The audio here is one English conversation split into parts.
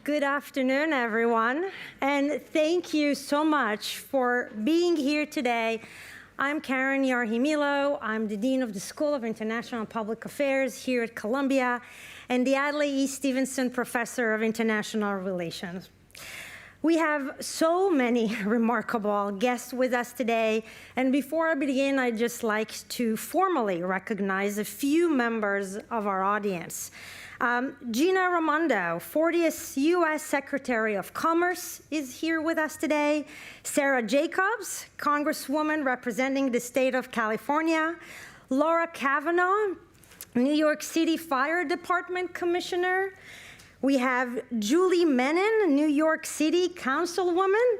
Good afternoon, everyone, and thank you so much for being here today. I'm Karen Yarhimilo. I'm the Dean of the School of International and Public Affairs here at Columbia and the Adlai E. Stevenson Professor of International Relations. We have so many remarkable guests with us today, and before I begin, I'd just like to formally recognize a few members of our audience. Gina Raimondo, 40th U.S. Secretary of Commerce, is here with us today. Sarah Jacobs, Congresswoman representing the state of California. Laura Kavanaugh, New York City Fire Department Commissioner. We have Julie Menin, New York City Councilwoman.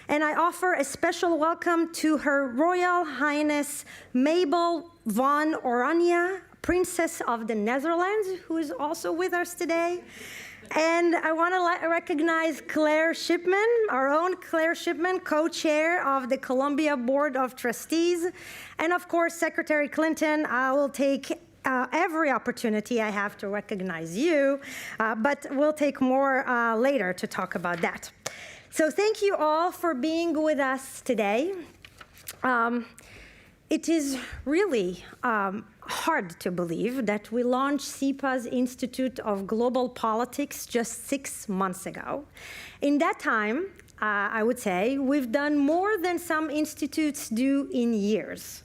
And I offer a special welcome to Her Royal Highness Mabel van Oranje, Princess of the Netherlands, who is also with us today. And I want to recognize Claire Shipman, our own Claire Shipman, co-chair of the Columbia Board of Trustees. And of course, Secretary Clinton. I will take every opportunity I have to recognize you, but we'll take more later to talk about that. So thank you all for being with us today. It is really hard to believe that we launched SIPA's Institute of Global Politics just 6 months ago. In that time, I would say, we've done more than some institutes do in years.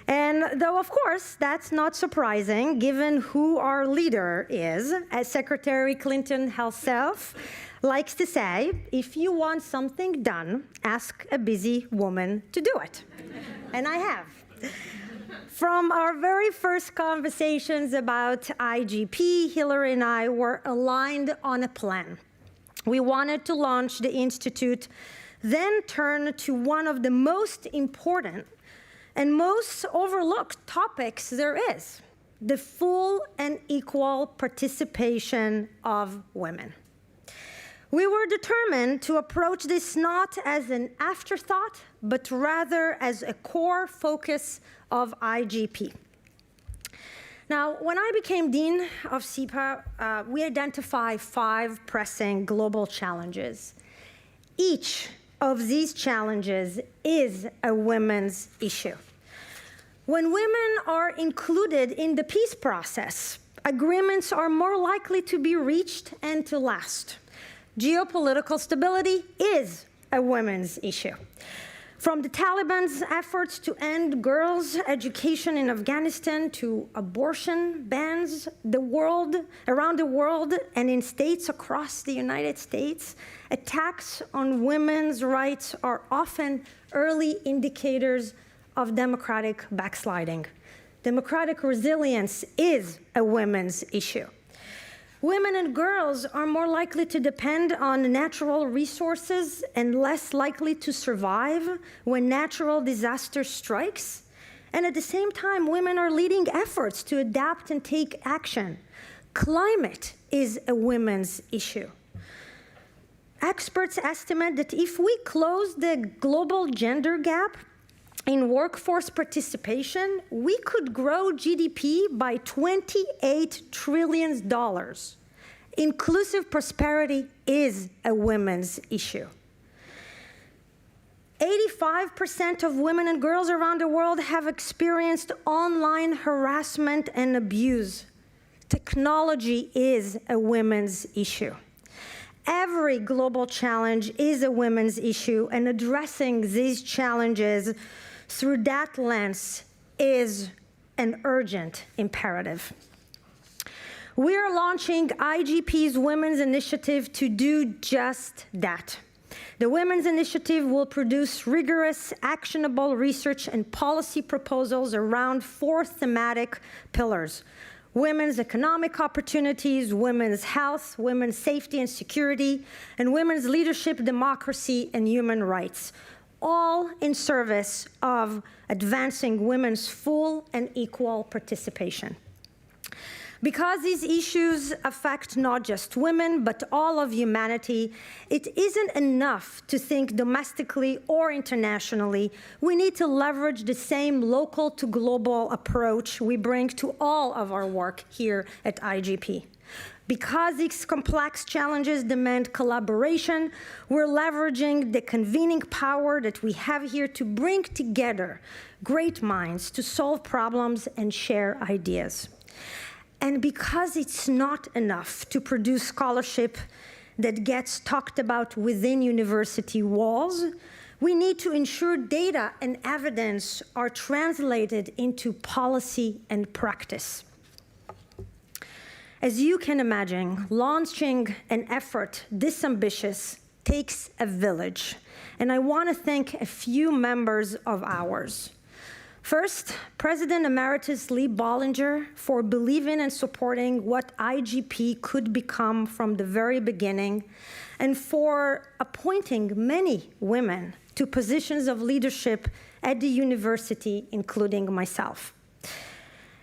And though, of course, that's not surprising, given who our leader is, as Secretary Clinton herself likes to say, if you want something done, ask a busy woman to do it. And I have. From our very first conversations about IGP, Hillary and I were aligned on a plan. We wanted to launch the Institute, then turn to one of the most important and most overlooked topics there is, the full and equal participation of women. We were determined to approach this not as an afterthought, but rather as a core focus of IGP. Now, when I became Dean of SIPA, we identified 5 pressing global challenges. Each of these challenges is a women's issue. When women are included in the peace process, agreements are more likely to be reached and to last. Geopolitical stability is a women's issue. From the Taliban's efforts to end girls' education in Afghanistan to abortion bans around the world and in states across the United States, attacks on women's rights are often early indicators of democratic backsliding. Democratic resilience is a women's issue. Women and girls are more likely to depend on natural resources and less likely to survive when natural disaster strikes. And at the same time, women are leading efforts to adapt and take action. Climate is a women's issue. Experts estimate that if we close the global gender gap in workforce participation, we could grow GDP by $28 trillion. Inclusive prosperity is a women's issue. 85% of women and girls around the world have experienced online harassment and abuse. Technology is a women's issue. Every global challenge is a women's issue, and addressing these challenges through that lens is an urgent imperative. We are launching IGP's Women's Initiative to do just that. The Women's Initiative will produce rigorous, actionable research and policy proposals around 4 thematic pillars: women's economic opportunities, women's health, women's safety and security, and women's leadership, democracy, and human rights, all in service of advancing women's full and equal participation. Because these issues affect not just women, but all of humanity, it isn't enough to think domestically or internationally. We need to leverage the same local to global approach we bring to all of our work here at IGP. Because these complex challenges demand collaboration, we're leveraging the convening power that we have here to bring together great minds to solve problems and share ideas. And because it's not enough to produce scholarship that gets talked about within university walls, we need to ensure data and evidence are translated into policy and practice. As you can imagine, launching an effort this ambitious takes a village, and I want to thank a few members of ours. First, President Emeritus Lee Bollinger for believing and supporting what IGP could become from the very beginning, and for appointing many women to positions of leadership at the university, including myself.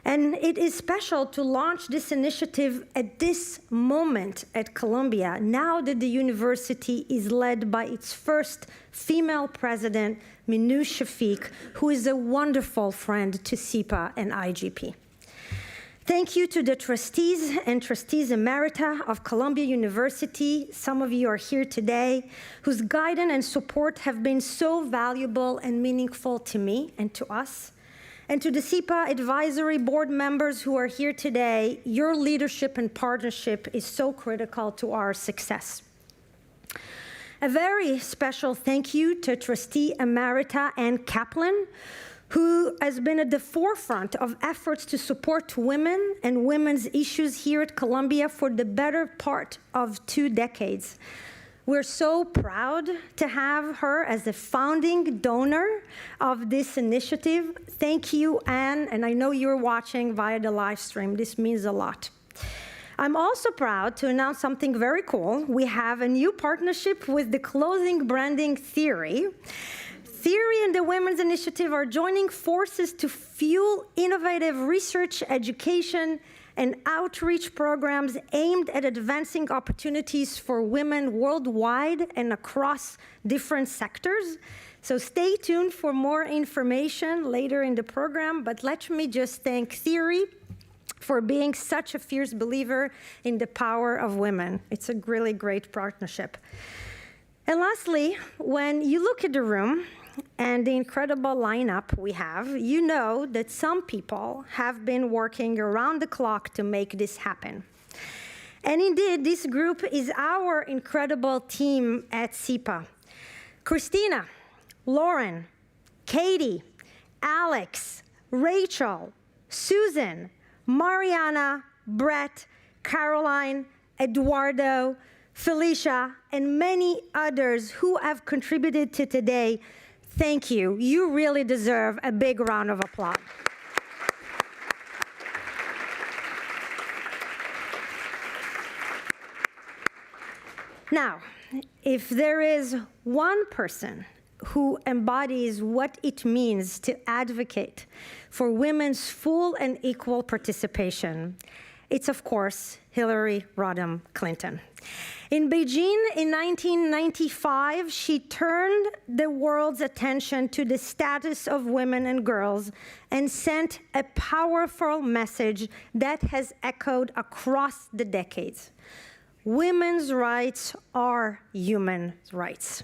And it is special to launch this initiative at this moment at Columbia, now that the university is led by its first female president, Minouche Shafik, who is a wonderful friend to SIPA and IGP. Thank you to the trustees and trustees emerita of Columbia University. Some of you are here today, whose guidance and support have been so valuable and meaningful to me and to us. And to the SIPA advisory board members who are here today, your leadership and partnership is so critical to our success. A very special thank you to Trustee Emerita Ann Kaplan, who has been at the forefront of efforts to support women and women's issues here at Columbia for the better part of 2 decades. We're so proud to have her as a founding donor of this initiative. Thank you, Anne, and I know you're watching via the live stream. This means a lot. I'm also proud to announce something very cool. We have a new partnership with the clothing branding Theory. Theory and the Women's Initiative are joining forces to fuel innovative research, education, and outreach programs aimed at advancing opportunities for women worldwide and across different sectors. So stay tuned for more information later in the program, but let me just thank Theory for being such a fierce believer in the power of women. It's a really great partnership. And lastly, when you look at the room, and the incredible lineup we have, you know that some people have been working around the clock to make this happen. And indeed, this group is our incredible team at SIPA. Christina, Lauren, Katie, Alex, Rachel, Susan, Mariana, Brett, Caroline, Eduardo, Felicia, and many others who have contributed to today. Thank you. You really deserve a big round of applause. Now, if there is one person who embodies what it means to advocate for women's full and equal participation, it's, of course, Hillary Rodham Clinton. In Beijing in 1995, she turned the world's attention to the status of women and girls and sent a powerful message that has echoed across the decades. Women's rights are human rights.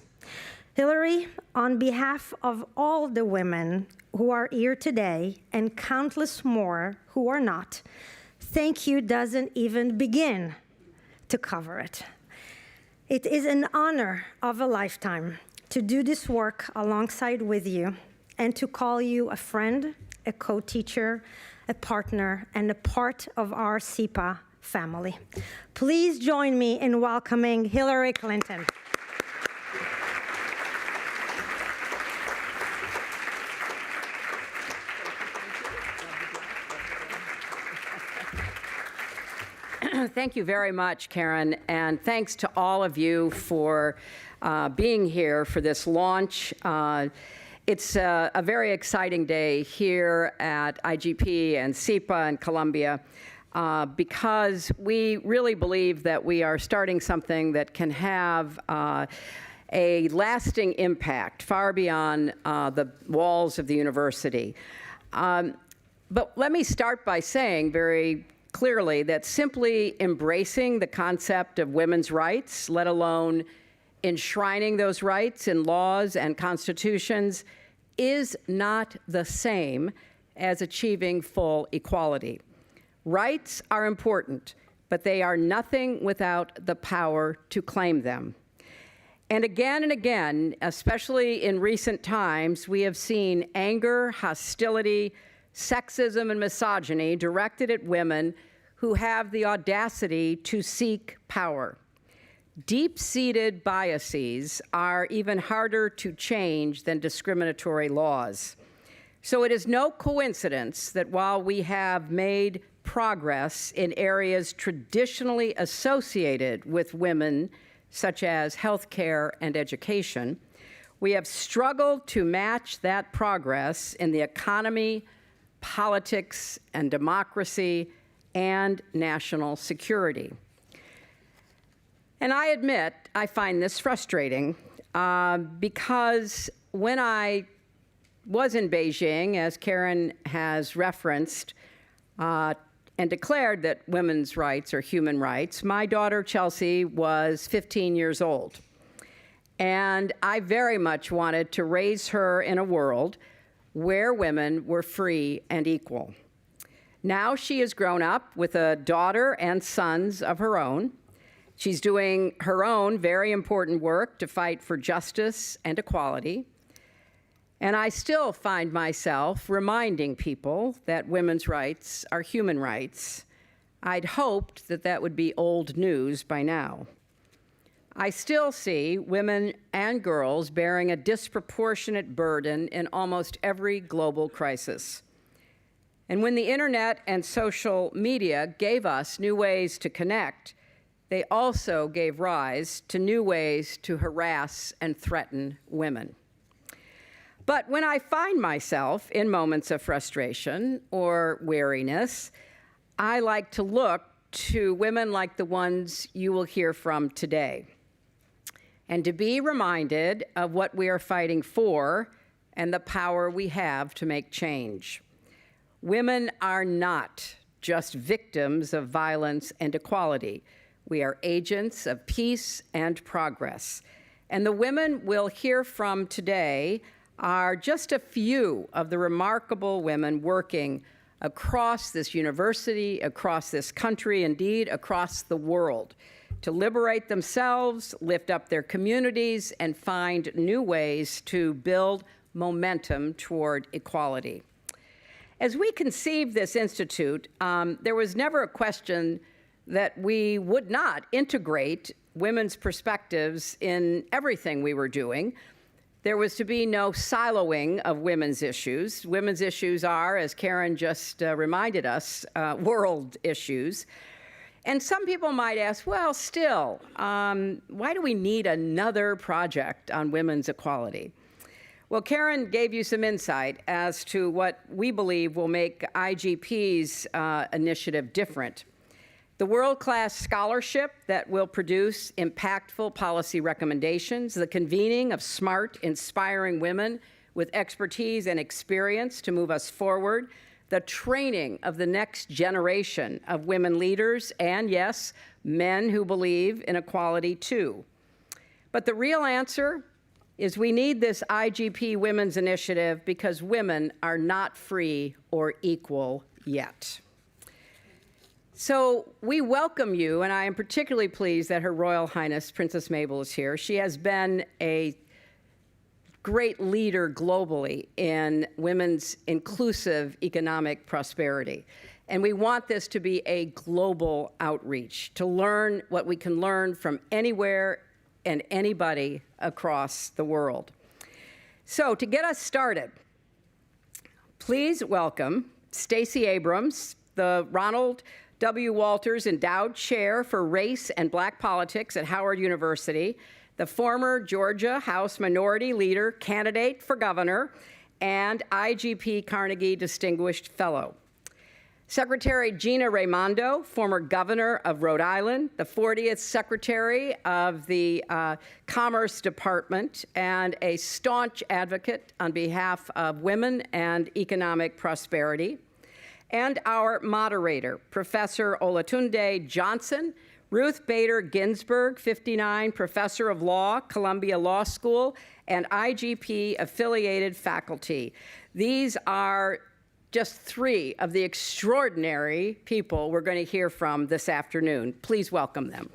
Hillary, on behalf of all the women who are here today and countless more who are not, thank you doesn't even begin to cover it. It is an honor of a lifetime to do this work alongside with you and to call you a friend, a co-teacher, a partner, and a part of our SIPA family. Please join me in welcoming Hillary Clinton. Thank you very much, Karen, and thanks to all of you for being here for this launch. It's a very exciting day here at IGP and SIPA and Columbia because we really believe that we are starting something that can have a lasting impact far beyond the walls of the university. But let me start by saying very clearly that simply embracing the concept of women's rights, let alone enshrining those rights in laws and constitutions, is not the same as achieving full equality. Rights are important, but they are nothing without the power to claim them. And again, especially in recent times, we have seen anger, hostility, sexism, and misogyny directed at women who have the audacity to seek power. Deep-seated biases are even harder to change than discriminatory laws. So it is no coincidence that while we have made progress in areas traditionally associated with women, such as healthcare and education, we have struggled to match that progress in the economy, politics and democracy, and national security. And I admit I find this frustrating because when I was in Beijing, as Karen has referenced, and declared that women's rights are human rights, my daughter Chelsea was 15 years old. And I very much wanted to raise her in a world where women were free and equal. Now she has grown up with a daughter and sons of her own. She's doing her own very important work to fight for justice and equality. And I still find myself reminding people that women's rights are human rights. I'd hoped that that would be old news by now. I still see women and girls bearing a disproportionate burden in almost every global crisis. And when the internet and social media gave us new ways to connect, they also gave rise to new ways to harass and threaten women. But when I find myself in moments of frustration or weariness, I like to look to women like the ones you will hear from today, and to be reminded of what we are fighting for and the power we have to make change. Women are not just victims of violence and equality. We are agents of peace and progress. And the women we'll hear from today are just a few of the remarkable women working across this university, across this country, indeed across the world, to liberate themselves, lift up their communities, and find new ways to build momentum toward equality. As we conceived this institute, there was never a question that we would not integrate women's perspectives in everything we were doing. There was to be no siloing of women's issues. Women's issues are, as Karen just reminded us, world issues. And some people might ask, well, still, why do we need another project on women's equality? Well, Karen gave you some insight as to what we believe will make IGP's initiative different. The world-class scholarship that will produce impactful policy recommendations, the convening of smart, inspiring women with expertise and experience to move us forward, the training of the next generation of women leaders, and yes, men who believe in equality too. But the real answer is we need this IGP Women's Initiative because women are not free or equal yet. So we welcome you, and I am particularly pleased that Her Royal Highness Princess Mabel is here. She has been a great leader globally in women's inclusive economic prosperity. And we want this to be a global outreach, to learn what we can learn from anywhere and anybody across the world. So to get us started, please welcome Stacey Abrams, the Ronald W. Walters Endowed Chair for Race and Black Politics at Howard University, the former Georgia House Minority Leader candidate for governor, and IGP Carnegie Distinguished Fellow. Secretary Gina Raimondo, former governor of Rhode Island, the 40th Secretary of the Commerce Department, and a staunch advocate on behalf of women and economic prosperity. and our moderator, Professor Olatunde Johnson, Ruth Bader Ginsburg, 59, Professor of Law, Columbia Law School, and IGP affiliated faculty. These are just three of the extraordinary people we're going to hear from this afternoon. Please welcome them.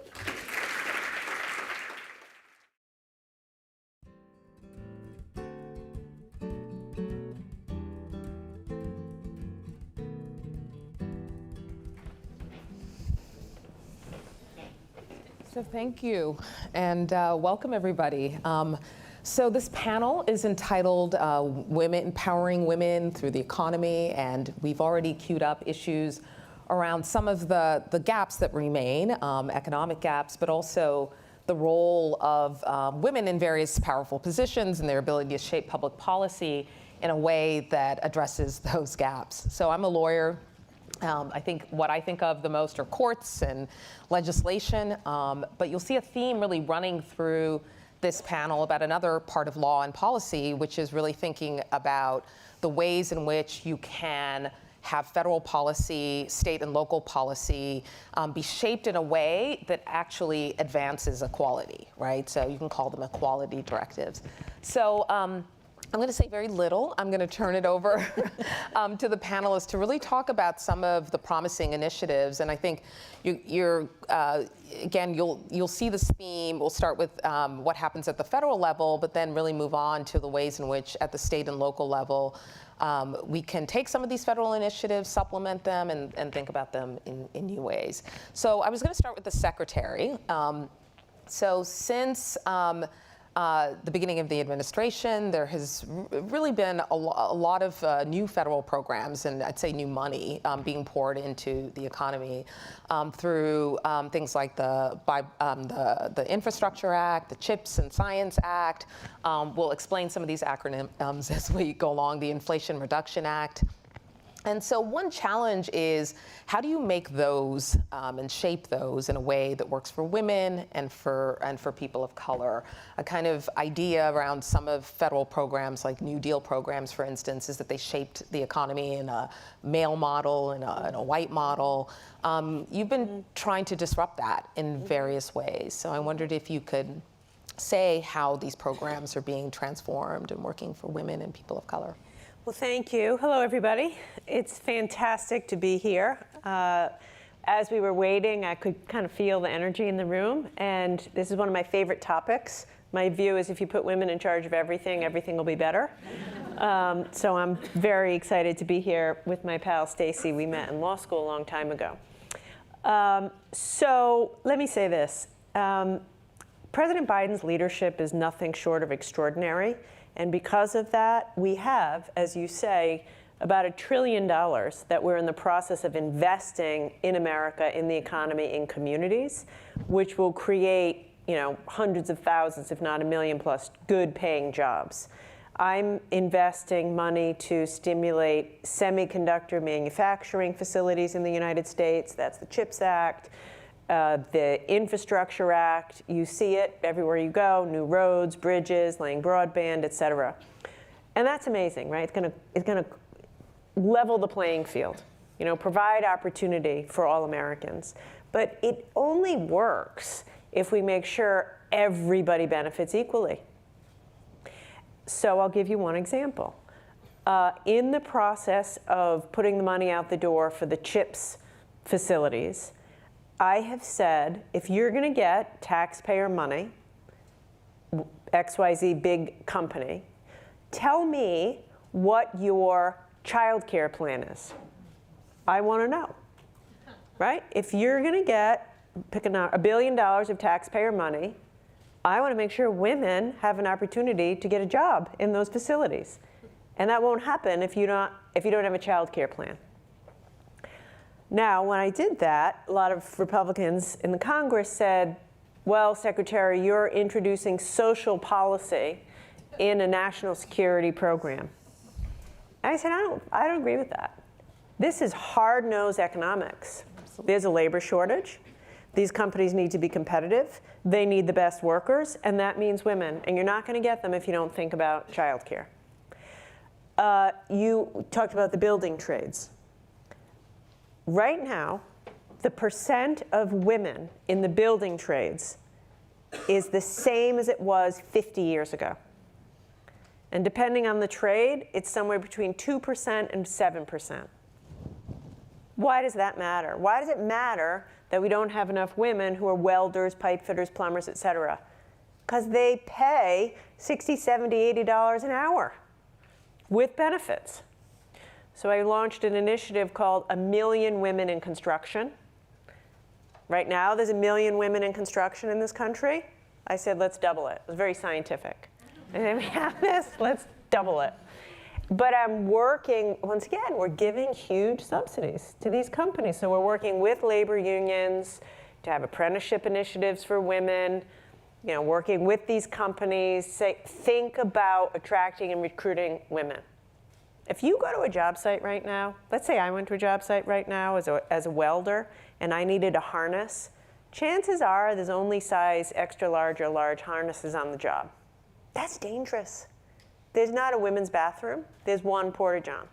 So thank you, and welcome everybody. So this panel is entitled Women Empowering Women Through the Economy, and we've already queued up issues around some of the gaps that remain, economic gaps, but also the role of women in various powerful positions and their ability to shape public policy in a way that addresses those gaps. So I'm a lawyer. I think what I think of the most are courts and legislation, but you'll see a theme really running through this panel about another part of law and policy, which is really thinking about the ways in which you can have federal policy, state and local policy be shaped in a way that actually advances equality, right? So you can call them equality directives. So I'm going to say very little. I'm going to turn it over to the panelists to really talk about some of the promising initiatives. And I think again, you'll see this theme. We'll start with what happens at the federal level, but then really move on to the ways in which at the state and local level we can take some of these federal initiatives, supplement them, and think about them in new ways. So I was going to start with the secretary. So since the beginning of the administration, there has really been a lot of new federal programs, and I'd say new money being poured into the economy through things like the Infrastructure Act, the CHIPS and Science Act. We'll explain some of these acronyms as we go along, the Inflation Reduction Act. And so one challenge is, how do you make those and shape those in a way that works for women and for people of color? A kind of idea around some of federal programs, like New Deal programs, for instance, is that they shaped the economy in a male model and a white model. You've been trying to disrupt that in various ways. So I wondered if you could say how these programs are being transformed and working for women and people of color. Well, thank you. Hello, everybody. It's fantastic to be here. As we were waiting, I could kind of feel the energy in the room, and this is one of my favorite topics. My view is if you put women in charge of everything, everything will be better. So I'm very excited to be here with my pal Stacy. We met in law school a long time ago. So let me say this. President Biden's leadership is nothing short of extraordinary. And because of that, we have, as you say, about $1 trillion that we're in the process of investing in America, in the economy, in communities, which will create, hundreds of thousands, if not 1 million plus, good-paying jobs. I'm investing money to stimulate semiconductor manufacturing facilities in the United States. That's the CHIPS Act. The Infrastructure Act, you see it everywhere you go, new roads, bridges, laying broadband, et cetera. And that's amazing, right? It's gonna level the playing field, provide opportunity for all Americans. But it only works if we make sure everybody benefits equally. So I'll give you one example. In the process of putting the money out the door for the CHIPS facilities, I have said, if you're going to get taxpayer money, XYZ big company, tell me what your child care plan is. I want to know, right? If you're going to get, pick $1 billion of taxpayer money, I want to make sure women have an opportunity to get a job in those facilities. And that won't happen if you don't have a child care plan. Now, when I did that, a lot of Republicans in the Congress said, well, Secretary, you're introducing social policy in a national security program. And I said, I don't agree with that. This is hard-nosed economics. There's a labor shortage. These companies need to be competitive. They need the best workers, and that means women. And you're not going to get them if you don't think about childcare. You talked about the building trades. right now, the percent of women in the building trades is the same as it was 50 years ago. And depending on the trade, it's somewhere between 2% and 7%. Why does that matter? Why does it matter that we don't have enough women who are welders, pipe fitters, plumbers, et cetera? Because they pay $60, $70, $80 an hour with benefits. So I launched an initiative called 1 Million Women in Construction. Right now, there's 1 million women in construction in this country. I said, let's double it. It was very scientific. And then we have this, let's double it. But I'm working, once again, we're giving huge subsidies to these companies. So we're working with labor unions to have apprenticeship initiatives for women, you know, working with these companies, say, think about attracting and recruiting women. If you go to a job site right now, let's say I went to a job site right now as a welder and I needed a harness, chances are there's only size extra large or large harnesses on the job. That's dangerous. There's not a women's bathroom. There's one porta-john.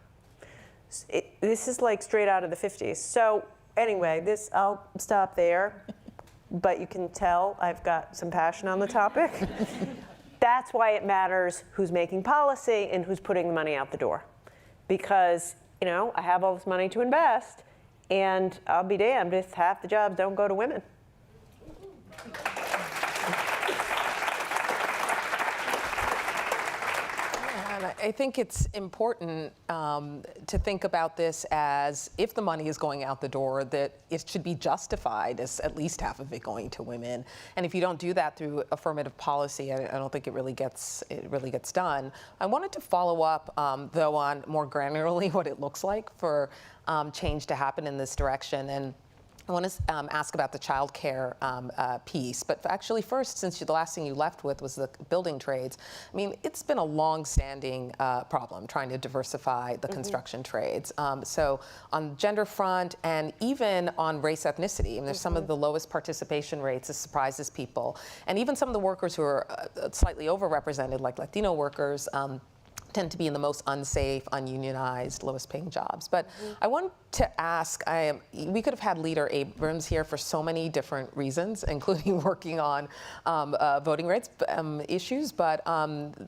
This is like straight out of the 50s. So anyway, I'll stop there. But you can tell I've got some passion on the topic. That's why it matters who's making policy and who's putting the money out the door. Because, you know, I have all this money to invest, and I'll be damned if half the jobs don't go to women. I think it's important to think about this as, if the money is going out the door, that it should be justified as at least half of it going to women. And if you don't do that through affirmative policy, I don't think it really gets done. I wanted to follow up, though, on more granularly what it looks like for change to happen in this direction. And I want to ask about the child care piece, but actually first, since the last thing you left with was the building trades, I mean, it's been a long-standing problem trying to diversify the construction trades. So on the gender front and even on race ethnicity, and there's some of the lowest participation rates. This surprises people. And even some of the workers who are slightly overrepresented, like Latino workers, tend to be in the most unsafe, ununionized, lowest paying jobs. But I want to ask, we could have had Leader Abrams here for so many different reasons, including working on voting rights issues, but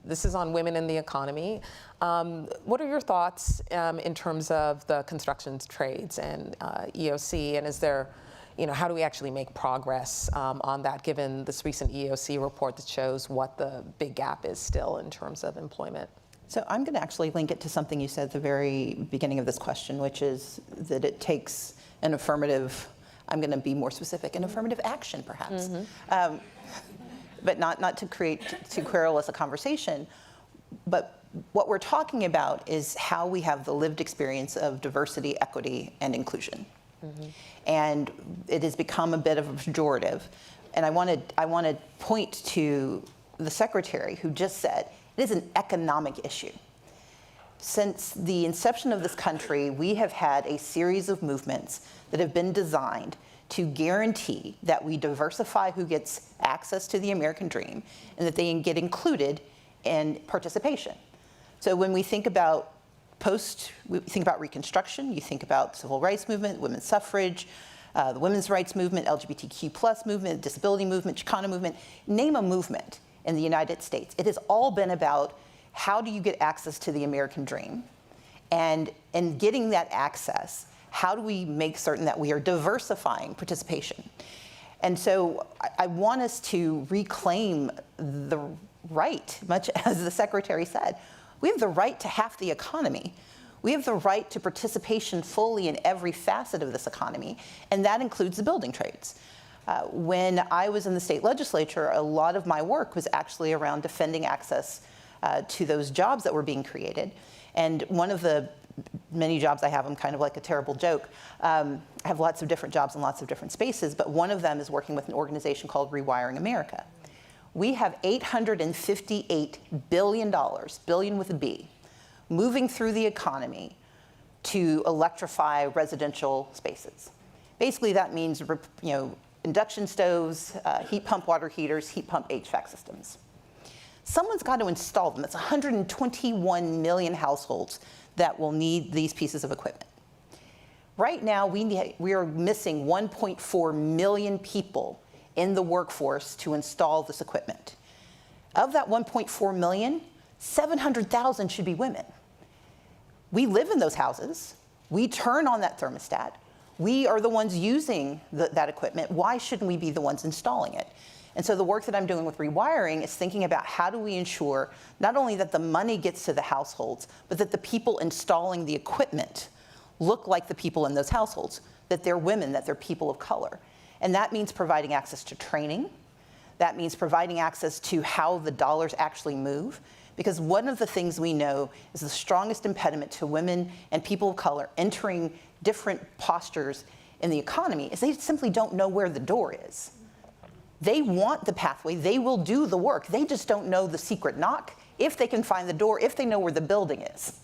this is on women in the economy. What are your thoughts in terms of the construction trades and EOC, and is there, you know, how do we actually make progress on that, given this recent EOC report that shows what the big gap is still in terms of employment? So I'm going to actually link it to something you said at the very beginning of this question, which is that it takes an affirmative, I'm going to be more specific, an affirmative action perhaps, but not to create too querulous a conversation. But what we're talking about is how we have the lived experience of diversity, equity, and inclusion. And it has become a bit of a pejorative. And I want to point to the secretary who just said, it is an economic issue. Since the inception of this country, we have had a series of movements that have been designed to guarantee that we diversify who gets access to the American dream and that they get included in participation. So when we think about we think about Reconstruction, you think about the civil rights movement, women's suffrage, the women's rights movement, LGBTQ+ movement, disability movement, Chicano movement, name a movement in the United States. It has all been about how do you get access to the American dream? And in getting that access, how do we make certain that we are diversifying participation? And so I want us to reclaim the right, much as the secretary said. We have the right to half the economy. We have the right to participation fully in every facet of this economy, and that includes the building trades. When I was in the state legislature, a lot of my work was actually around defending access to those jobs that were being created. And one of the many jobs I have, I'm kind of like a terrible joke. I have lots of different jobs in lots of different spaces, but one of them is working with an organization called Rewiring America. We have $858 billion, billion with a B, moving through the economy to electrify residential spaces. Basically, that means, induction stoves, heat pump water heaters, heat pump HVAC systems. Someone's got to install them. It's 121 million households that will need these pieces of equipment. Right now, we are missing 1.4 million people in the workforce to install this equipment. Of that 1.4 million, 700,000 should be women. We live in those houses. We turn on that thermostat. We are the ones using that equipment. Why shouldn't we be the ones installing it? And so the work that I'm doing with Rewiring is thinking about how do we ensure not only that the money gets to the households, but that the people installing the equipment look like the people in those households, that they're women, that they're people of color. And that means providing access to training. That means providing access to how the dollars actually move. Because one of the things we know is the strongest impediment to women and people of color entering different postures in the economy is they simply don't know where the door is. They want the pathway, they will do the work, they just don't know the secret knock, if they can find the door, if they know where the building is.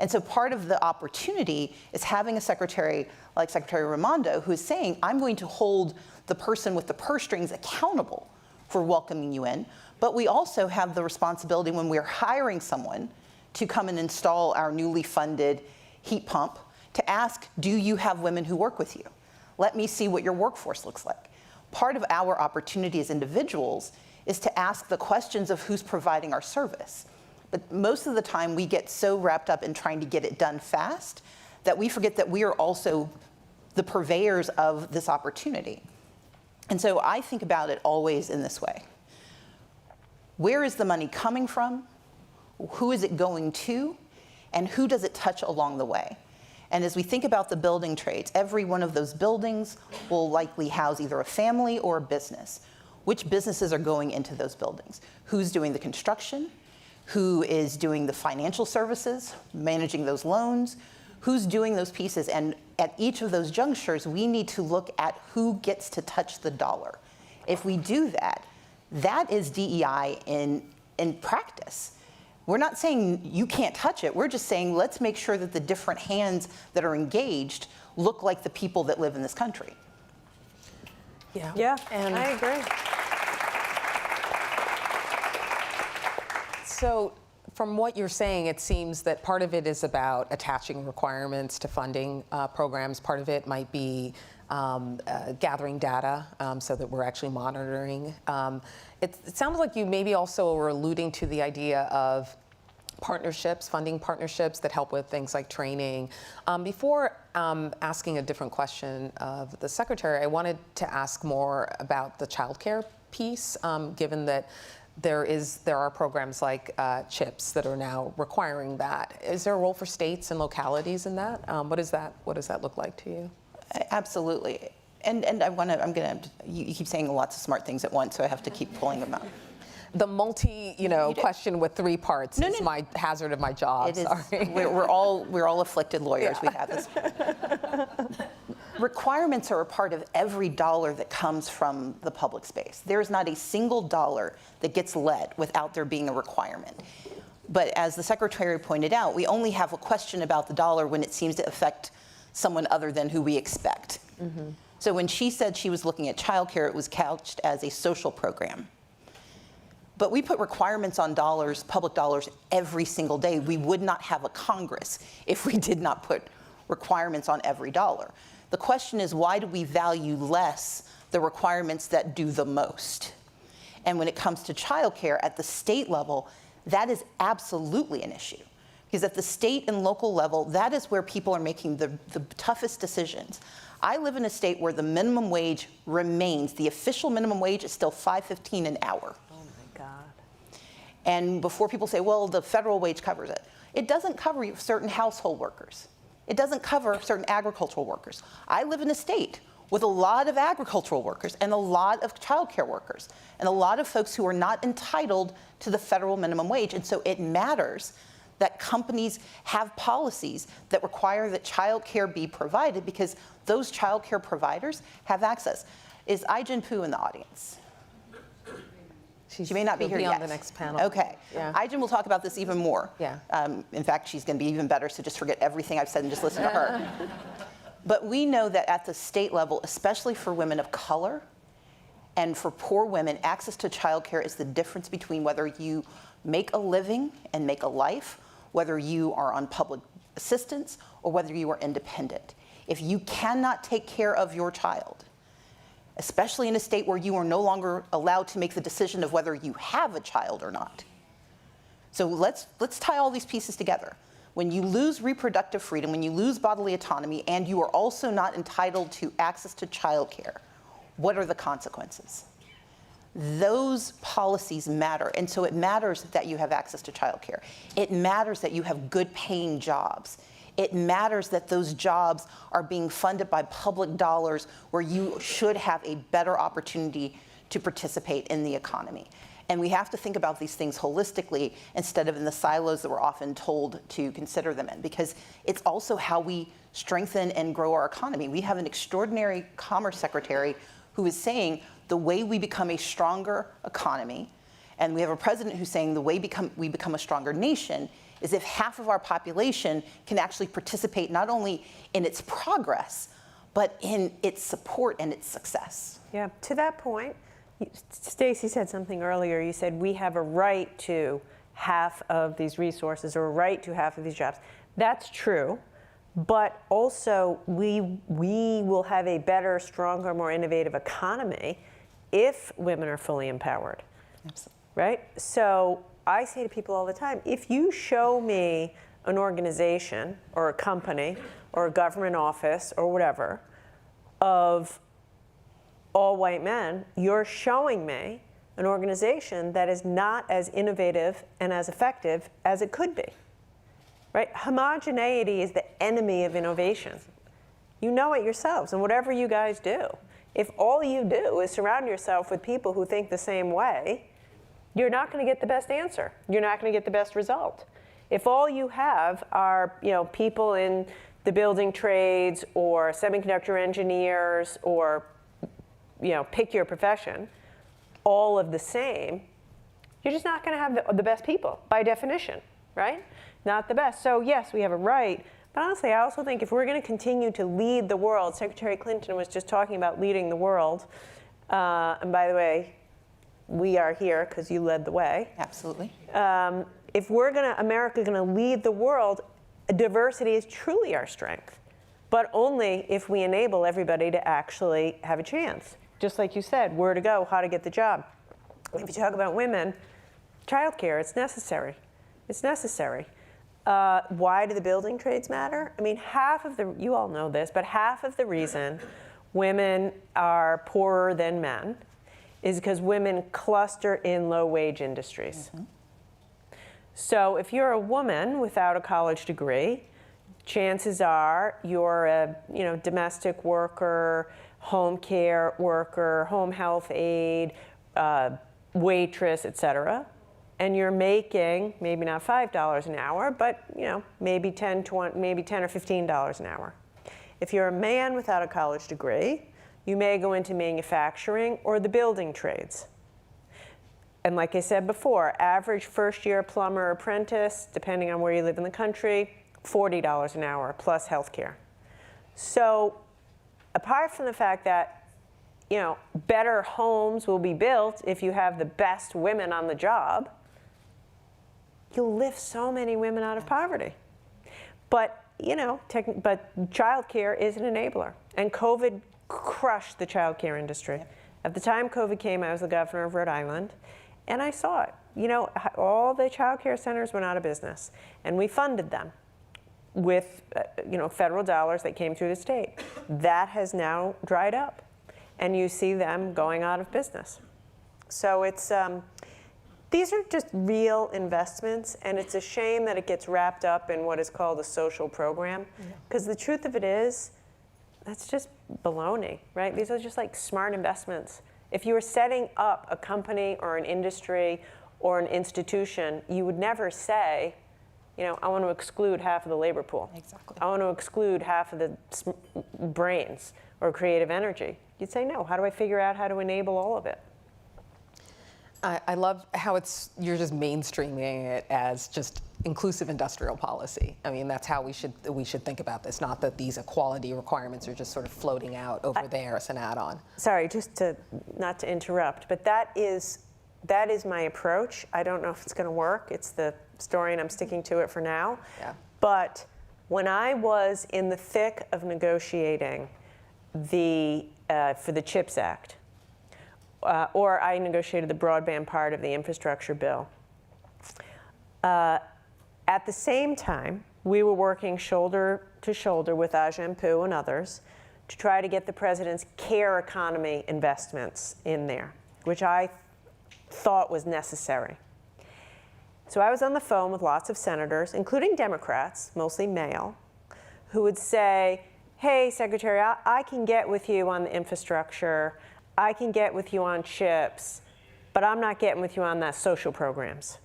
And so part of the opportunity is having a secretary like Secretary Raimondo who is saying, I'm going to hold the person with the purse strings accountable for welcoming you in, but we also have the responsibility when we're hiring someone to come and install our newly funded heat pump to ask, do you have women who work with you? Let me see what your workforce looks like. Part of our opportunity as individuals is to ask the questions of who's providing our service. But most of the time we get so wrapped up in trying to get it done fast that we forget that we are also the purveyors of this opportunity. And so I think about it always in this way. Where is the money coming from? Who is it going to? And who does it touch along the way? And as we think about the building trades, every one of those buildings will likely house either a family or a business. Which businesses are going into those buildings? Who's doing the construction? Who is doing the financial services, managing those loans? Who's doing those pieces? And at each of those junctures, we need to look at who gets to touch the dollar. If we do that, that is DEI in practice. We're not saying you can't touch it. We're just saying let's make sure that the different hands that are engaged look like the people that live in this country. Yeah, and I agree. So from what you're saying, it seems that part of it is about attaching requirements to funding programs. Part of it might be gathering data so that we're actually monitoring. It sounds like you maybe also were alluding to the idea of partnerships, funding partnerships that help with things like training. Before asking a different question of the Secretary, I wanted to ask more about the childcare piece, given that there are programs like CHIPS that are now requiring that. Is there a role for states and localities in that? What does that look like to you? Absolutely. And you keep saying lots of smart things at once, so I have to keep pulling them out. The question with three parts is my hazard of my job. It is. Sorry. We're all afflicted lawyers. Yeah. We have this. Requirements are a part of every dollar that comes from the public space. There is not a single dollar that gets led without there being a requirement. But as the Secretary pointed out, we only have a question about the dollar when it seems to affect someone other than who we expect. Mm-hmm. So when she said she was looking at childcare, it was couched as a social program. But we put requirements on dollars, public dollars, every single day. We would not have a Congress if we did not put requirements on every dollar. The question is, why do we value less the requirements that do the most? And when it comes to childcare at the state level, that is absolutely an issue. Because at the state and local level, that is where people are making the toughest decisions. I live in a state where the minimum wage remains, the official minimum wage is still $5.15 an hour. Oh my God. And before people say, well, the federal wage covers it. It doesn't cover certain household workers. It doesn't cover certain agricultural workers. I live in a state with a lot of agricultural workers and a lot of childcare workers and a lot of folks who are not entitled to the federal minimum wage. And so it matters that companies have policies that require that childcare be provided because those childcare providers have access. Is Ai-jen Poo in the audience? She may not be here yet. On the next panel. Okay. Yeah. Ai-jen will talk about this even more. Yeah. In fact, she's going to be even better, so just forget everything I've said and just listen to her. But we know that at the state level, especially for women of color and for poor women, access to childcare is the difference between whether you make a living and make a life, whether you are on public assistance, or whether you are independent. If you cannot take care of your child, especially in a state where you are no longer allowed to make the decision of whether you have a child or not. So let's tie all these pieces together. When you lose reproductive freedom, when you lose bodily autonomy, and you are also not entitled to access to childcare, what are the consequences? Those policies matter, and so it matters that you have access to childcare. It matters that you have good paying jobs. It matters that those jobs are being funded by public dollars where you should have a better opportunity to participate in the economy. And we have to think about these things holistically instead of in the silos that we're often told to consider them in, because it's also how we strengthen and grow our economy. We have an extraordinary Commerce Secretary who is saying the way we become a stronger economy, and we have a president who's saying the way we become a stronger nation is if half of our population can actually participate not only in its progress, but in its support and its success. Yeah, to that point, Stacey said something earlier. You said we have a right to half of these resources or a right to half of these jobs. That's true, but also we will have a better, stronger, more innovative economy if women are fully empowered. Absolutely. Right? So I say to people all the time, if you show me an organization or a company or a government office or whatever of all white men, you're showing me an organization that is not as innovative and as effective as it could be. Right? Homogeneity is the enemy of innovation. You know it yourselves, and whatever you guys do. If all you do is surround yourself with people who think the same way, you're not going to get the best answer. You're not going to get the best result. If all you have are, people in the building trades or semiconductor engineers or, pick your profession, all of the same, you're just not going to have the best people by definition, right? Not the best. So yes, we have a right. But honestly, I also think if we're going to continue to lead the world, Secretary Clinton was just talking about leading the world. And by the way, we are here because you led the way. Absolutely. If America going to lead the world, diversity is truly our strength, but only if we enable everybody to actually have a chance. Just like you said, where to go, how to get the job. If you talk about women, childcare, it's necessary. It's necessary. Why do the building trades matter? I mean, you all know this, but half of the reason women are poorer than men is because women cluster in low-wage industries. Mm-hmm. So if you're a woman without a college degree, chances are you're a domestic worker, home care worker, home health aide, waitress, et cetera. And you're making maybe not $5 an hour, but maybe $10 or $15 an hour. If you're a man without a college degree, you may go into manufacturing or the building trades. And like I said before, average first-year plumber or apprentice, depending on where you live in the country, $40 an hour plus healthcare. So apart from the fact that better homes will be built if you have the best women on the job, you'll lift so many women out of poverty. But but childcare is an enabler, and COVID crushed the childcare industry. Yep. At the time COVID came, I was the governor of Rhode Island, and I saw it. All the childcare centers went out of business, and we funded them with federal dollars that came through the state. That has now dried up, and you see them going out of business. So it's these are just real investments, and it's a shame that it gets wrapped up in what is called a social program, because the truth of it is, that's just baloney, right? These are just like smart investments. If you were setting up a company or an industry or an institution, you would never say, I want to exclude half of the labor pool. Exactly. I want to exclude half of the brains or creative energy. You'd say, no, how do I figure out how to enable all of it? I love how you're just mainstreaming it as just inclusive industrial policy. I mean, that's how we should think about this, not that these equality requirements are just sort of floating out over there as an add-on. Sorry, not to interrupt, but that is my approach. I don't know if it's going to work. It's the story, and I'm sticking to it for now. Yeah. But When I was in the thick of negotiating for the CHIPS Act, or I negotiated the broadband part of the infrastructure bill, at the same time, we were working shoulder to shoulder with IGP and others to try to get the president's care economy investments in there, which I thought was necessary. So I was on the phone with lots of senators, including Democrats, mostly male, who would say, hey, Secretary, I can get with you on the infrastructure, I can get with you on chips, but I'm not getting with you on the social programs.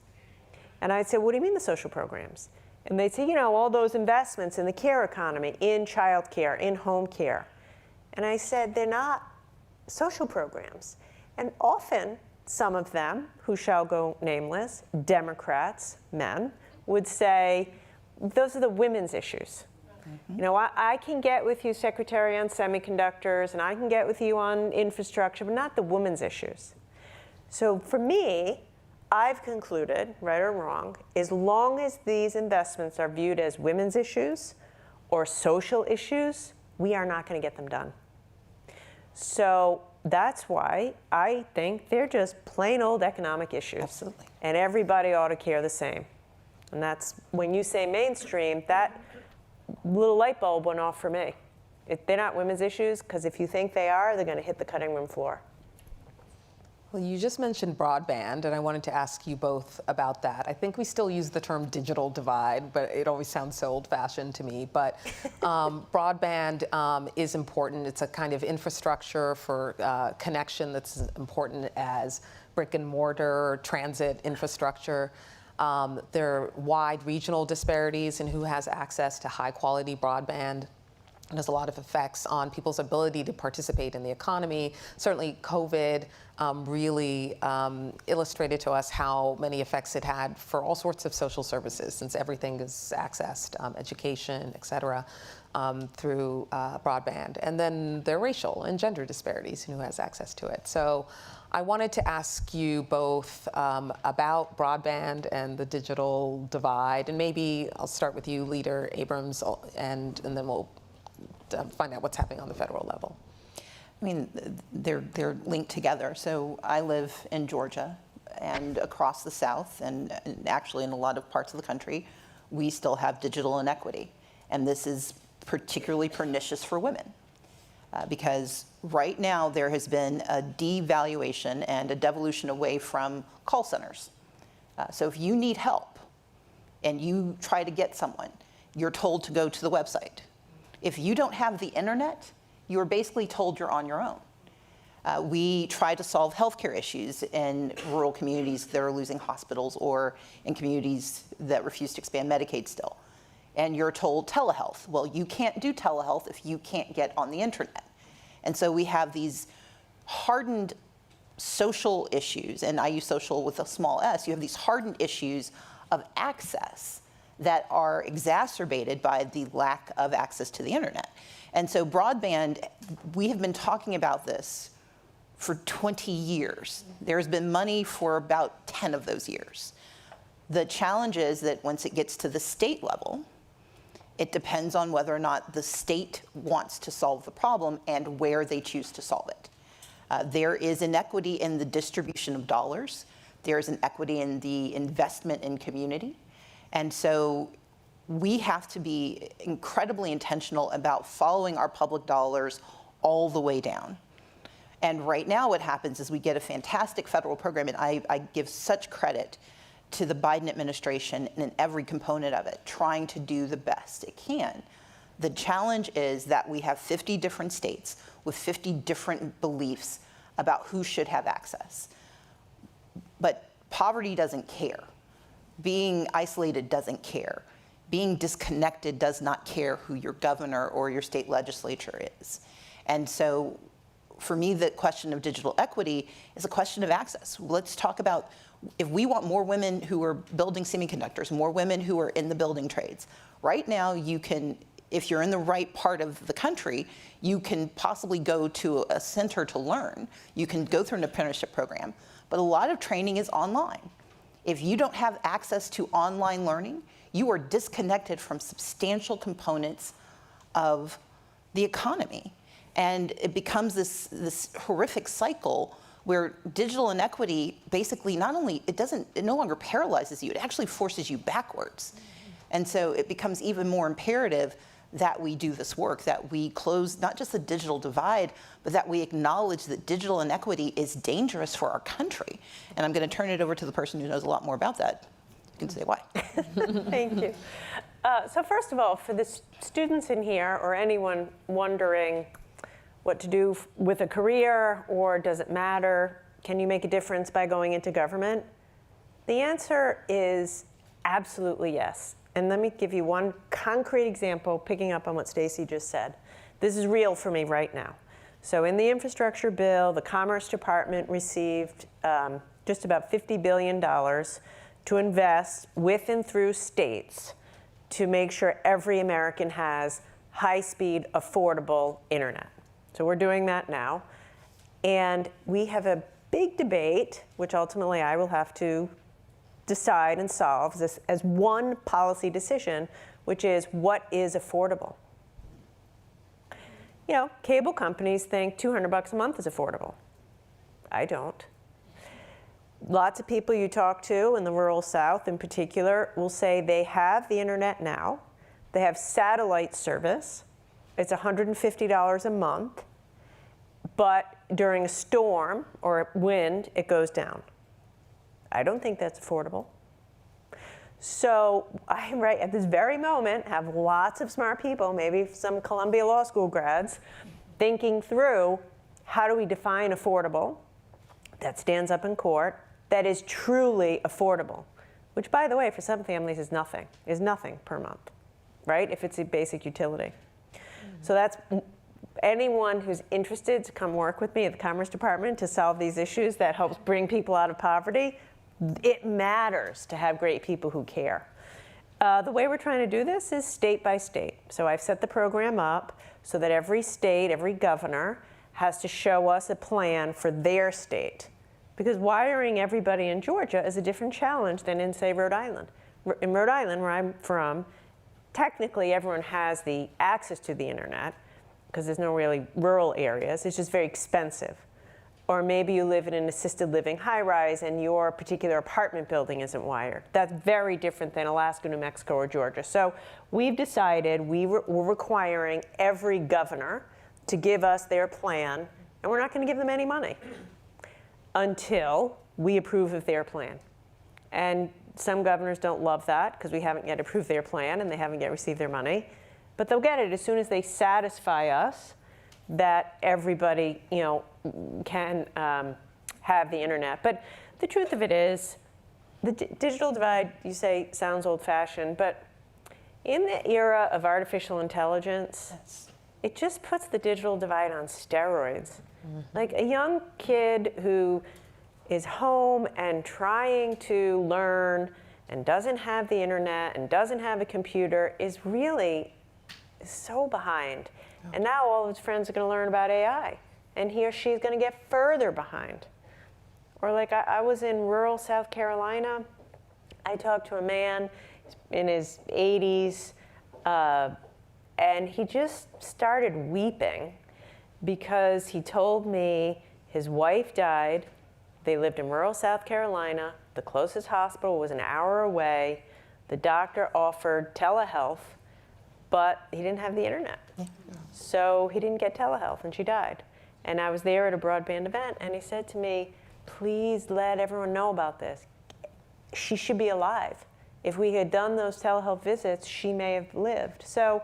And I'd say, what do you mean the social programs? And they'd say, you know, all those investments in the care economy, in child care, in home care. And I said, they're not social programs. And often, some of them, who shall go nameless, Democrats, men, would say, those are the women's issues. You know, I can get with you, Secretary, on semiconductors, and I can get with you on infrastructure, but not the women's issues. So for me, I've concluded, right or wrong, as long as these investments are viewed as women's issues or social issues, we are not going to get them done. So that's why I think they're just plain old economic issues. Absolutely. And everybody ought to care the same. And that's, when you say mainstream, that little light bulb went off for me. They're not women's issues, because if you think they are, they're going to hit the cutting room floor. Well, you just mentioned broadband, and I wanted to ask you both about that. I think we still use the term digital divide, but it always sounds so old-fashioned to me. But broadband is important. It's a kind of infrastructure for connection that's as important as brick and mortar transit infrastructure. There are wide regional disparities in who has access to high-quality broadband. It has a lot of effects on people's ability to participate in the economy. Certainly, COVID really illustrated to us how many effects it had for all sorts of social services, since everything is accessed, education, et cetera, through broadband. And then there are racial and gender disparities in who has access to it. So I wanted to ask you both about broadband and the digital divide. And maybe I'll start with you, Leader Abrams, and then we'll find out what's happening on the federal level. I mean, they're linked together. So I live in Georgia, and across the South, and actually in a lot of parts of the country, we still have digital inequity. And this is particularly pernicious for women. Because right now there has been a devaluation and a devolution away from call centers. So if you need help and you try to get someone, you're told to go to the website. If you don't have the internet, you are basically told you're on your own. We try to solve healthcare issues in rural communities that are losing hospitals, or in communities that refuse to expand Medicaid still. And you're told telehealth. Well, you can't do telehealth if you can't get on the internet. And so we have these hardened social issues, and I use social with a small s. You have these hardened issues of access that are exacerbated by the lack of access to the internet. And so broadband, we have been talking about this for 20 years. There's been money for about 10 of those years. The challenge is that once it gets to the state level, it depends on whether or not the state wants to solve the problem and where they choose to solve it. There is inequity in the distribution of dollars. There's an equity in the investment in community. And so we have to be incredibly intentional about following our public dollars all the way down. And right now what happens is we get a fantastic federal program, and I give such credit to the Biden administration and in every component of it, trying to do the best it can. The challenge is that we have 50 different states with 50 different beliefs about who should have access. But poverty doesn't care. Being isolated doesn't care. Being disconnected does not care who your governor or your state legislature is. And so for me, the question of digital equity is a question of access. Let's talk about, if we want more women who are building semiconductors, more women who are in the building trades. Right now, you can, if you're in the right part of the country, you can possibly go to a center to learn. You can go through an apprenticeship program, but a lot of training is online. If you don't have access to online learning, you are disconnected from substantial components of the economy. And it becomes this horrific cycle where digital inequity basically it no longer paralyzes you, it actually forces you backwards. And so it becomes even more imperative that we do this work, that we close not just the digital divide, but that we acknowledge that digital inequity is dangerous for our country. And I'm going to turn it over to the person who knows a lot more about that. You can say why. Thank you. So first of all, for the students in here or anyone wondering what to do with a career or does it matter, can you make a difference by going into government? The answer is absolutely yes. And let me give you one concrete example, picking up on what Stacy just said. This is real for me right now. So in the infrastructure bill, the Commerce Department received just about $50 billion to invest with and through states to make sure every American has high-speed, affordable internet. So we're doing that now. And we have a big debate, which ultimately I will have to decide and solve this as one policy decision, which is what is affordable. You know, cable companies think $200 a month is affordable. I don't. Lots of people you talk to in the rural South in particular will say they have the internet now, they have satellite service, it's $150 a month, but during a storm or wind, it goes down. I don't think that's affordable. So I, right at this very moment, have lots of smart people, maybe some Columbia Law School grads, thinking through how do we define affordable that stands up in court, that is truly affordable, which, by the way, for some families is nothing per month, right? If it's a basic utility. So that's anyone who's interested to come work with me at the Commerce Department to solve these issues that helps bring people out of poverty. It matters to have great people who care. The way we're trying to do this is state by state. So I've set the program up so that every state, every governor has to show us a plan for their state. Because wiring everybody in Georgia is a different challenge than in, say, Rhode Island. In Rhode Island, where I'm from, technically everyone has the access to the internet because there's no really rural areas. It's just very expensive. Or maybe you live in an assisted living high-rise and your particular apartment building isn't wired. That's very different than Alaska, New Mexico, or Georgia. So we've decided we're requiring every governor to give us their plan, and we're not going to give them any money until we approve of their plan. And some governors don't love that because we haven't yet approved their plan and they haven't yet received their money. But they'll get it as soon as they satisfy us that everybody, you know, can have the internet. But the truth of it is, the digital divide, you say, sounds old-fashioned, but in the era of artificial intelligence, it just puts the digital divide on steroids. Like a young kid who is home and trying to learn and doesn't have the internet and doesn't have a computer is really so behind. And now all of his friends are going to learn about AI, and he or she is going to get further behind. Or like I was in rural South Carolina. I talked to a man in his 80s, and he just started weeping because he told me his wife died. They lived in rural South Carolina. The closest hospital was an hour away. The doctor offered telehealth, but he didn't have the internet. So he didn't get telehealth, and she died. And I was there at a broadband event, and he said to me, please let everyone know about this. She should be alive. If we had done those telehealth visits, she may have lived. So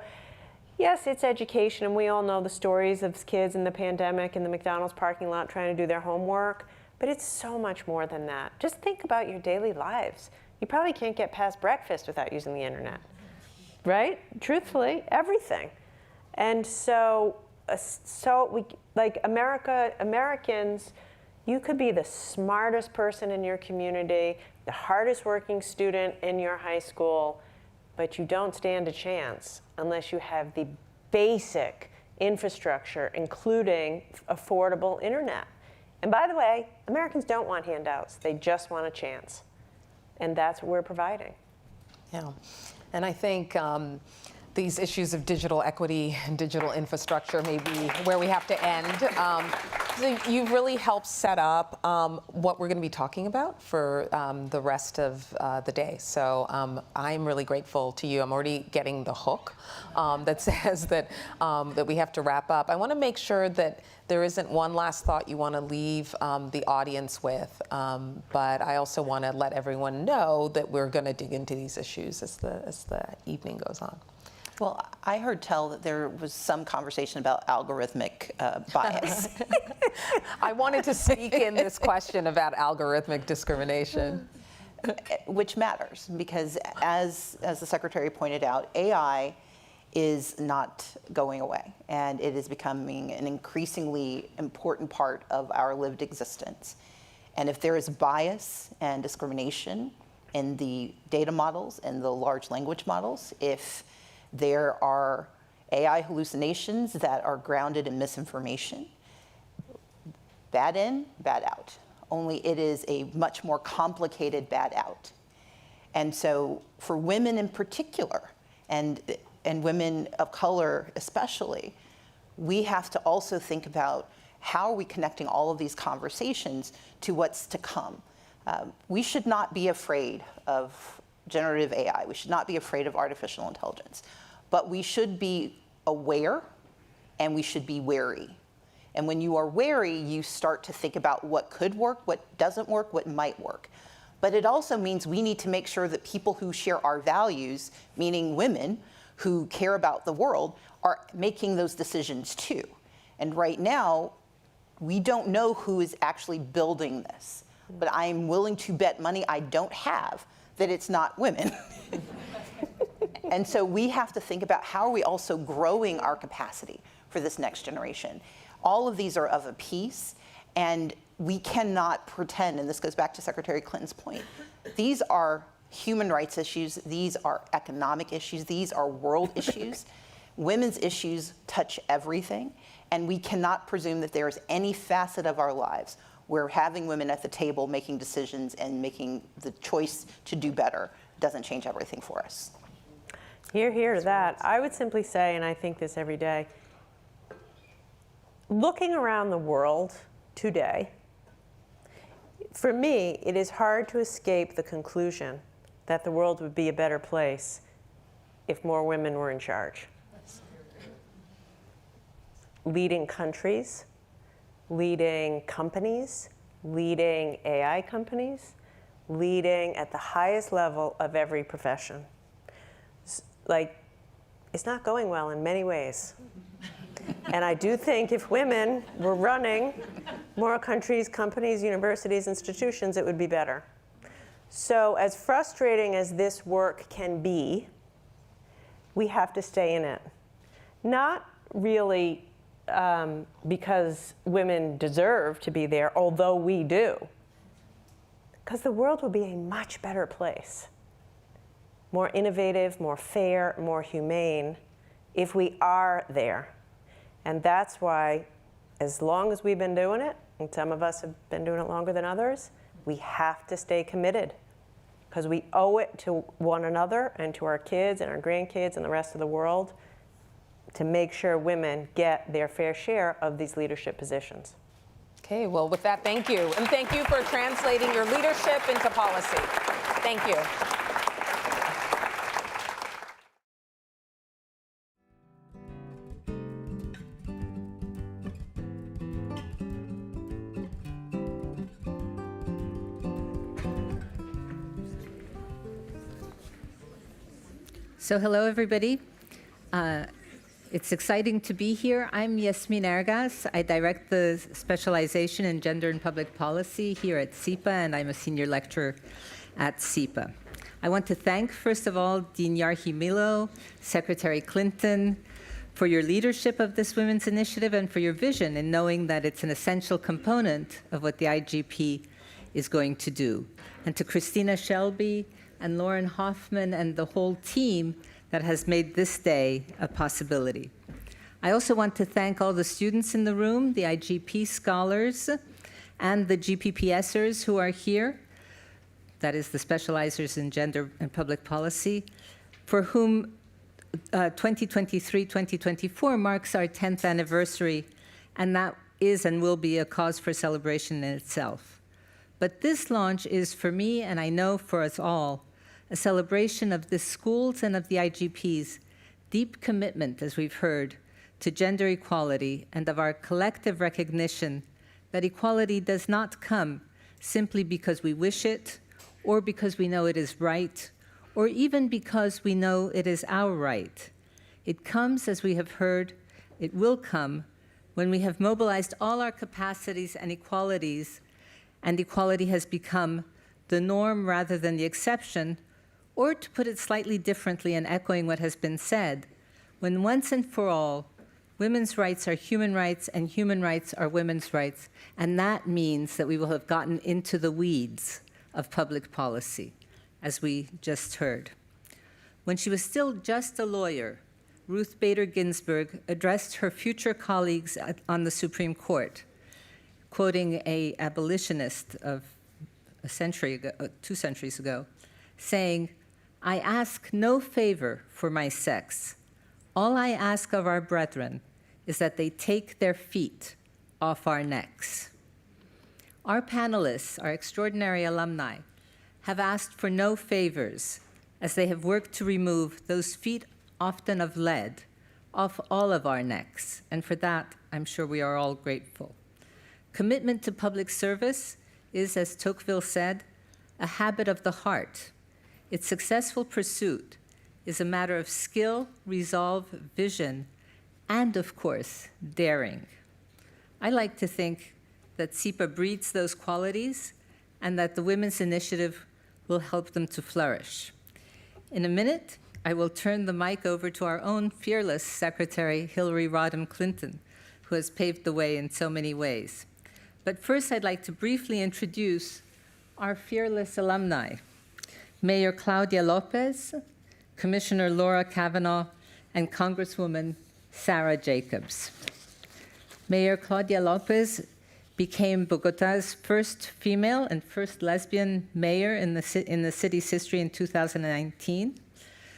yes, it's education, and we all know the stories of kids in the pandemic in the McDonald's parking lot trying to do their homework, but it's so much more than that. Just think about your daily lives. You probably can't get past breakfast without using the internet, right? Truthfully, everything. And so we, like Americans, you could be the smartest person in your community, the hardest working student in your high school, but you don't stand a chance unless you have the basic infrastructure, including affordable internet. And by the way, Americans don't want handouts. They just want a chance. and that's what we're providing. Yeah, and I think these issues of digital equity and digital infrastructure may be where we have to end. So you've really helped set up what we're going to be talking about for the rest of the day. So I'm really grateful to you. I'm already getting the hook that says that we have to wrap up. I want to make sure that there isn't one last thought you want to leave the audience with, but I also want to let everyone know that we're going to dig into these issues as the evening goes on. Well, I heard tell that there was some conversation about algorithmic bias. I wanted to sneak in this question about algorithmic discrimination. Which matters, because as the Secretary pointed out, AI is not going away, and it is becoming an increasingly important part of our lived existence. And if there is bias and discrimination in the data models and the large language models, if there are AI hallucinations that are grounded in misinformation, bad in, bad out. Only it is a much more complicated bad out. And so for women in particular, and women of color especially, we have to also think about how are we connecting all of these conversations to what's to come. We should not be afraid of generative AI. We should not be afraid of artificial intelligence. But we should be aware and we should be wary. And when you are wary, you start to think about what could work, what doesn't work, what might work. But it also means we need to make sure that people who share our values, meaning women who care about the world, are making those decisions too. And right now, we don't know who is actually building this. But I'm willing to bet money I don't have that it's not women. And so we have to think about how are we also growing our capacity for this next generation. All of these are of a piece, and we cannot pretend, and this goes back to Secretary Clinton's point, these are human rights issues, these are economic issues, these are world issues. Women's issues touch everything, and we cannot presume that there is any facet of our lives where having women at the table making decisions and making the choice to do better doesn't change everything for us. Hear to that. I would simply say, and I think this every day, looking around the world today, for me, it is hard to escape the conclusion that the world would be a better place if more women were in charge. Leading countries, leading companies, leading AI companies, leading at the highest level of every profession. Like, it's not going well in many ways. And I do think if women were running more countries, companies, universities, institutions, it would be better. So as frustrating as this work can be, we have to stay in it. Not really because women deserve to be there, although we do. Because the world will be a much better place. More innovative, more fair, more humane, if we are there. And that's why, as long as we've been doing it, and some of us have been doing it longer than others, we have to stay committed. Because we owe it to one another and to our kids and our grandkids and the rest of the world to make sure women get their fair share of these leadership positions. Okay, well, with that, thank you. And thank you for translating your leadership into policy. Thank you. So hello, everybody. It's exciting to be here. I'm Yasmin Argas. I direct the specialization in gender and public policy here at SIPA, and I'm a senior lecturer at SIPA. I want to thank, first of all, Dean Yarhi-Milo, Secretary Clinton, for your leadership of this women's initiative and for your vision in knowing that it's an essential component of what the IGP is going to do. And to Christina Shelby and Lauren Hoffman and the whole team that has made this day a possibility. I also want to thank all the students in the room, the IGP scholars, and the GPPSers who are here. that is the specializers in gender and public policy, for whom 2023-2024 marks our 10th anniversary, and that is and will be a cause for celebration in itself. But this launch is, for me, and I know for us all, a celebration of the schools and of the IGP's deep commitment, as we've heard, to gender equality, and of our collective recognition that equality does not come simply because we wish it, or because we know it is right, or even because we know it is our right. It comes, as we have heard, it will come when we have mobilized all our capacities and equality has become the norm rather than the exception, or to put it slightly differently and echoing what has been said, when once and for all, women's rights are human rights and human rights are women's rights, and that means that we will have gotten into the weeds of public policy, as we just heard. When she was still just a lawyer, Ruth Bader Ginsburg addressed her future colleagues on the Supreme Court, quoting an abolitionist of a century ago, 2 centuries ago, saying, "I ask no favor for my sex. All I ask of our brethren is that they take their feet off our necks." Our panelists, our extraordinary alumni, have asked for no favors as they have worked to remove those feet, often of lead, off all of our necks, and for that, I'm sure we are all grateful. Commitment to public service is, as Tocqueville said, a habit of the heart. Its successful pursuit is a matter of skill, resolve, vision, and, of course, daring. I like to think that SIPA breeds those qualities and that the Women's Initiative will help them to flourish. In a minute, I will turn the mic over to our own fearless Secretary, Hillary Rodham Clinton, who has paved the way in so many ways. But first, I'd like to briefly introduce our fearless alumni, Mayor Claudia Lopez, Commissioner Laura Kavanaugh, and Congresswoman Sarah Jacobs. Mayor Claudia Lopez became Bogota's first female and first lesbian mayor in the city's history in 2019.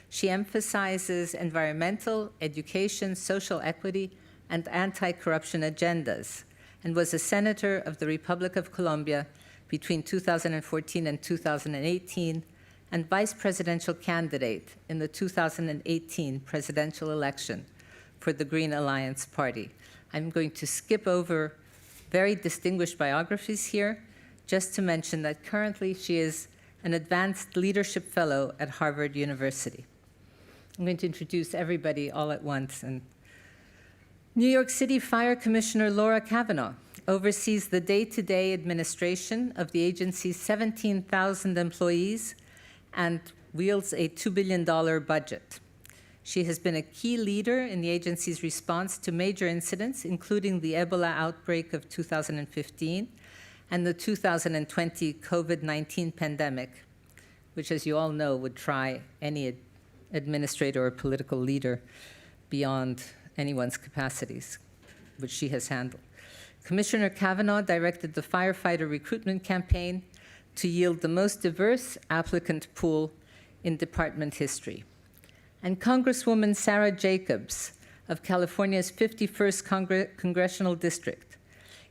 She emphasizes environmental, education, social equity, and anti-corruption agendas, and was a senator of the Republic of Colombia between 2014 and 2018, and vice presidential candidate in the 2018 presidential election for the Green Alliance Party. I'm going to skip over very distinguished biographies here, just to mention that currently she is an advanced leadership fellow at Harvard University. I'm going to introduce everybody all at once. And New York City Fire Commissioner Laura Kavanaugh oversees the day-to-day administration of the agency's 17,000 employees and wields a $2 billion budget. She has been a key leader in the agency's response to major incidents, including the Ebola outbreak of 2015 and the 2020 COVID-19 pandemic, which, as you all know, would try any administrator or political leader beyond anyone's capacities, which she has handled. Commissioner Kavanaugh directed the firefighter recruitment campaign to yield the most diverse applicant pool in department history. And Congresswoman Sarah Jacobs of California's 51st Congressional District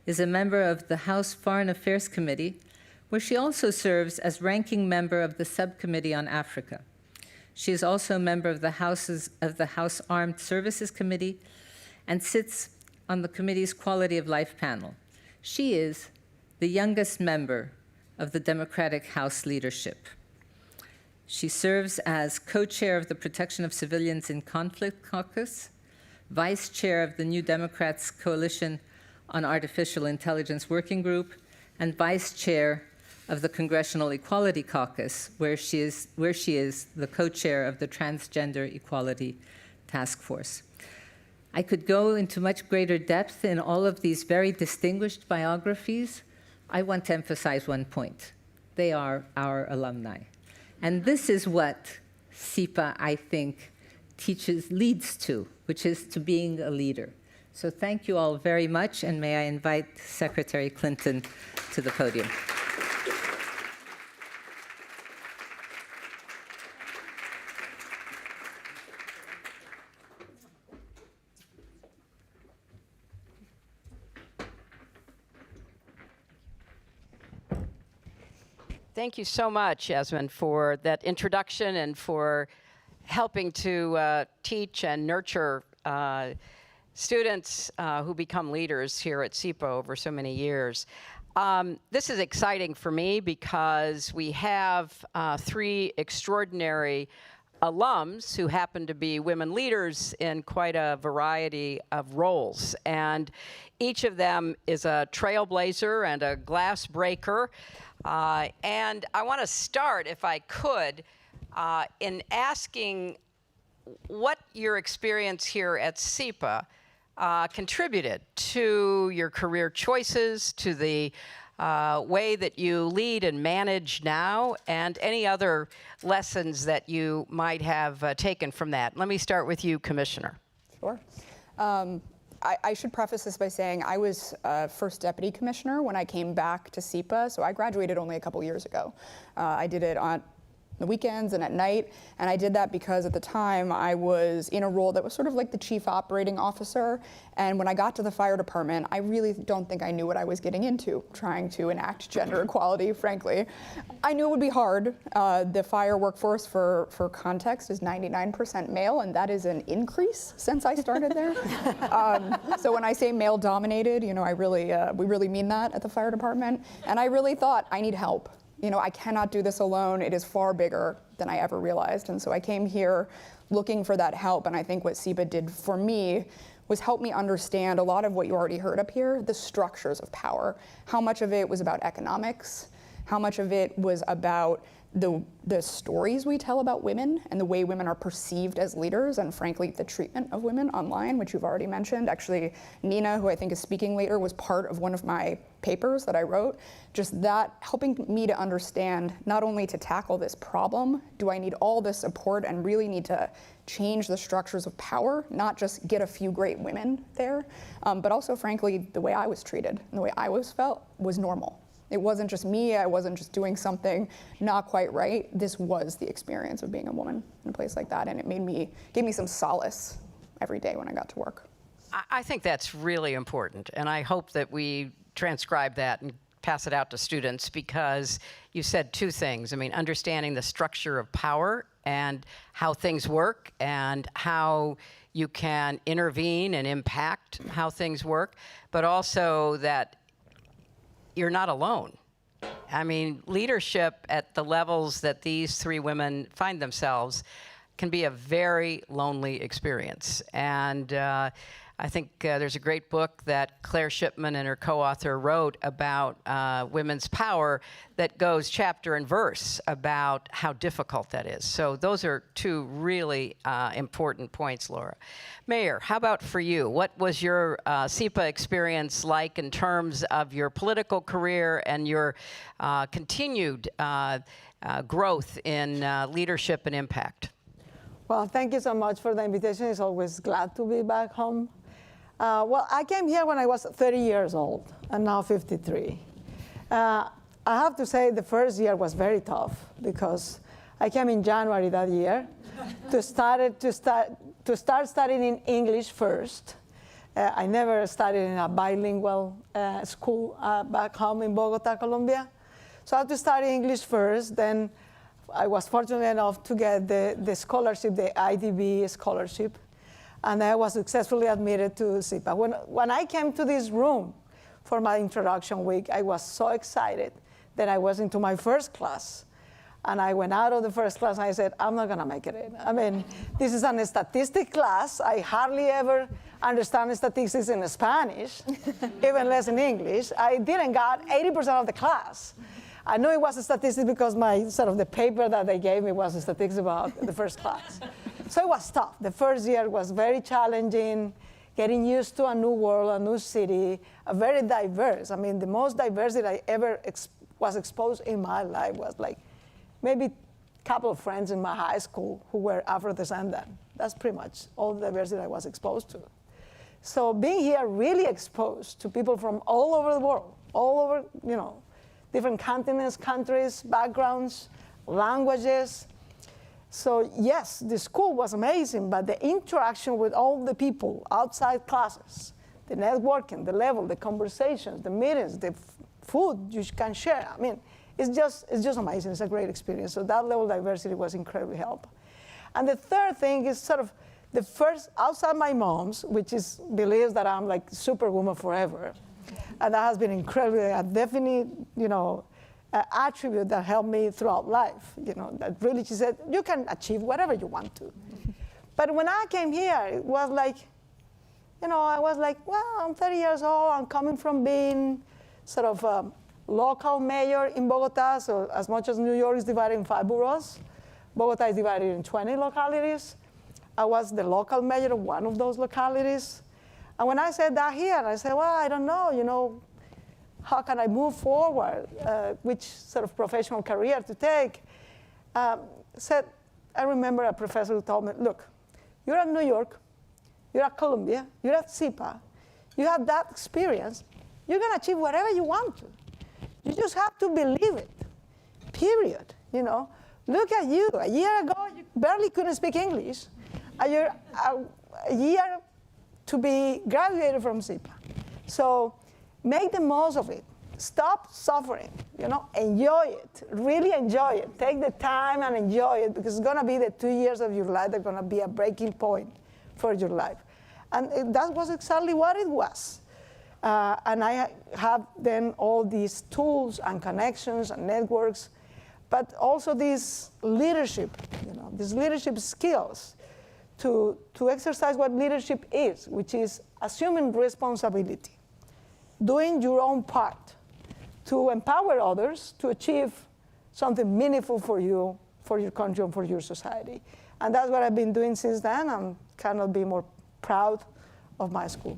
is a member of the House Foreign Affairs Committee, where she also serves as ranking member of the Subcommittee on Africa. She is also a member of the House Armed Services Committee and sits on the committee's Quality of Life panel. She is the youngest member of the Democratic House leadership. She serves as co-chair of the Protection of Civilians in Conflict Caucus, vice chair of the New Democrats Coalition on Artificial Intelligence Working Group, and vice chair of the Congressional Equality Caucus, where she is the co-chair of the Transgender Equality Task Force. I could go into much greater depth in all of these very distinguished biographies. I want to emphasize one point. They are our alumni. And this is what SIPA, I think, leads to, which is to being a leader. So thank you all very much, and may I invite Secretary Clinton to the podium. Thank you so much, Yasmin, for that introduction and for helping to teach and nurture students who become leaders here at SIPA over so many years. This is exciting for me because we have 3 extraordinary alums who happen to be women leaders in quite a variety of roles. And each of them is a trailblazer and a glass breaker. And I want to start, if I could, in asking what your experience here at SIPA contributed to your career choices, to the way that you lead and manage now, and any other lessons that you might have taken from that. Let me start with you, Commissioner. Sure. I should preface this by saying I was first deputy commissioner when I came back to SIPA, so I graduated only a couple years ago. I did it on the weekends and at night, and I did that because at the time I was in a role that was sort of like the chief operating officer, and when I got to the fire department, I really don't think I knew what I was getting into, trying to enact gender equality, frankly. I knew it would be hard. The fire workforce, for context, is 99% male, and that is an increase since I started there. So when I say male dominated, you know, we really mean that at the fire department, and I really thought, I need help. You know, I cannot do this alone. It is far bigger than I ever realized. And so I came here looking for that help. And I think what SIPA did for me was help me understand a lot of what you already heard up here, the structures of power. How much of it was about economics? How much of it was about the stories we tell about women and the way women are perceived as leaders, and frankly, the treatment of women online, which you've already mentioned. Actually, Nina, who I think is speaking later, was part of one of my papers that I wrote. Just that helping me to understand, not only to tackle this problem, do I need all this support and really need to change the structures of power, not just get a few great women there, but also, frankly, the way I was treated and the way I was felt was normal. It wasn't just me, I wasn't just doing something not quite right. This was the experience of being a woman in a place like that, and it gave me some solace every day when I got to work. I think that's really important, and I hope that we transcribe that and pass it out to students, because you said 2 things. I mean, understanding the structure of power and how things work and how you can intervene and impact how things work, but also that you're not alone. I mean, leadership at the levels that these 3 women find themselves can be a very lonely experience. And I think there's a great book that Claire Shipman and her co-author wrote about women's power that goes chapter and verse about how difficult that is. So those are 2 really important points, Laura. Mayor, how about for you? What was your SIPA experience like in terms of your political career and your continued growth in leadership and impact? Well, thank you so much for the invitation. It's always glad to be back home. Well, I came here when I was 30 years old, and now 53. I have to say the first year was very tough because I came in January that year to start studying English first. I never studied in a bilingual school back home in Bogota, Colombia. So I had to study English first. Then I was fortunate enough to get the scholarship, the IDB scholarship. And I was successfully admitted to SIPA. When I came to this room for my introduction week, I was so excited that I was into my first class. And I went out of the first class and I said, I'm not gonna make it in. I mean, this is a statistics class. I hardly ever understand statistics in Spanish, even less in English. I didn't got 80% of the class. I know it was a statistics because the paper that they gave me was a statistics about the first class. So it was tough. The first year was very challenging, getting used to a new world, a new city, very diverse. I mean, the most diverse that I ever was exposed in my life was like maybe a couple of friends in my high school who were Afro-descendant. That's pretty much all the diversity I was exposed to. So being here really exposed to people from all over the world, all over, different continents, countries, backgrounds, languages. So yes, the school was amazing, but the interaction with all the people outside classes, the networking, the level, the conversations, the meetings, the food you can share. I mean, it's just amazing. It's a great experience. So that level of diversity was incredibly helpful. And the third thing is sort of the first, outside my mom's, which believes that I'm like superwoman forever. And that has been incredibly, a definite, attribute that helped me throughout life. That really, she said, you can achieve whatever you want to. But when I came here, it was like, I was like, well, I'm 30 years old. I'm coming from being sort of a local mayor in Bogota. So as much as New York is divided in 5 boroughs, Bogota is divided in 20 localities. I was the local mayor of one of those localities. And when I said that here, I said, well, I don't know, how can I move forward? Which sort of professional career to take? I remember a professor who told me, look, you're at New York, you're at Columbia, you're at SIPA, you have that experience, you're going to achieve whatever you want to. You just have to believe it, period. Look at you. A year ago, you barely couldn't speak English. A year to be graduated from SIPA. So make the most of it. Stop suffering, enjoy it, really enjoy it. Take the time and enjoy it, because it's gonna be the 2 years of your life that are gonna be a breaking point for your life. And that was exactly what it was. And I have then all these tools and connections and networks, but also these leadership, these leadership skills to exercise what leadership is, which is assuming responsibility, doing your own part to empower others to achieve something meaningful for you, for your country, and for your society. And that's what I've been doing since then. I cannot be more proud of my school.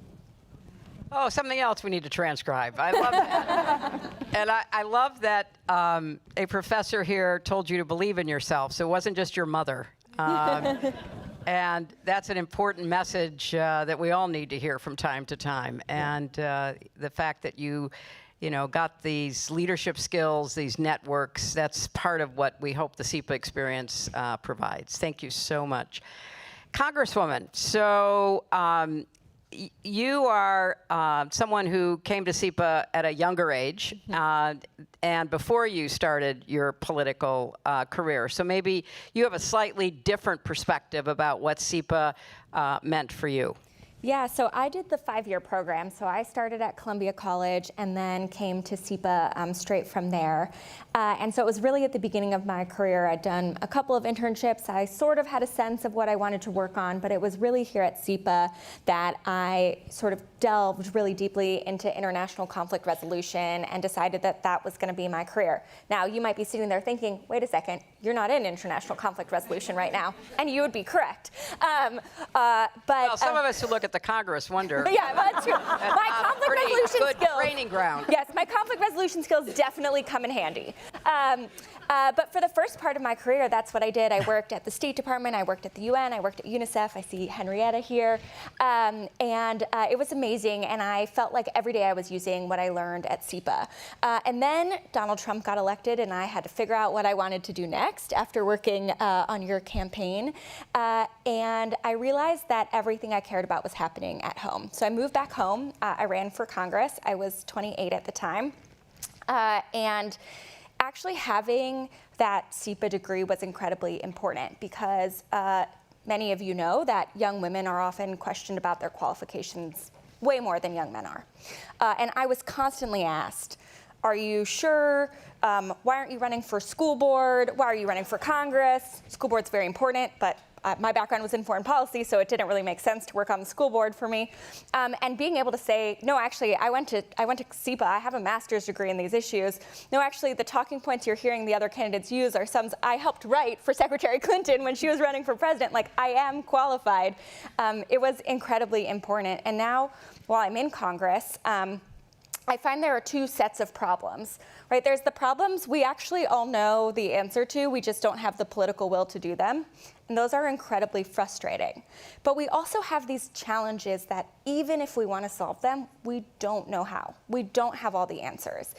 Oh, something else we need to transcribe. I love that. And I love that a professor here told you to believe in yourself, so it wasn't just your mother. And that's an important message that we all need to hear from time to time. And the fact that you got these leadership skills, these networks, that's part of what we hope the SIPA experience provides. Thank you so much. Congresswoman, so you are someone who came to SIPA at a younger age and before you started your political career. So maybe you have a slightly different perspective about what SIPA meant for you. Yeah, so I did the 5-year program. So I started at Columbia College and then came to SIPA straight from there. And so it was really at the beginning of my career. I'd done a couple of internships. I sort of had a sense of what I wanted to work on, but it was really here at SIPA that I sort of delved really deeply into international conflict resolution and decided that that was going to be my career. Now, you might be sitting there thinking, wait a second, you're not in international conflict resolution right now. And you would be correct. But some of us who look at the Congress wonder. Yeah, that's true. My conflict resolution good skills. Training ground. Yes, my conflict resolution skills definitely come in handy. But for the first part of my career, that's what I did. I worked at the State Department, I worked at the UN, I worked at UNICEF. I see Henrietta here. And it was amazing, and I felt like every day I was using what I learned at SIPA. And then Donald Trump got elected, and I had to figure out what I wanted to do next after working on your campaign. And I realized that everything I cared about was happening at home. So I moved back home. I ran for Congress. I was 28 at the time. And actually having that SIPA degree was incredibly important because many of you know that young women are often questioned about their qualifications way more than young men are. And I was constantly asked, are you sure? Why aren't you running for school board? Why are you running for Congress? School board's very important, but my background was in foreign policy, so it didn't really make sense to work on the school board for me. And being able to say, no, actually, I went to SIPA. I have a master's degree in these issues. No, actually, the talking points you're hearing the other candidates use are some I helped write for Secretary Clinton when she was running for president. Like, I am qualified. It was incredibly important. And now, while I'm in Congress, I find there are two sets of problems, right? There's the problems we actually all know the answer to, we just don't have the political will to do them. And those are incredibly frustrating. But we also have these challenges that even if we want to solve them, we don't know how. We don't have all the answers.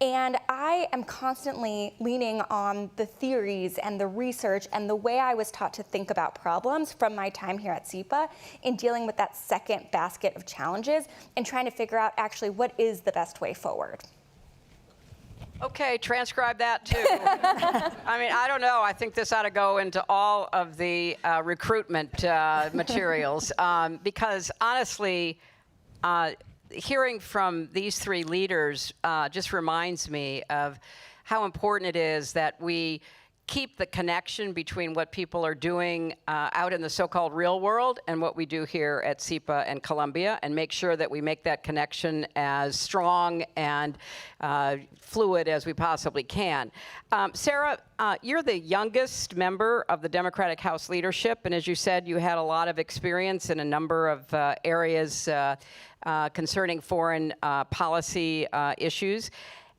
And I am constantly leaning on the theories and the research and the way I was taught to think about problems from my time here at SIPA in dealing with that second basket of challenges and trying to figure out actually what is the best way forward. Okay, transcribe that too. I mean, I don't know. I think this ought to go into all of the recruitment materials because honestly, hearing from these three leaders just reminds me of how important it is that we keep the connection between what people are doing out in the so-called real world and what we do here at SEPA and Columbia, and make sure that we make that connection as strong and fluid as we possibly can. Sarah, you're the youngest member of the Democratic House leadership, and as you said, you had a lot of experience in a number of areas concerning foreign policy issues.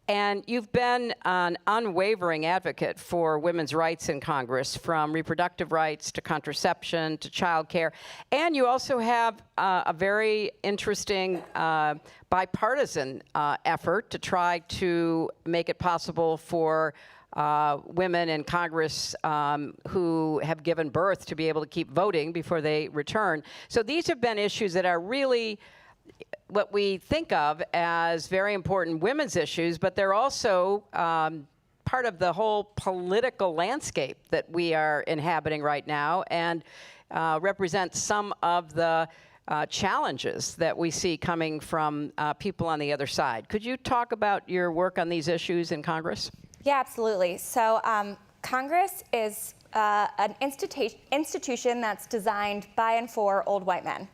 And you've been an unwavering advocate for women's rights in Congress, from reproductive rights to contraception to child care. And you also have a very interesting bipartisan effort to try to make it possible for women in Congress who have given birth to be able to keep voting before they return. So these have been issues that are really what we think of as very important women's issues, but they're also part of the whole political landscape that we are inhabiting right now, and represent some of the challenges that we see coming from people on the other side. Could you talk about your work on these issues in Congress? Yeah, absolutely. So Congress is an institution that's designed by and for old white men.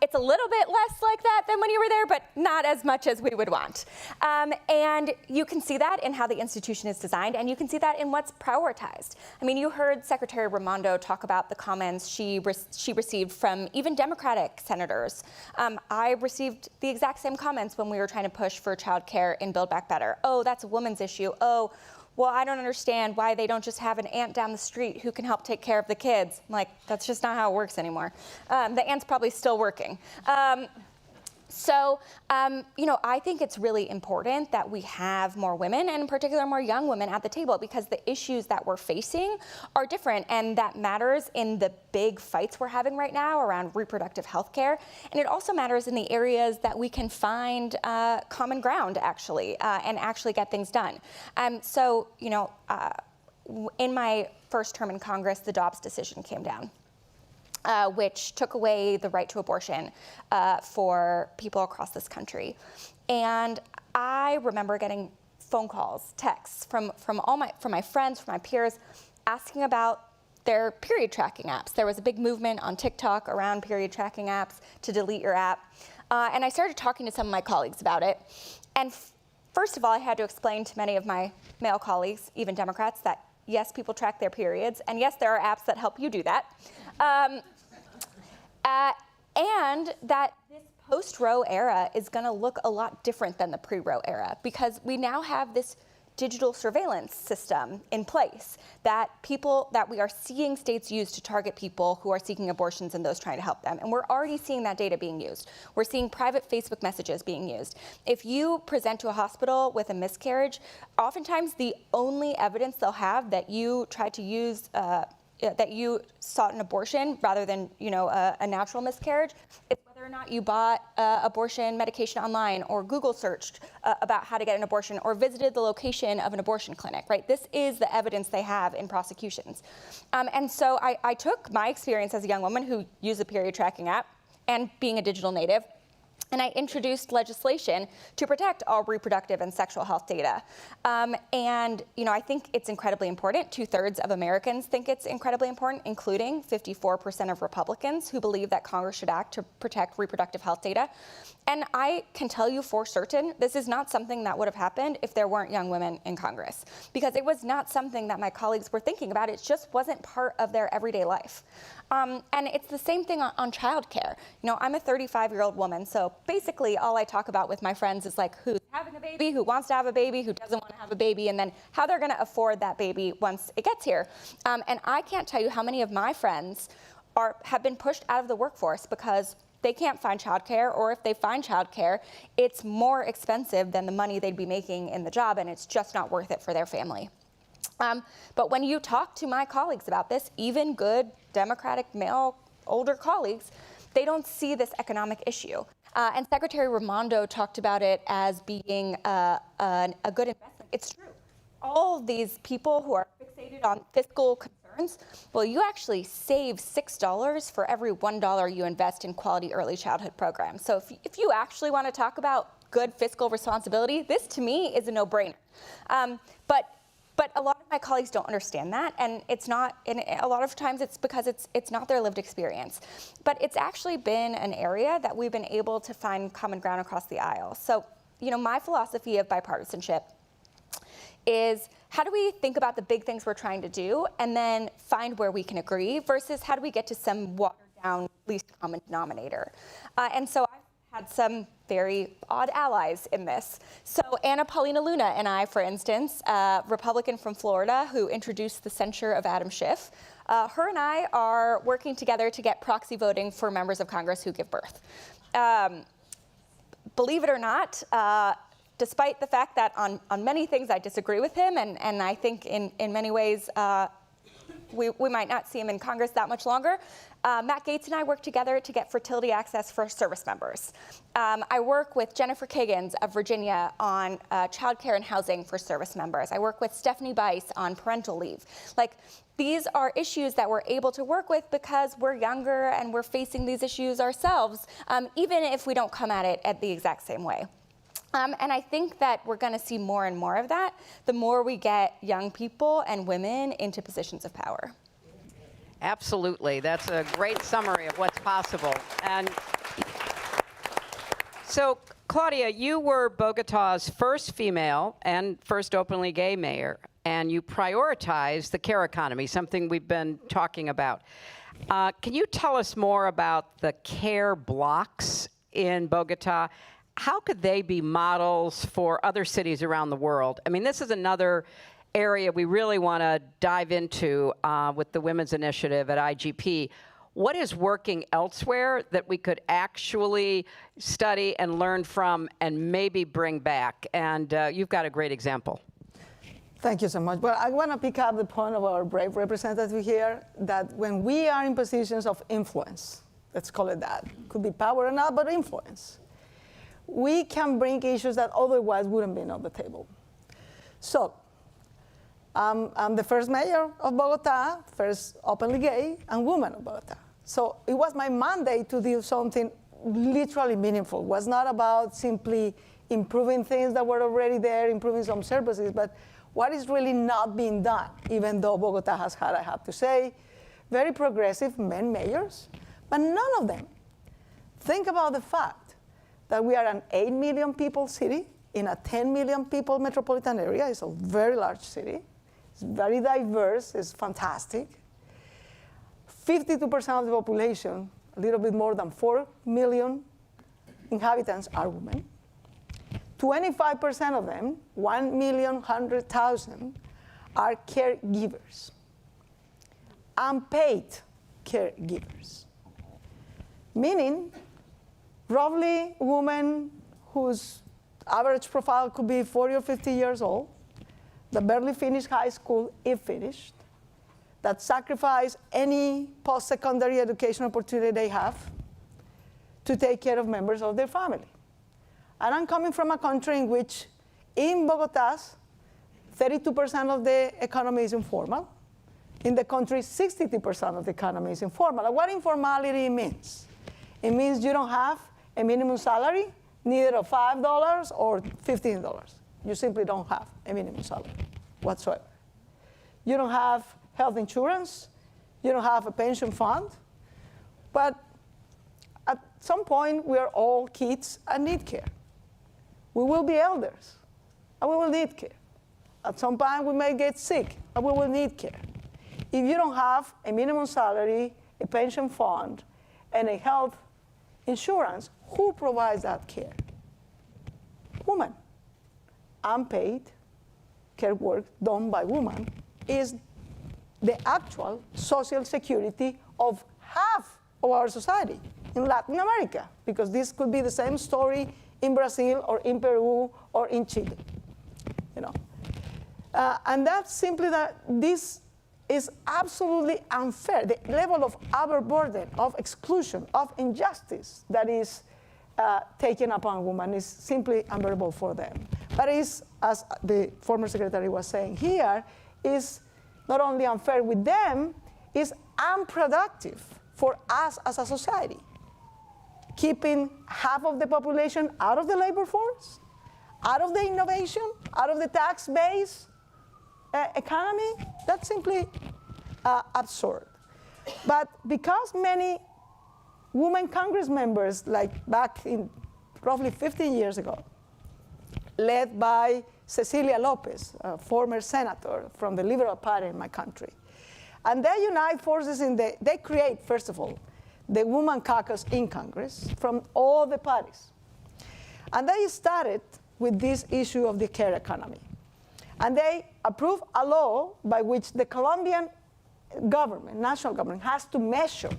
It's a little bit less like that than when you were there, but not as much as we would want. And you can see that in how the institution is designed, and you can see that in what's prioritized. I mean, you heard Secretary Raimondo talk about the comments she received from even Democratic senators. I received the exact same comments when we were trying to push for child care in Build Back Better. Oh, that's a woman's issue. Oh, well, I don't understand why they don't just have an aunt down the street who can help take care of the kids. I'm like, that's just not how it works anymore. The aunt's probably still working. So, I think it's really important that we have more women, and in particular more young women, at the table, because the issues that we're facing are different, and that matters in the big fights we're having right now around reproductive health care. And it also matters in the areas that we can find common ground, actually, and actually get things done. In my first term in Congress, the Dobbs decision came down. Which took away the right to abortion for people across this country. And I remember getting phone calls, texts from my friends, from my peers, asking about their period tracking apps. There was a big movement on TikTok around period tracking apps to delete your app. And I started talking to some of my colleagues about it. And first of all, I had to explain to many of my male colleagues, even Democrats, that yes, people track their periods, and yes, there are apps that help you do that. And that this post-Roe era is going to look a lot different than the pre-Roe era, because we now have this digital surveillance system in place that we are seeing states use to target people who are seeking abortions and those trying to help them. And we're already seeing that data being used. We're seeing private Facebook messages being used. If you present to a hospital with a miscarriage, oftentimes the only evidence they'll have that you tried to use that you sought an abortion rather than a natural miscarriage is whether or not you bought abortion medication online, or Google searched about how to get an abortion, or visited the location of an abortion clinic, right? This is the evidence they have in prosecutions. And so I took my experience as a young woman who used a period tracking app and being a digital native, and I introduced legislation to protect all reproductive and sexual health data. I think it's incredibly important. 2/3 of Americans think it's incredibly important, including 54% of Republicans who believe that Congress should act to protect reproductive health data. And I can tell you for certain, this is not something that would have happened if there weren't young women in Congress, because it was not something that my colleagues were thinking about. It just wasn't part of their everyday life. And it's the same thing on childcare. I'm a 35-year-old woman, so basically all I talk about with my friends is like who's having a baby, who wants to have a baby, who doesn't want to have a baby, and then how they're going to afford that baby once it gets here. And I can't tell you how many of my friends have been pushed out of the workforce because they can't find childcare, or if they find childcare, it's more expensive than the money they'd be making in the job, and it's just not worth it for their family. But when you talk to my colleagues about this, even good Democratic male older colleagues, they don't see this economic issue. And Secretary Raimondo talked about it as being a good investment. It's true. All these people who are fixated on fiscal concerns, well, you actually save $6 for every $1 you invest in quality early childhood programs. So if you actually want to talk about good fiscal responsibility, this to me is a no-brainer. But a lot of my colleagues don't understand that, and it's not. And a lot of times it's because it's not their lived experience. But it's actually been an area that we've been able to find common ground across the aisle. So, my philosophy of bipartisanship is how do we think about the big things we're trying to do and then find where we can agree versus how do we get to some watered down least common denominator. And so I've had some very odd allies in this. So Anna Paulina Luna and I, for instance, a Republican from Florida who introduced the censure of Adam Schiff, her and I are working together to get proxy voting for members of Congress who give birth. Believe it or not, despite the fact that on many things I disagree with him, and I think in many ways we might not see him in Congress that much longer, Matt Gaetz and I work together to get fertility access for service members. I work with Jennifer Kagan of Virginia on childcare and housing for service members. I work with Stephanie Bice on parental leave. These are issues that we're able to work with because we're younger and we're facing these issues ourselves, even if we don't come at it at the exact same way. And I think that we're going to see more and more of that the more we get young people and women into positions of power. Absolutely. That's a great summary of what's possible. And so, Claudia, you were Bogotá's first female and first openly gay mayor, and you prioritized the care economy, something we've been talking about. Can you tell us more about the care blocks in Bogotá? How could they be models for other cities around the world? I mean, this is another area we really want to dive into with the Women's Initiative at IGP. What is working elsewhere that we could actually study and learn from and maybe bring back? And you've got a great example. Thank you so much. Well, I want to pick up the point of our brave representative here, that when we are in positions of influence, let's call it that, could be power or not, but influence, we can bring issues that otherwise wouldn't be on the table. So, I'm the first mayor of Bogotá, first openly gay and woman of Bogotá. So it was my mandate to do something literally meaningful. It was not about simply improving things that were already there, improving some services, but what is really not being done, even though Bogotá has had, I have to say, very progressive men mayors, but none of them think about the fact that we are an 8 million people city in a 10 million people metropolitan area. It's a very large city. It's very diverse. It's fantastic. 52% of the population, a little bit more than 4 million inhabitants, are women. 25% of them, 1,100,000, are caregivers, unpaid caregivers, meaning roughly women whose average profile could be 40 or 50 years old, that barely finished high school, if finished, that sacrifice any post-secondary education opportunity they have to take care of members of their family. And I'm coming from a country in which, in Bogotá, 32% of the economy is informal. In the country, 62% of the economy is informal. And what informality means? It means you don't have a minimum salary, neither of $5 or $15. You simply don't have a minimum salary whatsoever. You don't have health insurance. You don't have a pension fund. But at some point, we are all kids and need care. We will be elders, and we will need care. At some point, we may get sick, and we will need care. If you don't have a minimum salary, a pension fund, and a health insurance, who provides that care? Women. Unpaid care work done by women is the actual social security of half of our society in Latin America, because this could be the same story in Brazil or in Peru or in Chile. And that's simply that this is absolutely unfair. The level of overburden, of exclusion, of injustice that is taken upon women is simply unbearable for them. But it's, as the former secretary was saying here, is not only unfair with them, it's unproductive for us as a society. Keeping half of the population out of the labor force, out of the innovation, out of the tax base economy, that's simply absurd. But because many women Congress members, like back in roughly 15 years ago, led by Cecilia Lopez, a former senator from the Liberal Party in my country, and they unite forces they create, first of all, the Woman Caucus in Congress from all the parties. And they started with this issue of the care economy. And they approved a law by which the Colombian government, national government, has to measure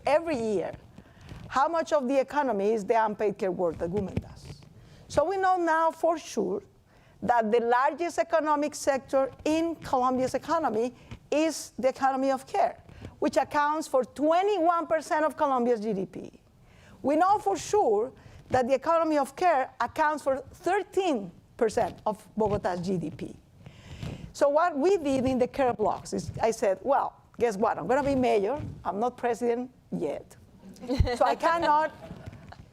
every year how much of the economy is the unpaid care work that women does. So we know now for sure that the largest economic sector in Colombia's economy is the economy of care, which accounts for 21% of Colombia's GDP. We know for sure that the economy of care accounts for 13% of Bogota's GDP. So what we did in the care blocks is I said, well, guess what? I'm going to be mayor. I'm not president yet. So I cannot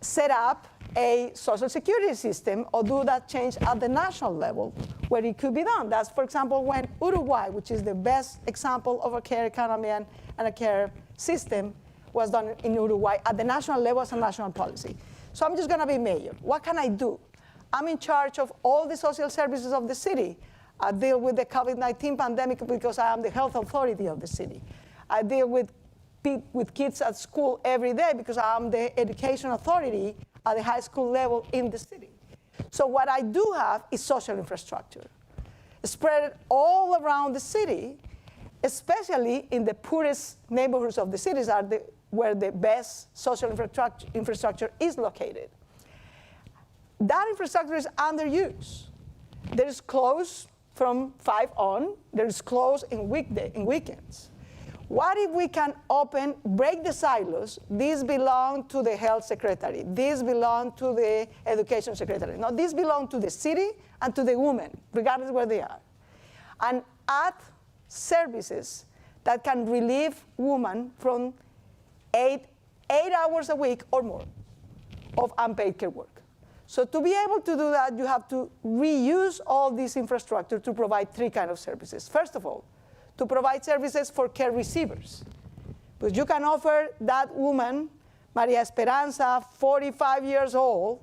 set up a social security system or do that change at the national level where it could be done. That's, for example, when Uruguay, which is the best example of a care economy and a care system, was done in Uruguay at the national level as a national policy. So I'm just going to be mayor. What can I do? I'm in charge of all the social services of the city. I deal with the COVID-19 pandemic because I am the health authority of the city. I deal with kids at school every day because I am the education authority at the high school level in the city. So what I do have is social infrastructure, spread all around the city, especially in the poorest neighborhoods of the cities where the best social infrastructure is located. That infrastructure is underused. There is closed from 5 on. There is closed in weekends. What if we can break the silos? These belong to the health secretary. These belong to the education secretary. No, these belong to the city and to the women, regardless where they are. And add services that can relieve women from 8 hours a week or more of unpaid care work. So to be able to do that, you have to reuse all this infrastructure to provide 3 kinds of services. First of all, to provide services for care receivers. Because you can offer that woman, Maria Esperanza, 45 years old,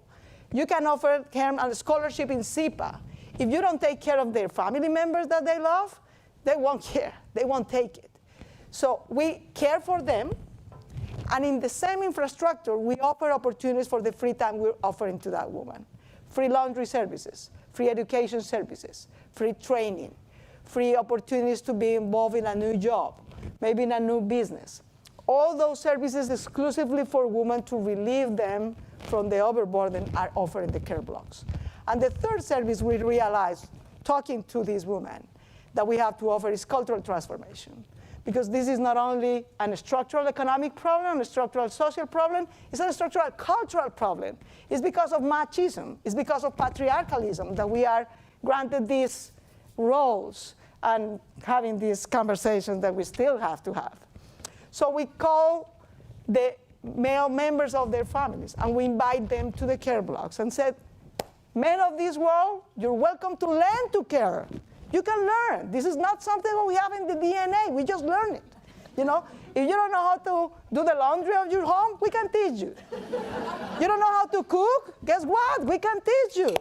you can offer her a scholarship in SIPA. If you don't take care of their family members that they love, they won't care. They won't take it. So we care for them. And in the same infrastructure, we offer opportunities for the free time we're offering to that woman. Free laundry services, free education services, free training, free opportunities to be involved in a new job, maybe in a new business. All those services exclusively for women to relieve them from the overburden are offered in the care blocks. And the third service we realized, talking to these women, that we have to offer is cultural transformation. Because this is not only a structural economic problem, a structural social problem, it's a structural cultural problem. It's because of machismo, it's because of patriarchalism that we are granted these roles and having these conversations that we still have to have. So we call the male members of their families and we invite them to the care blocks and said, men of this world, you're welcome to learn to care. You can learn. This is not something that we have in the DNA. We just learn it. You know, if you don't know how to do the laundry of your home, we can teach you. You don't know how to cook? Guess what? We can teach you.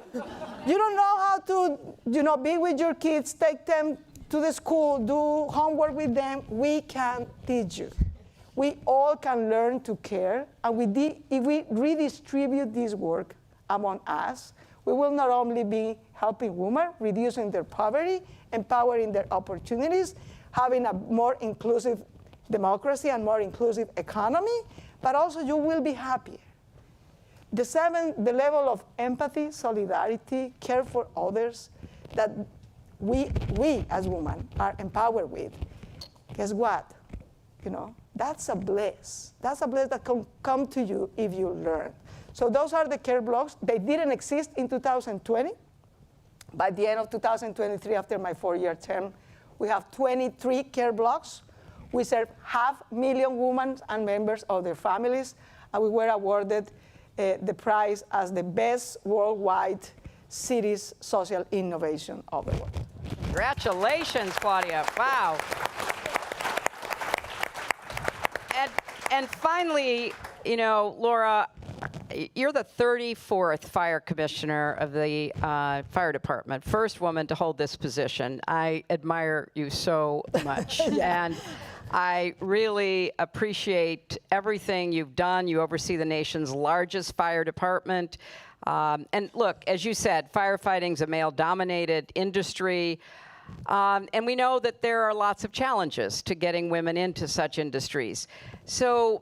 You don't know how to, be with your kids, take them to the school, do homework with them. We can teach you. We all can learn to care, and if we redistribute this work among us, we will not only be helping women, reducing their poverty, empowering their opportunities, having a more inclusive democracy and more inclusive economy, but also you will be happier. The level of empathy, solidarity, care for others that we as women are empowered with, guess what? That's a bliss. That's a bliss that can come to you if you learn. So those are the care blocks. They didn't exist in 2020. By the end of 2023, after my 4-year term, we have 23 care blocks. We serve 500,000 women and members of their families, and we were awarded the prize as the best worldwide cities social innovation of the world. Congratulations, Claudia. Wow. And finally, you know, Laura, you're the 34th fire commissioner of the fire department, first woman to hold this position. I admire you so much. And I really appreciate everything you've done. You oversee the nation's largest fire department. And look, as you said, firefighting's a male-dominated industry. And we know that there are lots of challenges to getting women into such industries. So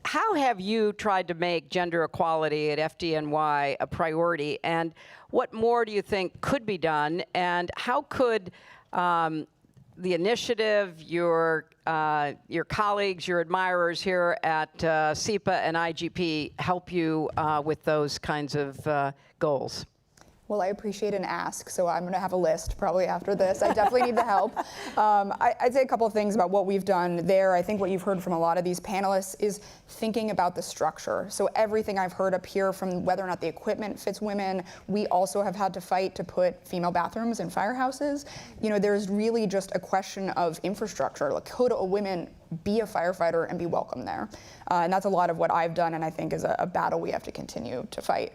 how have you tried to make gender equality at FDNY a priority? And what more do you think could be done? And how could the initiative, your colleagues, your admirers here at SEPA and IGP help you with those kinds of goals? Well, I appreciate an ask, so I'm going to have a list probably after this. I definitely need the help. I'd say a couple of things about what we've done there. I think what you've heard from a lot of these panelists is thinking about the structure. So everything I've heard up here, from whether or not the equipment fits women, we also have had to fight to put female bathrooms in firehouses. You know, there's really just a question of infrastructure. Like, could a woman be a firefighter and be welcome there? And that's a lot of what I've done, and I think is a battle we have to continue to fight.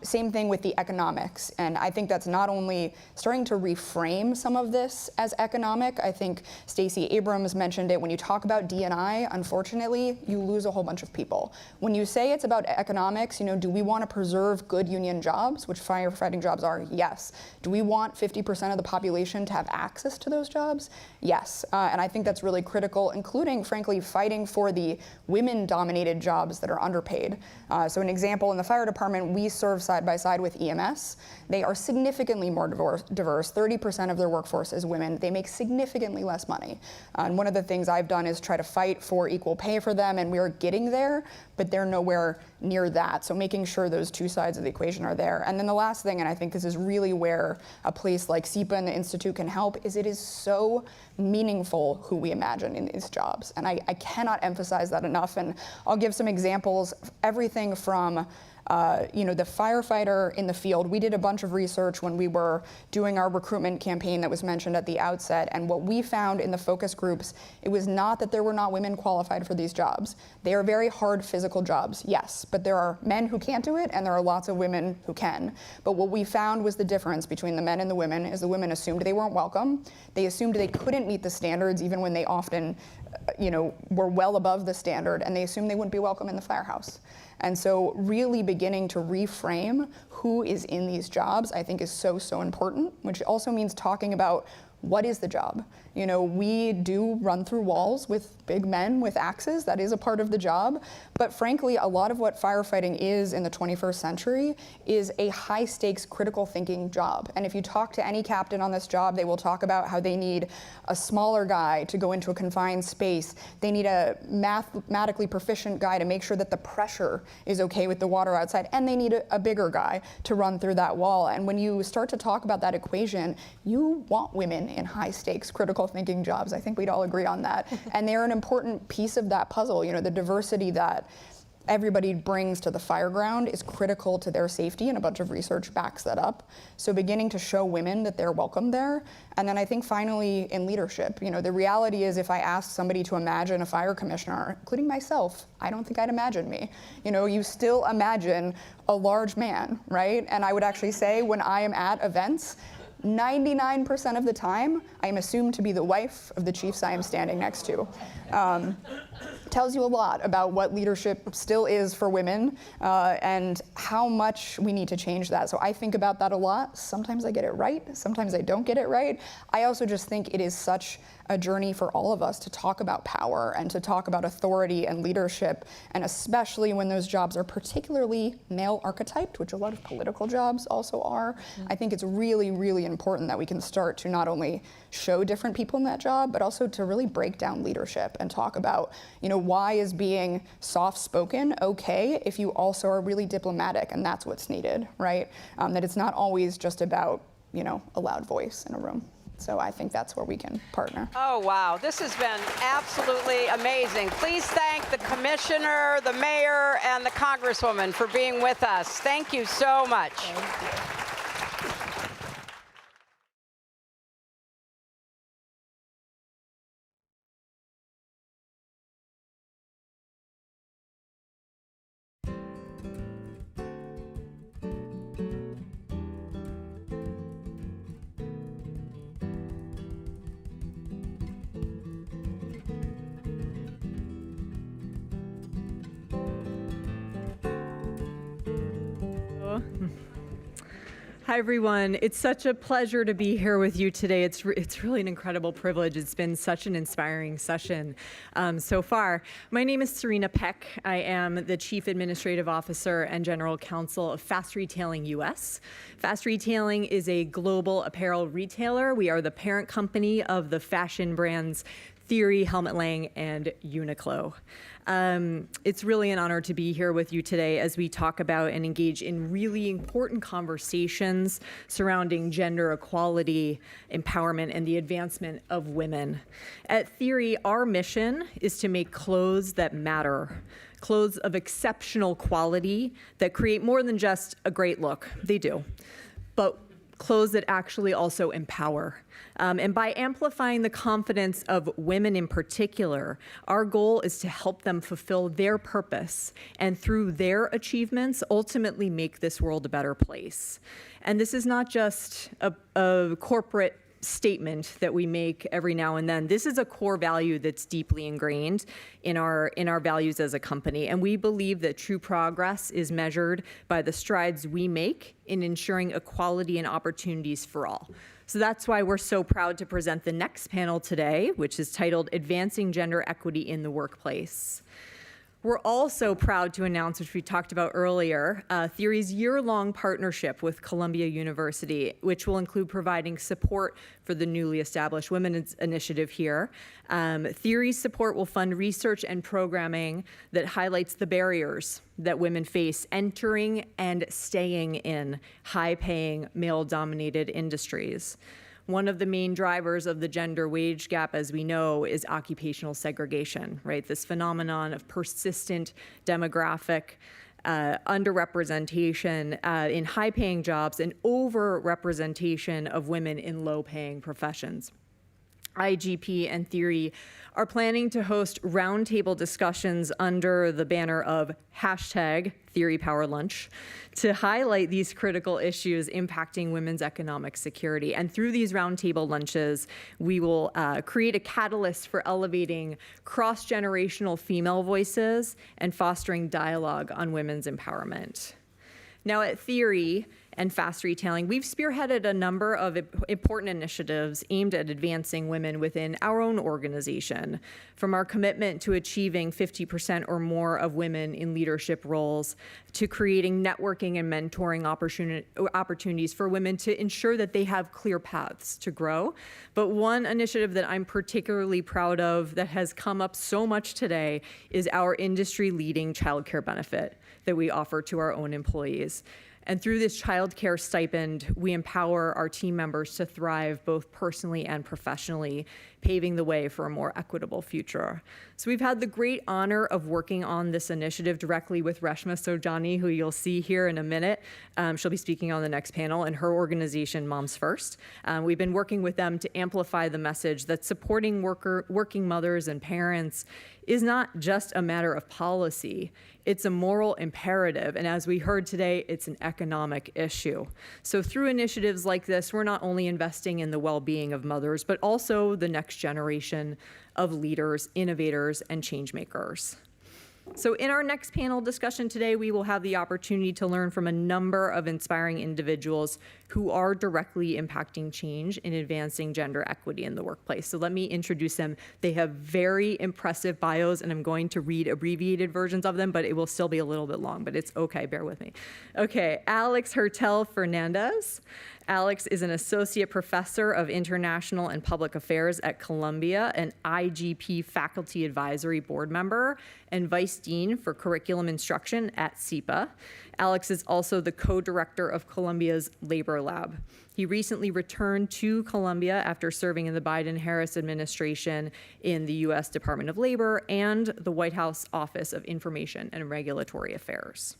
Same thing with the economics, and I think that's not only starting to reframe some of this as economic. I think Stacey Abrams mentioned it. When you talk about D&I, unfortunately, you lose a whole bunch of people. When you say it's about economics, you know, do we want to preserve good union jobs, which firefighting jobs are? Yes. Do we want 50% of the population to have access to those jobs? Yes. And I think that's really critical, including, frankly, fighting for the women-dominated jobs that are underpaid. So an example, in the fire department, we serve side by side with EMS. They are significantly more diverse. 30% of their workforce is women. They make significantly less money. And one of the things I've done is try to fight for equal pay for them, and we're getting there, but they're nowhere near that. So making sure those two sides of the equation are there. And then the last thing, and I think this is really where a place like SEPA and the Institute can help, is it is so meaningful who we imagine in these jobs. And I cannot emphasize that enough. And I'll give some examples. Everything from you know, the firefighter in the field. We did a bunch of research when we were doing our recruitment campaign that was mentioned at the outset, and what we found in the focus groups, it was not that there were not women qualified for these jobs. They are very hard physical jobs, yes, but there are men who can't do it, and there are lots of women who can. But what we found was the difference between the men and the women is the women assumed they weren't welcome. They assumed they couldn't meet the standards, even when they often you know, were well above the standard, and they assumed they wouldn't be welcome in the firehouse. And so really beginning to reframe who is in these jobs, I think, is so, so important, which also means talking about what is the job. You know, we do run through walls with big men with axes. That is a part of the job. But frankly, a lot of what firefighting is in the 21st century is a high-stakes critical thinking job. And if you talk to any captain on this job, they will talk about how they need a smaller guy to go into a confined space. They need a mathematically proficient guy to make sure that the pressure is okay with the water outside. And they need a bigger guy to run through that wall. And when you start to talk about that equation, you want women in high-stakes critical thinking jobs. I think we'd all agree on that. And they're an important piece of that puzzle. You know, the diversity that everybody brings to the fire ground is critical to their safety, and a bunch of research backs that up. So beginning to show women that they're welcome there. And then I think finally in leadership, you know, the reality is if I asked somebody to imagine a fire commissioner, including myself, I don't think I'd imagine me. You know, you still imagine a large man, right? And I would actually say when I am at events, 99% of the time, I am assumed to be the wife of the chiefs I am standing next to. tells you a lot about what leadership still is for women and how much we need to change that. So I think about that a lot. Sometimes I get it right, sometimes I don't get it right. I also just think it is such a journey for all of us to talk about power and to talk about authority and leadership, and especially when those jobs are particularly male archetyped, which a lot of political jobs also are. I think it's really, really important that we can start to not only show different people in that job, but also to really break down leadership and talk about, why is being soft-spoken okay if you also are really diplomatic, and that's what's needed, right? That it's not always just about, a loud voice in a room. So I think that's where we can partner. Oh, wow. This has been absolutely amazing. Please thank the commissioner, the mayor, and the congresswoman for being with us. Thank you so much. Hi, everyone. It's such a pleasure to be here with you today. It's really an incredible privilege. It's been such an inspiring session so far. My name is Serena Peck. I am the Chief Administrative Officer and General Counsel of Fast Retailing US. Fast Retailing is a global apparel retailer. We are the parent company of the fashion brands Theory, Helmut Lang, and Uniqlo. It's really an honor to be here with you today as we talk about and engage in really important conversations surrounding gender equality, empowerment, and the advancement of women. At Theory, our mission is to make clothes that matter, clothes of exceptional quality that create more than just a great look. They do. But clothes that actually also empower. And by amplifying the confidence of women in particular, our goal is to help them fulfill their purpose and through their achievements, ultimately make this world a better place. And this is not just a corporate statement that we make every now and then. This is a core value that's deeply ingrained in our values as a company. And we believe that true progress is measured by the strides we make in ensuring equality and opportunities for all. So that's why we're so proud to present the next panel today, which is titled Advancing Gender Equity in the Workplace. We're also proud to announce, which we talked about earlier, Theory's year-long partnership with Columbia University, which will include providing support for the newly established Women's Initiative here. Theory's support will fund research and programming that highlights the barriers that women face entering and staying in high-paying, male-dominated industries. One of the main drivers of the gender wage gap, as we know, is occupational segregation, right? This phenomenon of persistent demographic underrepresentation in high-paying jobs and overrepresentation of women in low-paying professions. IGP and Theory are planning to host roundtable discussions under the banner of #TheoryPowerLunch to highlight these critical issues impacting women's economic security. And through these roundtable lunches, we will create a catalyst for elevating cross-generational female voices and fostering dialogue on women's empowerment. Now at Theory and Fast Retailing, we've spearheaded a number of important initiatives aimed at advancing women within our own organization, from our commitment to achieving 50% or more of women in leadership roles, to creating networking and mentoring opportunities for women to ensure that they have clear paths to grow. But one initiative that I'm particularly proud of that has come up so much today is our industry-leading childcare benefit that we offer to our own employees. And through this child care stipend, we empower our team members to thrive both personally and professionally, paving the way for a more equitable future. So we've had the great honor of working on this initiative directly with Reshma Sojani, who you'll see here in a minute. She'll be speaking on the next panel, and her organization, Moms First. We've been working with them to amplify the message that supporting working mothers and parents is not just a matter of policy. It's a moral imperative, and as we heard today, it's an economic issue. So through initiatives like this, we're not only investing in the well-being of mothers, but also the next generation of leaders, innovators, and change makers. So in our next panel discussion today, we will have the opportunity to learn from a number of inspiring individuals who are directly impacting change in advancing gender equity in the workplace. So let me introduce them. They have very impressive bios, and I'm going to read abbreviated versions of them, but it will still be a little bit long, but it's okay, bear with me. Okay, Alex Hertel Fernandez. Alex is an associate professor of international and public affairs at Columbia, an IGP faculty advisory board member, and vice dean for curriculum instruction at SIPA. Alex is also the co-director of Columbia's Labor Lab. He recently returned to Columbia after serving in the Biden-Harris administration in the U.S. Department of Labor and the White House Office of Information and Regulatory Affairs.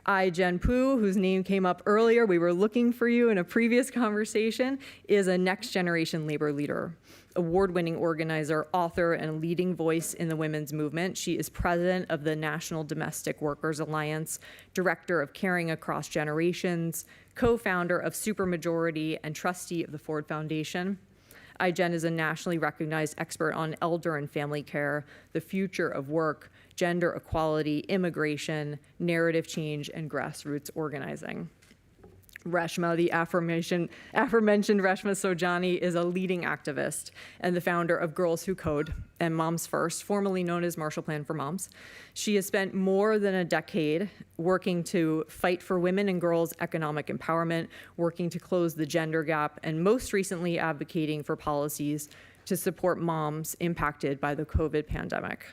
Ai-jen Poo, whose name came up earlier, we were looking for you in a previous conversation, is a next-generation labor leader, award-winning organizer, author, and leading voice in the women's movement. She is president of the National Domestic Workers Alliance, director of Caring Across Generations, co-founder of Supermajority, and trustee of the Ford Foundation. Ai-jen is a nationally recognized expert on elder and family care, the future of work, gender equality, immigration, narrative change, and grassroots organizing. Reshma, the aforementioned Reshma Sojani, is a leading activist and the founder of Girls Who Code and Moms First, formerly known as Marshall Plan for Moms. She has spent more than a decade working to fight for women and girls' economic empowerment, working to close the gender gap, and most recently advocating for policies to support moms impacted by the COVID pandemic.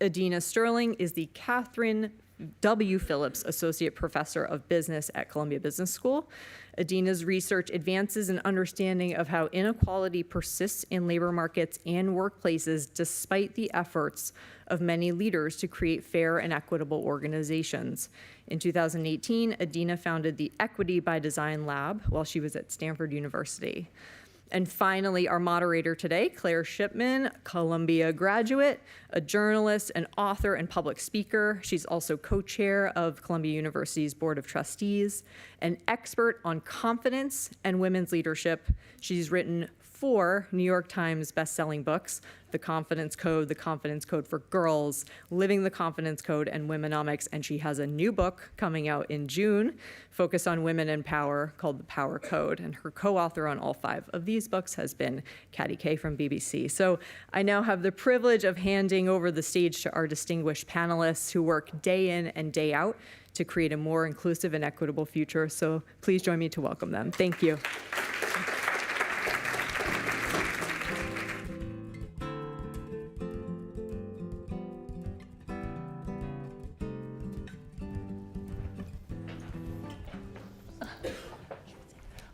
Adina Sterling is the Catherine W. Phillips Associate Professor of Business at Columbia Business School. Adina's research advances an understanding of how inequality persists in labor markets and workplaces despite the efforts of many leaders to create fair and equitable organizations. In 2018, Adina founded the Equity by Design Lab while she was at Stanford University. And finally, our moderator today, Claire Shipman, Columbia graduate, a journalist, an author, and public speaker. She's also co-chair of Columbia University's Board of Trustees, an expert on confidence and women's leadership. She's written 4 New York Times best-selling books, The Confidence Code for Girls, Living the Confidence Code, and Womenomics, and she has a new book coming out in June, focused on women and power, called The Power Code, and her co-author on all 5 of these books has been Katty Kay from BBC. So I now have the privilege of handing over the stage to our distinguished panelists who work day in and day out to create a more inclusive and equitable future. So please join me to welcome them. Thank you.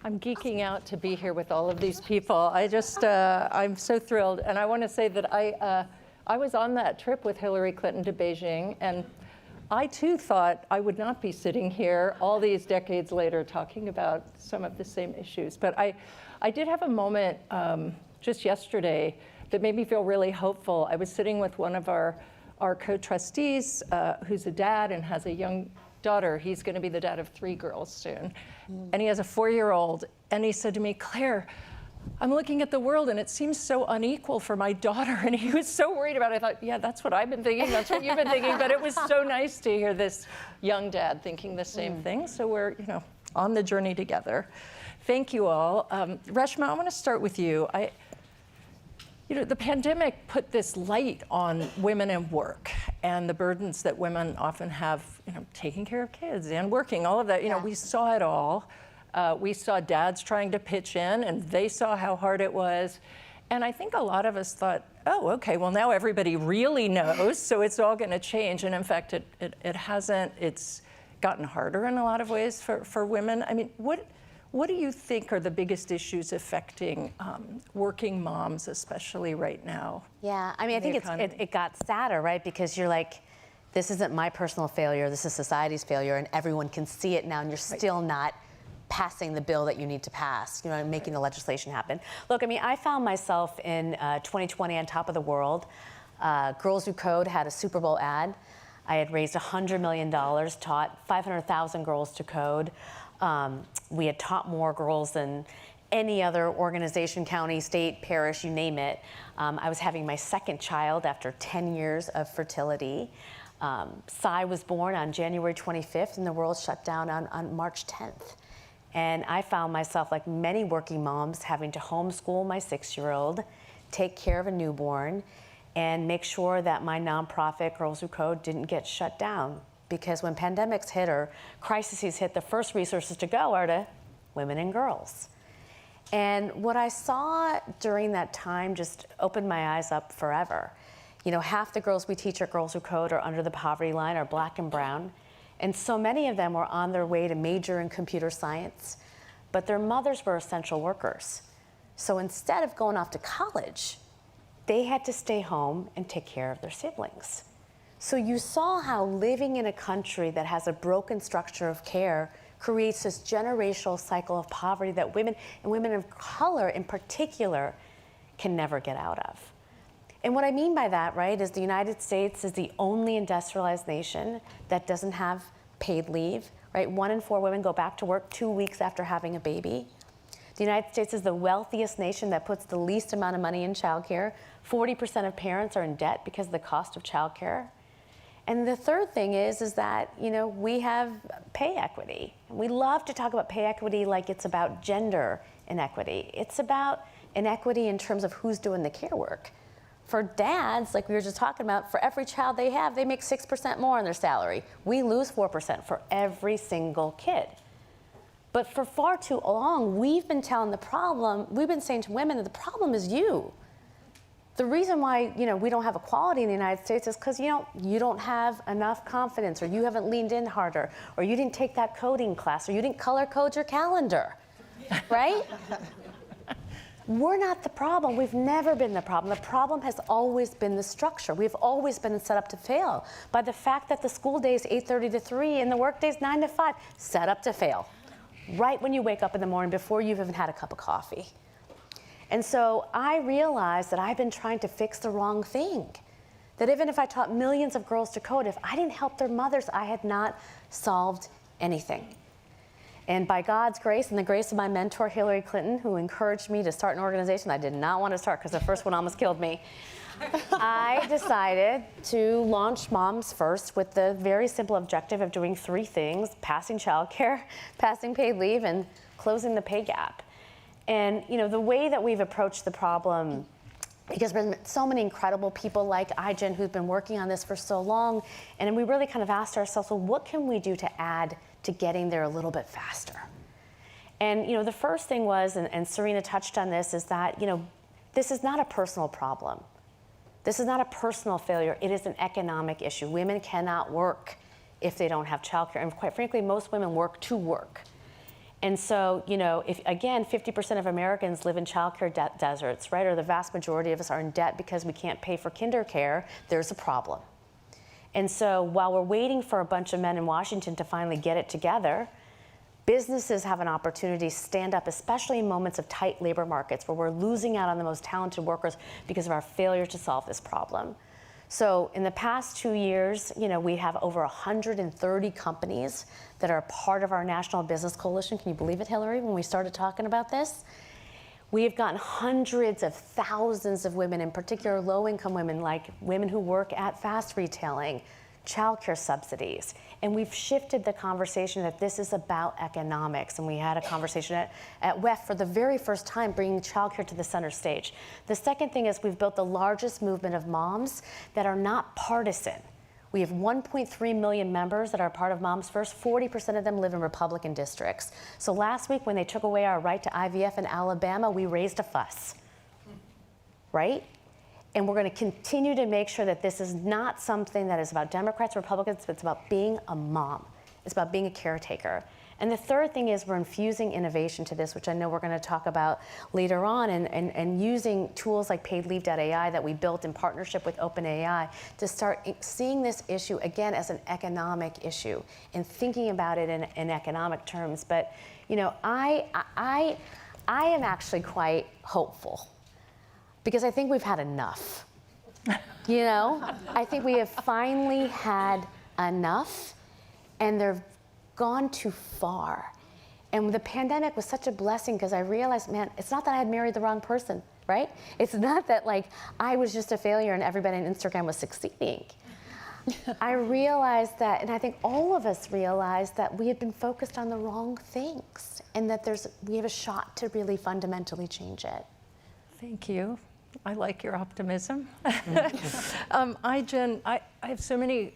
I'm geeking out to be here with all of these people. I'm so thrilled. And I want to say that I was on that trip with Hillary Clinton to Beijing, and I too thought I would not be sitting here all these decades later talking about some of the same issues. But I did have a moment just yesterday that made me feel really hopeful. I was sitting with one of our co-trustees who's a dad and has a young daughter. He's going to be the dad of 3 girls soon. And he has a 4-year-old. And he said to me, Claire, I'm looking at the world and it seems so unequal for my daughter. And he was so worried about it. I thought, yeah, that's what I've been thinking. That's what you've been thinking. But it was so nice to hear this young dad thinking the same thing. So we're, on the journey together. Thank you all. Reshma, I want to start with you. The pandemic put this light on women and work and the burdens that women often have, taking care of kids and working, all of that. We saw it all. We saw dads trying to pitch in, and they saw how hard it was. And I think a lot of us thought, oh, okay, well, now everybody really knows, so it's all going to change. And in fact, it hasn't. It's gotten harder in a lot of ways for women. I mean, what do you think are the biggest issues affecting working moms, especially right now? Yeah, I mean, I think it got sadder, right? Because you're like, this isn't my personal failure, this is society's failure, and everyone can see it now, and you're still not passing the bill that you need to pass, making the legislation happen. Look, I mean, I found myself in 2020 on top of the world. Girls Who Code had a Super Bowl ad. I had raised $100 million, taught 500,000 girls to code. We had taught more girls than any other organization, county, state, parish, you name it. I was having my second child after 10 years of fertility. Sai was born on January 25th and the world shut down on March 10th. And I found myself, like many working moms, having to homeschool my 6-year-old, take care of a newborn, and make sure that my nonprofit, Girls Who Code, didn't get shut down. Because when pandemics hit or crises hit, the first resources to go are to women and girls. And what I saw during that time just opened my eyes up forever. You know, half the girls we teach at Girls Who Code are under the poverty line, are Black and brown. And so many of them were on their way to major in computer science, but their mothers were essential workers. So instead of going off to college, they had to stay home and take care of their siblings. So you saw how living in a country that has a broken structure of care creates this generational cycle of poverty that women, and women of color in particular, can never get out of. And what I mean by that, right, is the United States is the only industrialized nation that doesn't have paid leave, right? 1 in 4 women go back to work 2 weeks after having a baby. The United States is the wealthiest nation that puts the least amount of money in childcare. 40% of parents are in debt because of the cost of childcare. And the third thing is that, you know, we have pay equity. We love to talk about pay equity like it's about gender inequity. It's about inequity in terms of who's doing the care work. For dads, like we were just talking about, for every child they have, they make 6% more on their salary. We lose 4% for every single kid. But for far too long, we've been saying to women that the problem is you. The reason why, you know, we don't have equality in the United States is because, you don't have enough confidence, or you haven't leaned in harder, or you didn't take that coding class, or you didn't color code your calendar, right? We're not the problem. We've never been the problem. The problem has always been the structure. We've always been set up to fail by the fact that the school day is 8:30 to 3 and the work day is 9 to 5, set up to fail. Right when you wake up in the morning before you've even had a cup of coffee. And so I realized that I've been trying to fix the wrong thing. That even if I taught millions of girls to code, if I didn't help their mothers, I had not solved anything. And by God's grace and the grace of my mentor, Hillary Clinton, who encouraged me to start an organization I did not want to start because the first one almost killed me, I decided to launch Moms First with the very simple objective of doing 3 things: passing childcare, passing paid leave, and closing the pay gap. And the way that we've approached the problem, because there's been so many incredible people like IGen who've been working on this for so long, and we really kind of asked ourselves, well, what can we do to add to getting there a little bit faster? And the first thing was, and Serena touched on this, is that this is not a personal problem. This is not a personal failure. It is an economic issue. Women cannot work if they don't have childcare, and quite frankly, most women work to work. And so, if again, 50% of Americans live in childcare deserts, right, or the vast majority of us are in debt because we can't pay for kinder care, there's a problem. And so while we're waiting for a bunch of men in Washington to finally get it together, businesses have an opportunity to stand up, especially in moments of tight labor markets where we're losing out on the most talented workers because of our failure to solve this problem. So in the past 2 years, we have over 130 companies that are part of our National Business Coalition. Can you believe it, Hillary, when we started talking about this? We have gotten hundreds of thousands of women, in particular low-income women, like women who work at fast retailing, childcare subsidies. And we've shifted the conversation that this is about economics. And we had a conversation at WEF for the very first time, bringing childcare to the center stage. The second thing is we've built the largest movement of moms that are not partisan. We have 1.3 million members that are part of Moms First. 40% of them live in Republican districts. So last week when they took away our right to IVF in Alabama, we raised a fuss, right? And we're going to continue to make sure that this is not something that is about Democrats or Republicans, but it's about being a mom. It's about being a caretaker. And the third thing is we're infusing innovation to this, which I know we're going to talk about later on, and using tools like paidleave.ai that we built in partnership with OpenAI to start seeing this issue again as an economic issue and thinking about it in economic terms. But I am actually quite hopeful, because I think we've had enough. I think we have finally had enough, and they've gone too far. And the pandemic was such a blessing because I realized, man, it's not that I had married the wrong person, right? It's not that like I was just a failure and everybody on Instagram was succeeding. I realized that, and I think all of us realized that we had been focused on the wrong things and that we have a shot to really fundamentally change it. Thank you. I like your optimism. Jen, I have so many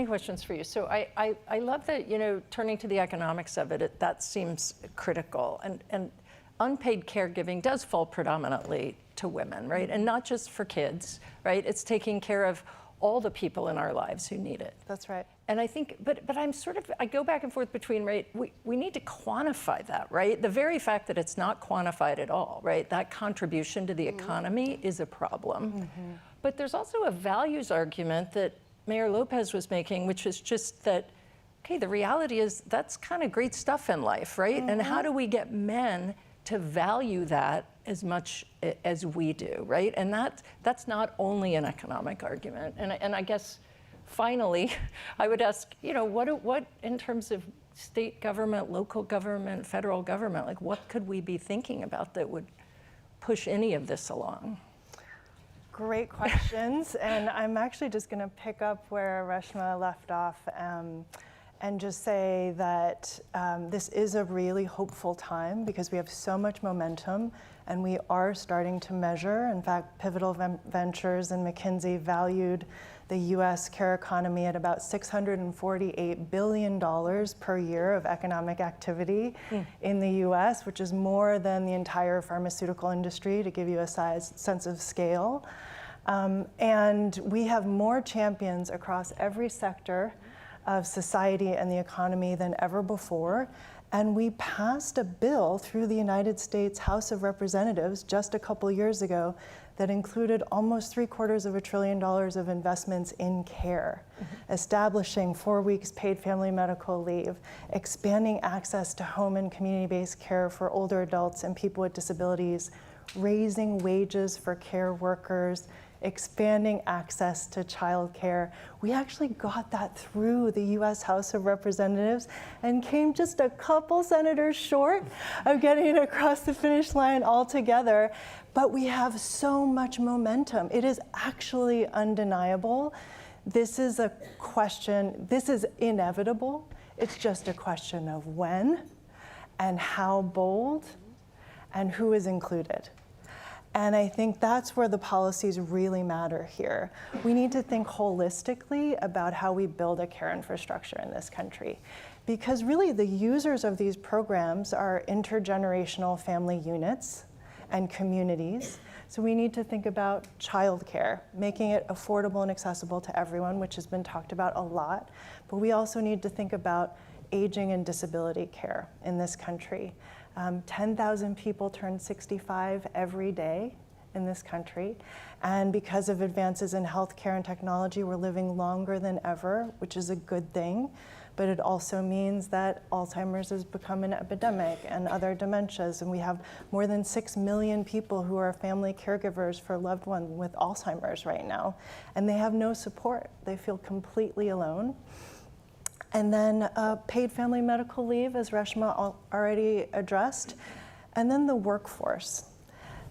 questions for you. So I love that, you know, turning to the economics of it, that seems critical. And unpaid caregiving does fall predominantly to women, right? And not just for kids, right? It's taking care of all the people in our lives who need it. That's right. And I think, but I go back and forth between, right, we need to quantify that, right? The very fact that it's not quantified at all, right? That contribution to the economy is a problem. But there's also a values argument that Mayor Lopez was making, which is just that, okay, the reality is that's kind of great stuff in life, right? And how do we get men to value that as much as we do, right? And that's not only an economic argument. And I guess finally, I would ask, you know, what in terms of state government, local government, federal government, like what could we be thinking about that would push any of this along? Great questions. And I'm actually just going to pick up where Reshma left off and just say that this is a really hopeful time because we have so much momentum and we are starting to measure. In fact, Pivotal Ventures and McKinsey valued the US care economy at about $648 billion per year of economic activity in the US, which is more than the entire pharmaceutical industry, to give you a sense of scale. And we have more champions across every sector of society and the economy than ever before. And we passed a bill through the United States House of Representatives just a couple years ago that included almost $750 billion of investments in care, establishing 4 weeks paid family medical leave, expanding access to home and community-based care for older adults and people with disabilities, raising wages for care workers, expanding access to childcare. We actually got that through the US House of Representatives and came just a couple senators short of getting it across the finish line altogether. But we have so much momentum. It is actually undeniable. This is a question, this is inevitable. It's just a question of when and how bold and who is included. And I think that's where the policies really matter here. We need to think holistically about how we build a care infrastructure in this country. Because really the users of these programs are intergenerational family units and communities. So we need to think about childcare, making it affordable and accessible to everyone, which has been talked about a lot. But we also need to think about aging and disability care in this country. 10,000 people turn 65 every day in this country. And because of advances in healthcare and technology, we're living longer than ever, which is a good thing. But it also means that Alzheimer's has become an epidemic and other dementias. And we have more than 6 million people who are family caregivers for loved ones with Alzheimer's right now. And they have no support. They feel completely alone. And then paid family medical leave, as Reshma already addressed. And then the workforce.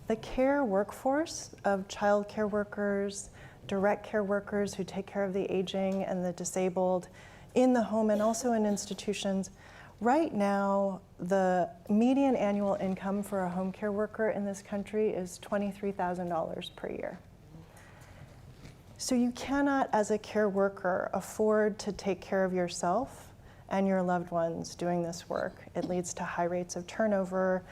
The care workforce of child care workers, direct care workers who take care of the aging and the disabled in the home and also in institutions. Right now, the median annual income for a home care worker in this country is $23,000 per year. So you cannot, as a care worker, afford to take care of yourself and your loved ones doing this work. It leads to high rates of turnover,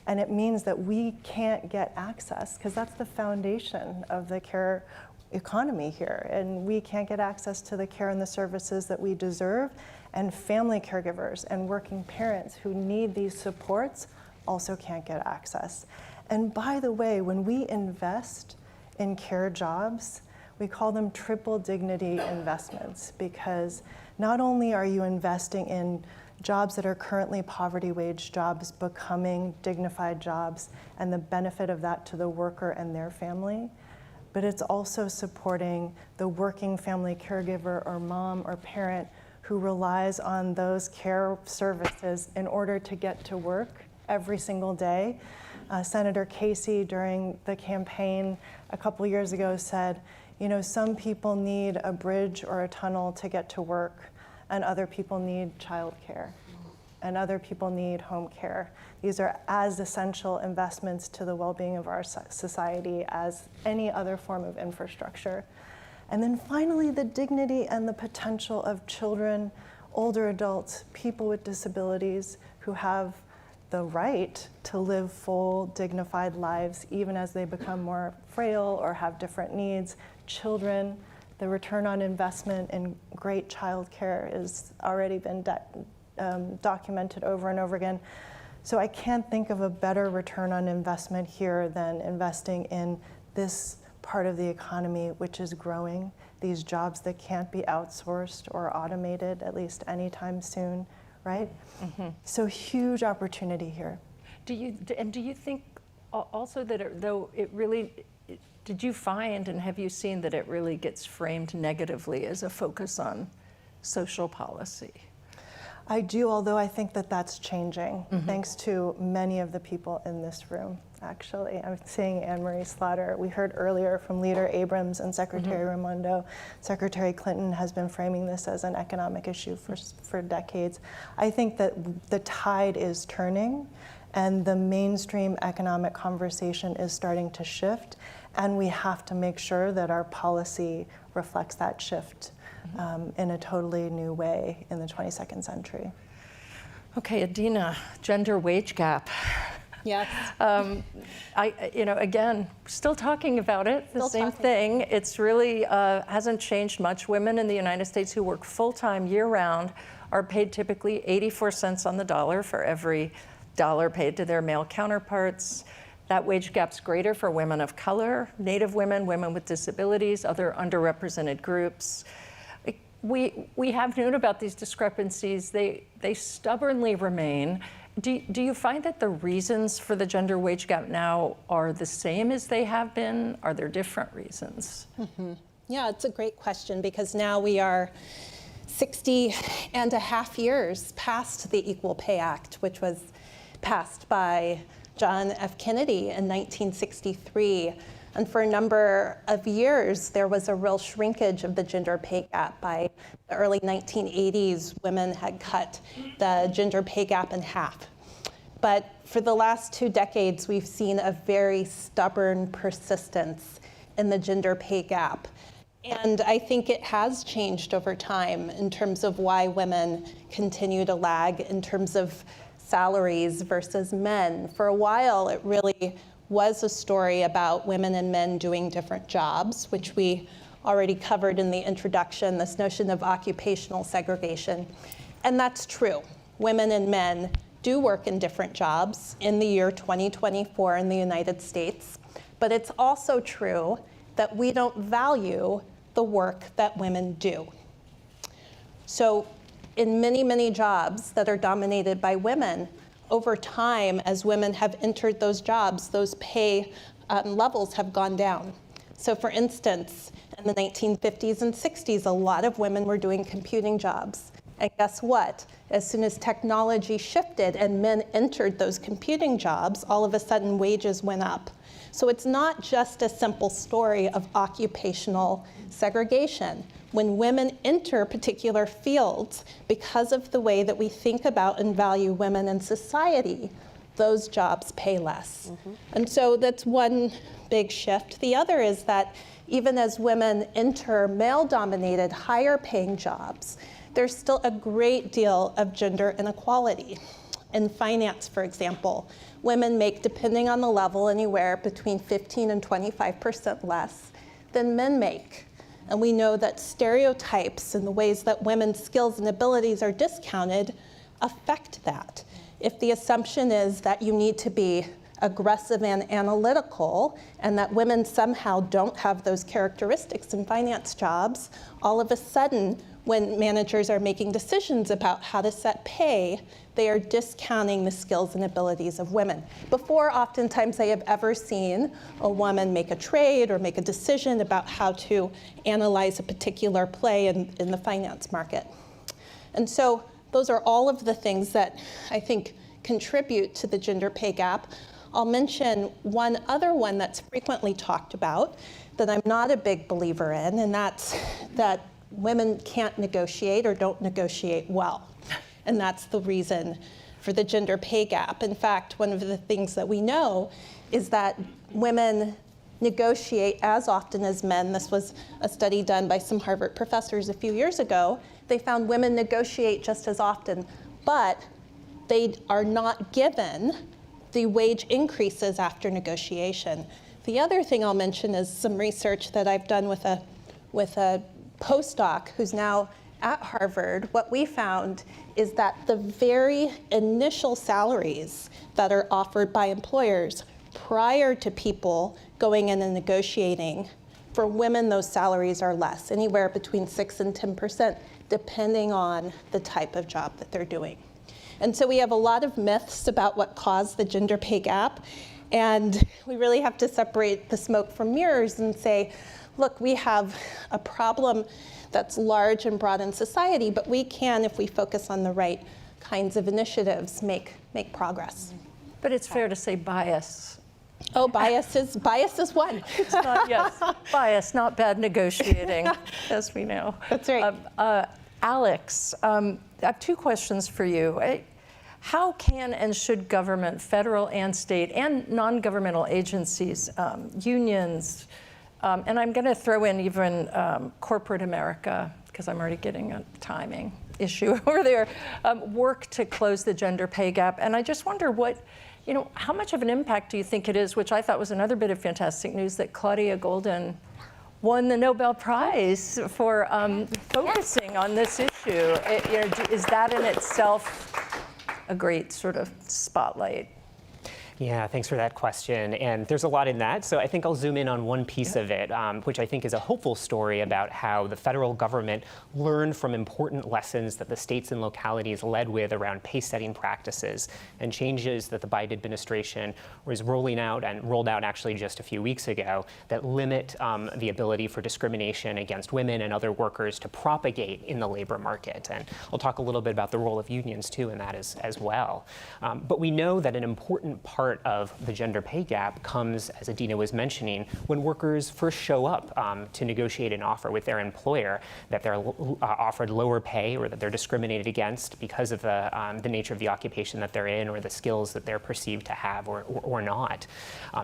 and it means that we can't get access, because that's the foundation of the care economy here, and we can't get access to the care and the services that we deserve, and family caregivers and working parents who need these supports also can't get access. And by the way, when we invest in care jobs, we call them triple dignity investments, because not only are you investing in jobs that are currently poverty wage jobs becoming dignified jobs and the benefit of that to the worker and their family, but it's also supporting the working family caregiver or mom or parent who relies on those care services in order to get to work every single day. Senator Casey, during the campaign a couple years ago, said, you know, some people need a bridge or a tunnel to get to work, and other people need childcare, and other people need home care. These are as essential investments to the well-being of our society as any other form of infrastructure. And then finally, the dignity and the potential of children, older adults, people with disabilities who have the right to live full, dignified lives, even as they become more frail or have different needs. Children, the return on investment in great childcare has already been documented over and over again. So I can't think of a better return on investment here than investing in this part of the economy which is growing, these jobs that can't be outsourced or automated, at least anytime soon, right? Mm-hmm. So huge opportunity here. Do you think also that did you find and have you seen that it really gets framed negatively as a focus on social policy? I do, although I think that that's changing, thanks to many of the people in this room, actually. I'm seeing Anne Marie Slaughter. We heard earlier from Leader Abrams and Secretary Raimondo. Secretary Clinton has been framing this as an economic issue for decades. I think that the tide is turning, and the mainstream economic conversation is starting to shift, and we have to make sure that our policy reflects that shift in a totally new way in the 22nd century. Okay, Adina, gender wage gap. Yes. Again, still talking about it, the same thing. It's really hasn't changed much. Women in the United States who work full-time year-round are paid typically 84 cents on the dollar for every dollar paid to their male counterparts. That wage gap's greater for women of color, Native women, women with disabilities, other underrepresented groups. We have known about these discrepancies. They stubbornly remain. Do you find that the reasons for the gender wage gap now are the same as they have been? Are there different reasons? Yeah, it's a great question, because now we are 60 and a half years past the Equal Pay Act, which was passed by John F. Kennedy in 1963. And for a number of years, there was a real shrinkage of the gender pay gap. By the early 1980s, women had cut the gender pay gap in half. But for the last 2 decades, we've seen a very stubborn persistence in the gender pay gap. And I think it has changed over time in terms of why women continue to lag in terms of salaries versus men. For a while, it really was a story about women and men doing different jobs, which we already covered in the introduction, this notion of occupational segregation. And that's true. Women and men do work in different jobs in the year 2024 in the United States. But it's also true that we don't value the work that women do. So in many, many jobs that are dominated by women, over time, as women have entered those jobs, those pay levels have gone down. So for instance, in the 1950s and 60s, a lot of women were doing computing jobs. And guess what? As soon as technology shifted and men entered those computing jobs, all of a sudden wages went up. So it's not just a simple story of occupational segregation. When women enter particular fields, because of the way that we think about and value women in society, those jobs pay less. And so that's one big shift. The other is that even as women enter male-dominated, higher-paying jobs, there's still a great deal of gender inequality. In finance, for example, women make, depending on the level, anywhere between 15 and 25% less than men make. And we know that stereotypes and the ways that women's skills and abilities are discounted affect that. If the assumption is that you need to be aggressive and analytical, and that women somehow don't have those characteristics in finance jobs, all of a sudden, when managers are making decisions about how to set pay, they are discounting the skills and abilities of women. Before, oftentimes, they have ever seen a woman make a trade or make a decision about how to analyze a particular play in the finance market. And so those are all of the things that I think contribute to the gender pay gap. I'll mention one other one that's frequently talked about that I'm not a big believer in, and that's that women can't negotiate or don't negotiate well. And that's the reason for the gender pay gap. In fact, one of the things that we know is that women negotiate as often as men. This was a study done by some Harvard professors a few years ago. They found women negotiate just as often, but they are not given the wage increases after negotiation. The other thing I'll mention is some research that I've done with a postdoc who's now at Harvard. What we found is that the very initial salaries that are offered by employers prior to people going in and negotiating, for women those salaries are less, anywhere between 6 and 10%, depending on the type of job that they're doing. And so we have a lot of myths about what caused the gender pay gap, and we really have to separate the smoke from mirrors and say, look, we have a problem that's large and broad in society, but we can, if we focus on the right kinds of initiatives, make progress. But it's fair to say bias. Oh, bias is one. It's not, yes, bias, not bad negotiating, as we know. That's right. Alex, I have two questions for you. How can and should government, federal and state, and non-governmental agencies, unions, and I'm going to throw in even corporate America, because I'm already getting a timing issue over there, work to close the gender pay gap? And I just wonder how much of an impact do you think it is, which I thought was another bit of fantastic news, that Claudia Golden won the Nobel Prize for focusing on this issue. Is that in itself a great sort of spotlight? Yeah, thanks for that question. And there's a lot in that. So I think I'll zoom in on one piece of it, which I think is a hopeful story about how the federal government learned from important lessons that the states and localities led with around pay setting practices and changes that the Biden administration was rolled out actually just a few weeks ago that limit the ability for discrimination against women and other workers to propagate in the labor market. And I'll talk a little bit about the role of unions too in that as well. But we know that an important part of the gender pay gap comes, as Adina was mentioning, when workers first show up to negotiate an offer with their employer, that they're offered lower pay or that they're discriminated against because of the nature of the occupation that they're in or the skills that they're perceived to have or not.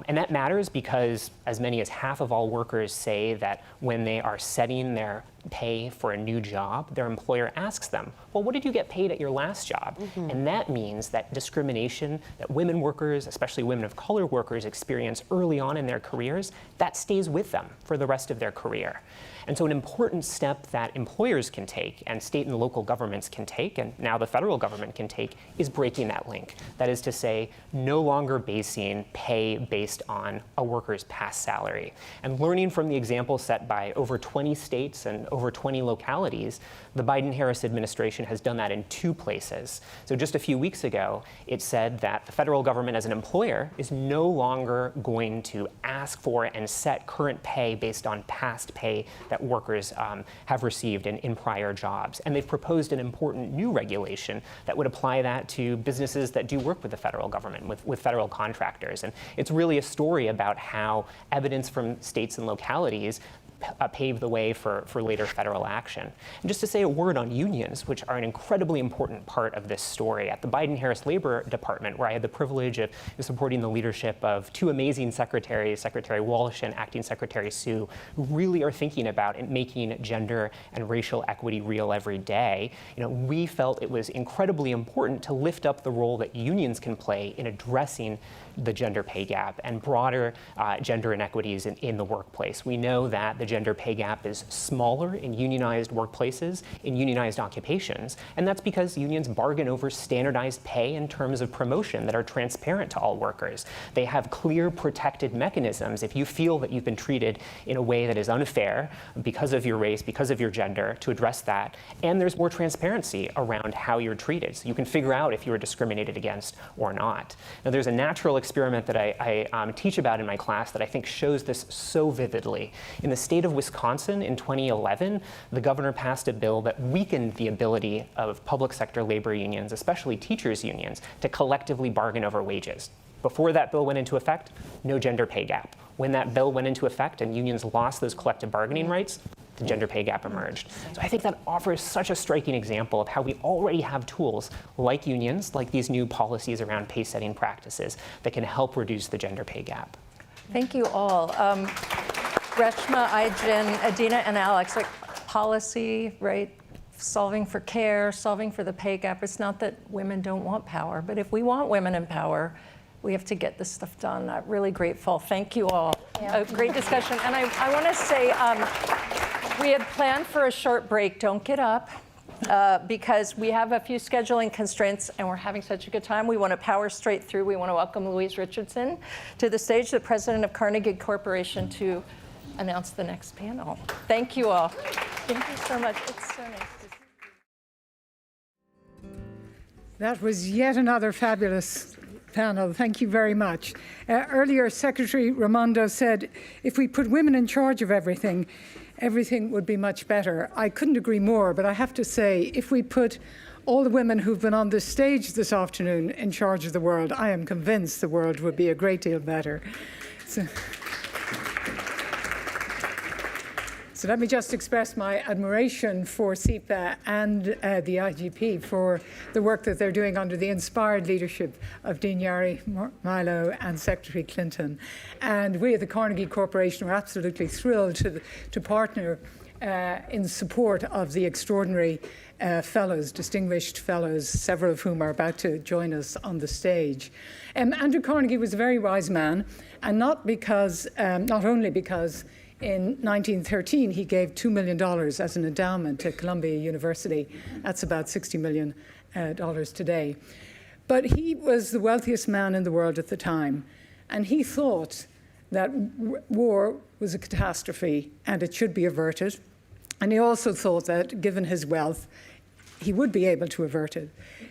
And that matters because as many as half of all workers say that when they are setting their pay for a new job, their employer asks them, well, what did you get paid at your last job? Mm-hmm. And that means that discrimination that women workers, especially women of color workers, experience early on in their careers, that stays with them for the rest of their career. And so an important step that employers can take and state and local governments can take, and now the federal government can take, is breaking that link. That is to say, no longer basing pay based on a worker's past salary. And learning from the example set by over 20 states and over 20 localities, the Biden-Harris administration has done that in 2 places. So just a few weeks ago, it said that the federal government as an employer is no longer going to ask for and set current pay based on past pay that workers have received in prior jobs. And they've proposed an important new regulation that would apply that to businesses that do work with the federal government, with federal contractors. And it's really a story about how evidence from states and localities pave the way for later federal action. And just to say a word on unions, which are an incredibly important part of this story. At the Biden-Harris Labor Department, where I had the privilege of supporting the leadership of 2 amazing secretaries, Secretary Walsh and Acting Secretary Sue, who really are thinking about making gender and racial equity real every day, we felt it was incredibly important to lift up the role that unions can play in addressing the gender pay gap and broader gender inequities in the workplace. We know that the gender pay gap is smaller in unionized workplaces, in unionized occupations, and that's because unions bargain over standardized pay in terms of promotion that are transparent to all workers. They have clear protected mechanisms if you feel that you've been treated in a way that is unfair because of your race, because of your gender, to address that, and there's more transparency around how you're treated, so you can figure out if you were discriminated against or not. Now, there's a natural experiment that I teach about in my class that I think shows this so vividly. In the state state of Wisconsin in 2011, the governor passed a bill that weakened the ability of public sector labor unions, especially teachers' unions, to collectively bargain over wages. Before that bill went into effect, no gender pay gap. When that bill went into effect and unions lost those collective bargaining rights, the gender pay gap emerged. So I think that offers such a striking example of how we already have tools like unions, like these new policies around pay setting practices that can help reduce the gender pay gap. Thank you all. Reshma, Ijin, Adina, and Alex, like policy, right? Solving for care, solving for the pay gap. It's not that women don't want power, but if we want women in power, we have to get this stuff done. I'm really grateful. Thank you all. A great discussion. And I want to say, we had planned for a short break. Don't get up, because we have a few scheduling constraints, and we're having such a good time. We want to power straight through. We want to welcome Louise Richardson to the stage, the president of Carnegie Corporation, to announce the next panel. Thank you all. Thank you so much. It's so nice to see you. That was yet another fabulous panel. Thank you very much. Earlier, Secretary Raimondo said, if we put women in charge of everything, everything would be much better. I couldn't agree more, but I have to say, if we put all the women who've been on this stage this afternoon in charge of the world, I am convinced the world would be a great deal better. So let me just express my admiration for SEPA and the IGP for the work that they're doing under the inspired leadership of Dean Yari Milo and Secretary Clinton. And we at the Carnegie Corporation are absolutely thrilled to partner in support of the extraordinary fellows, distinguished fellows, several of whom are about to join us on the stage. Andrew Carnegie was a very wise man, and not only because in 1913, he gave $2 million as an endowment to Columbia University. That's about $60 million today. But he was the wealthiest man in the world at the time, and he thought that war was a catastrophe and it should be averted. And he also thought that, given his wealth, he would be able to avert it.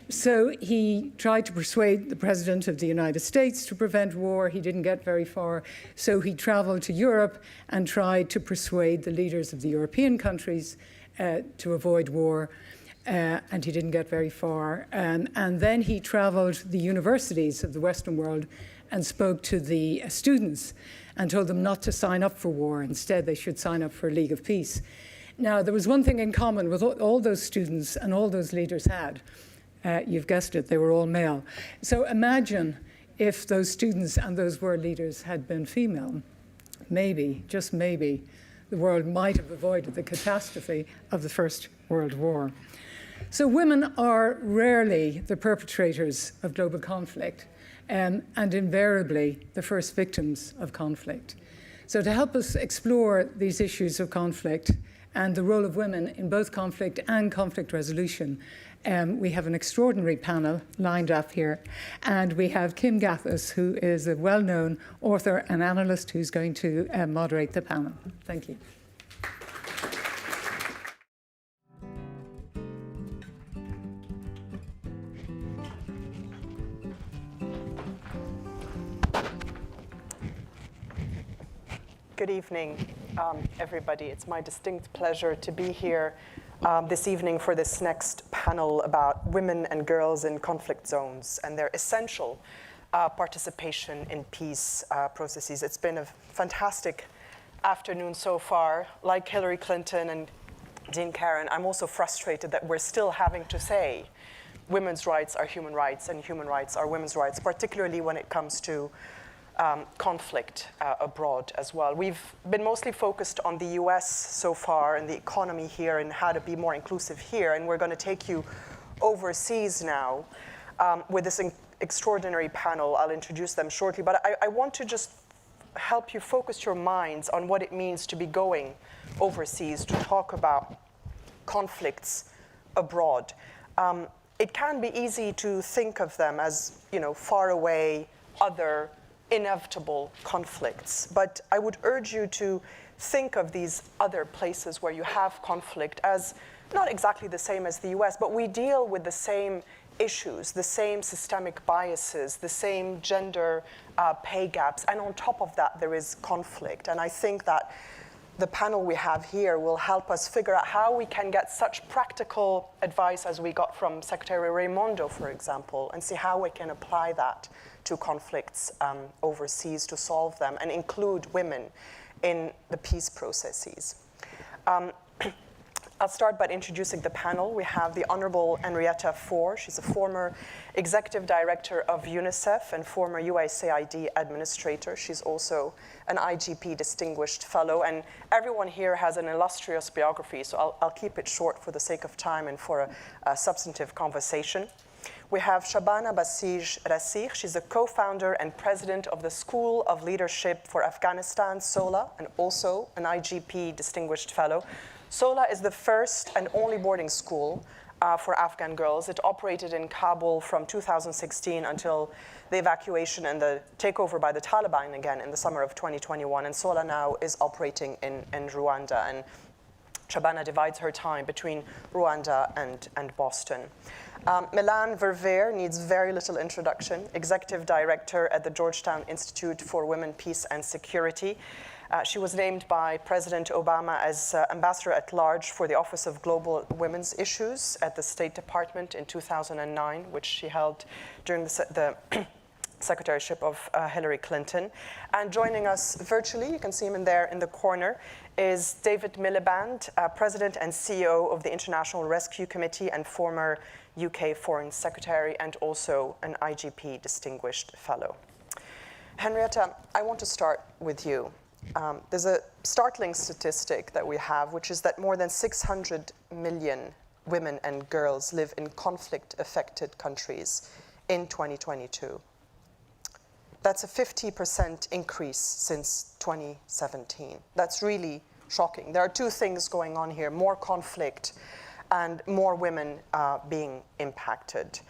So he tried to persuade the President of the United States to prevent war. He didn't get very far. So he traveled to Europe and tried to persuade the leaders of the European countries to avoid war. And he didn't get very far. And then he traveled to the universities of the Western world and spoke to the students and told them not to sign up for war. Instead, they should sign up for a League of Peace. Now, there was one thing in common with all those students and all those leaders had. You've guessed it, they were all male. So imagine if those students and those world leaders had been female. Maybe, just maybe, the world might have avoided the catastrophe of the First World War. So women are rarely the perpetrators of global conflict, and invariably the first victims of conflict. So to help us explore these issues of conflict and the role of women in both conflict and conflict resolution, we have an extraordinary panel lined up here. And we have Kim Gathis, who is a well-known author and analyst who's going to moderate the panel. Thank you. Good evening, everybody. It's my distinct pleasure to be here this evening for this next panel about women and girls in conflict zones and their essential participation in peace processes. It's been a fantastic afternoon so far. Like Hillary Clinton and Dean Karen, I'm also frustrated that we're still having to say women's rights are human rights and human rights are women's rights, particularly when it comes to conflict abroad as well. We've been mostly focused on the US so far and the economy here and how to be more inclusive here, and we're going to take you overseas now with this extraordinary panel. I'll introduce them shortly, but I want to just help you focus your minds on what it means to be going overseas to talk about conflicts abroad. It can be easy to think of them as, far away, other, inevitable conflicts. But I would urge you to think of these other places where you have conflict as not exactly the same as the US, but we deal with the same issues, the same systemic biases, the same gender pay gaps, and on top of that there is conflict. And I think that the panel we have here will help us figure out how we can get such practical advice as we got from Secretary Raimondo, for example, and see how we can apply that to conflicts overseas to solve them and include women in the peace processes. I'll start by introducing the panel. We have the Honorable Henrietta Fore. She's a former Executive Director of UNICEF and former USAID Administrator. She's also an IGP Distinguished Fellow. And everyone here has an illustrious biography, so I'll keep it short for the sake of time and for a substantive conversation. We have Shabana Basij Rassikh. She's a co-founder and president of the School of Leadership for Afghanistan, SOLA, and also an IGP Distinguished Fellow. SOLA is the first and only boarding school for Afghan girls. It operated in Kabul from 2016 until the evacuation and the takeover by the Taliban again in the summer of 2021. And SOLA now is operating in Rwanda. And Shabana divides her time between Rwanda and Boston. Milan Verveer needs very little introduction, Executive Director at the Georgetown Institute for Women, Peace and Security. She was named by President Obama as Ambassador at Large for the Office of Global Women's Issues at the State Department in 2009, which she held during the secretaryship of Hillary Clinton. And joining us virtually, you can see him in there in the corner, is David Miliband, President and CEO of the International Rescue Committee and former UK Foreign Secretary and also an IGP Distinguished Fellow. Henrietta, I want to start with you. There's a startling statistic that we have, which is that more than 600 million women and girls live in conflict-affected countries in 2022. That's a 50% increase since 2017. That's really shocking. There are two things going on here: more conflict and more women being impacted.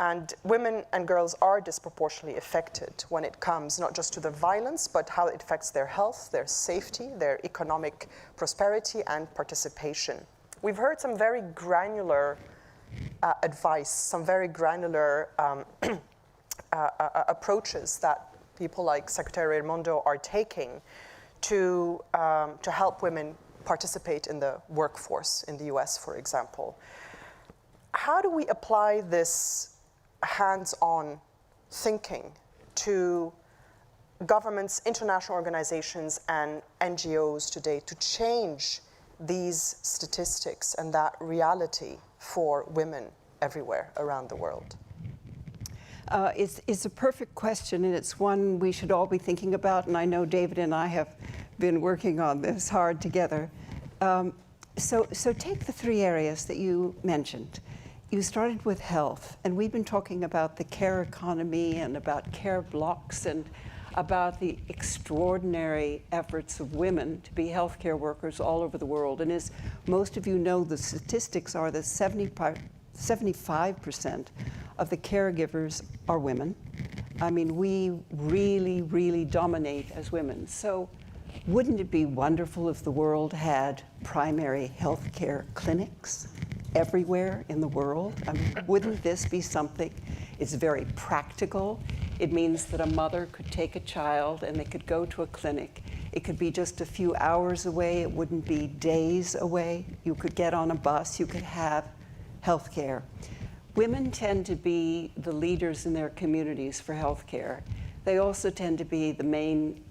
And women and girls are disproportionately affected when it comes not just to the violence, but how it affects their health, their safety, their economic prosperity and participation. We've heard some very granular advice, some very granular approaches that people like Secretary Raimondo are taking to help women participate in the workforce in the US, for example. How do we apply this hands-on thinking to governments, international organizations, and NGOs today to change these statistics and that reality for women everywhere around the world? It's a perfect question, and it's one we should all be thinking about, and I know David and I have been working on this hard together. So take the three areas that you mentioned. You started with health, and we've been talking about the care economy and about care blocks and about the extraordinary efforts of women to be healthcare workers all over the world. And as most of you know, the statistics are that 75% of the caregivers are women. I mean, we really, really dominate as women. So wouldn't it be wonderful if the world had primary healthcare clinics everywhere in the world? I mean, wouldn't this be something? It's very practical. It means that a mother could take a child and they could go to a clinic. It could be just a few hours away. It wouldn't be days away. You could get on a bus. You could have health care. Women tend to be the leaders in their communities for health care. They also tend to be the main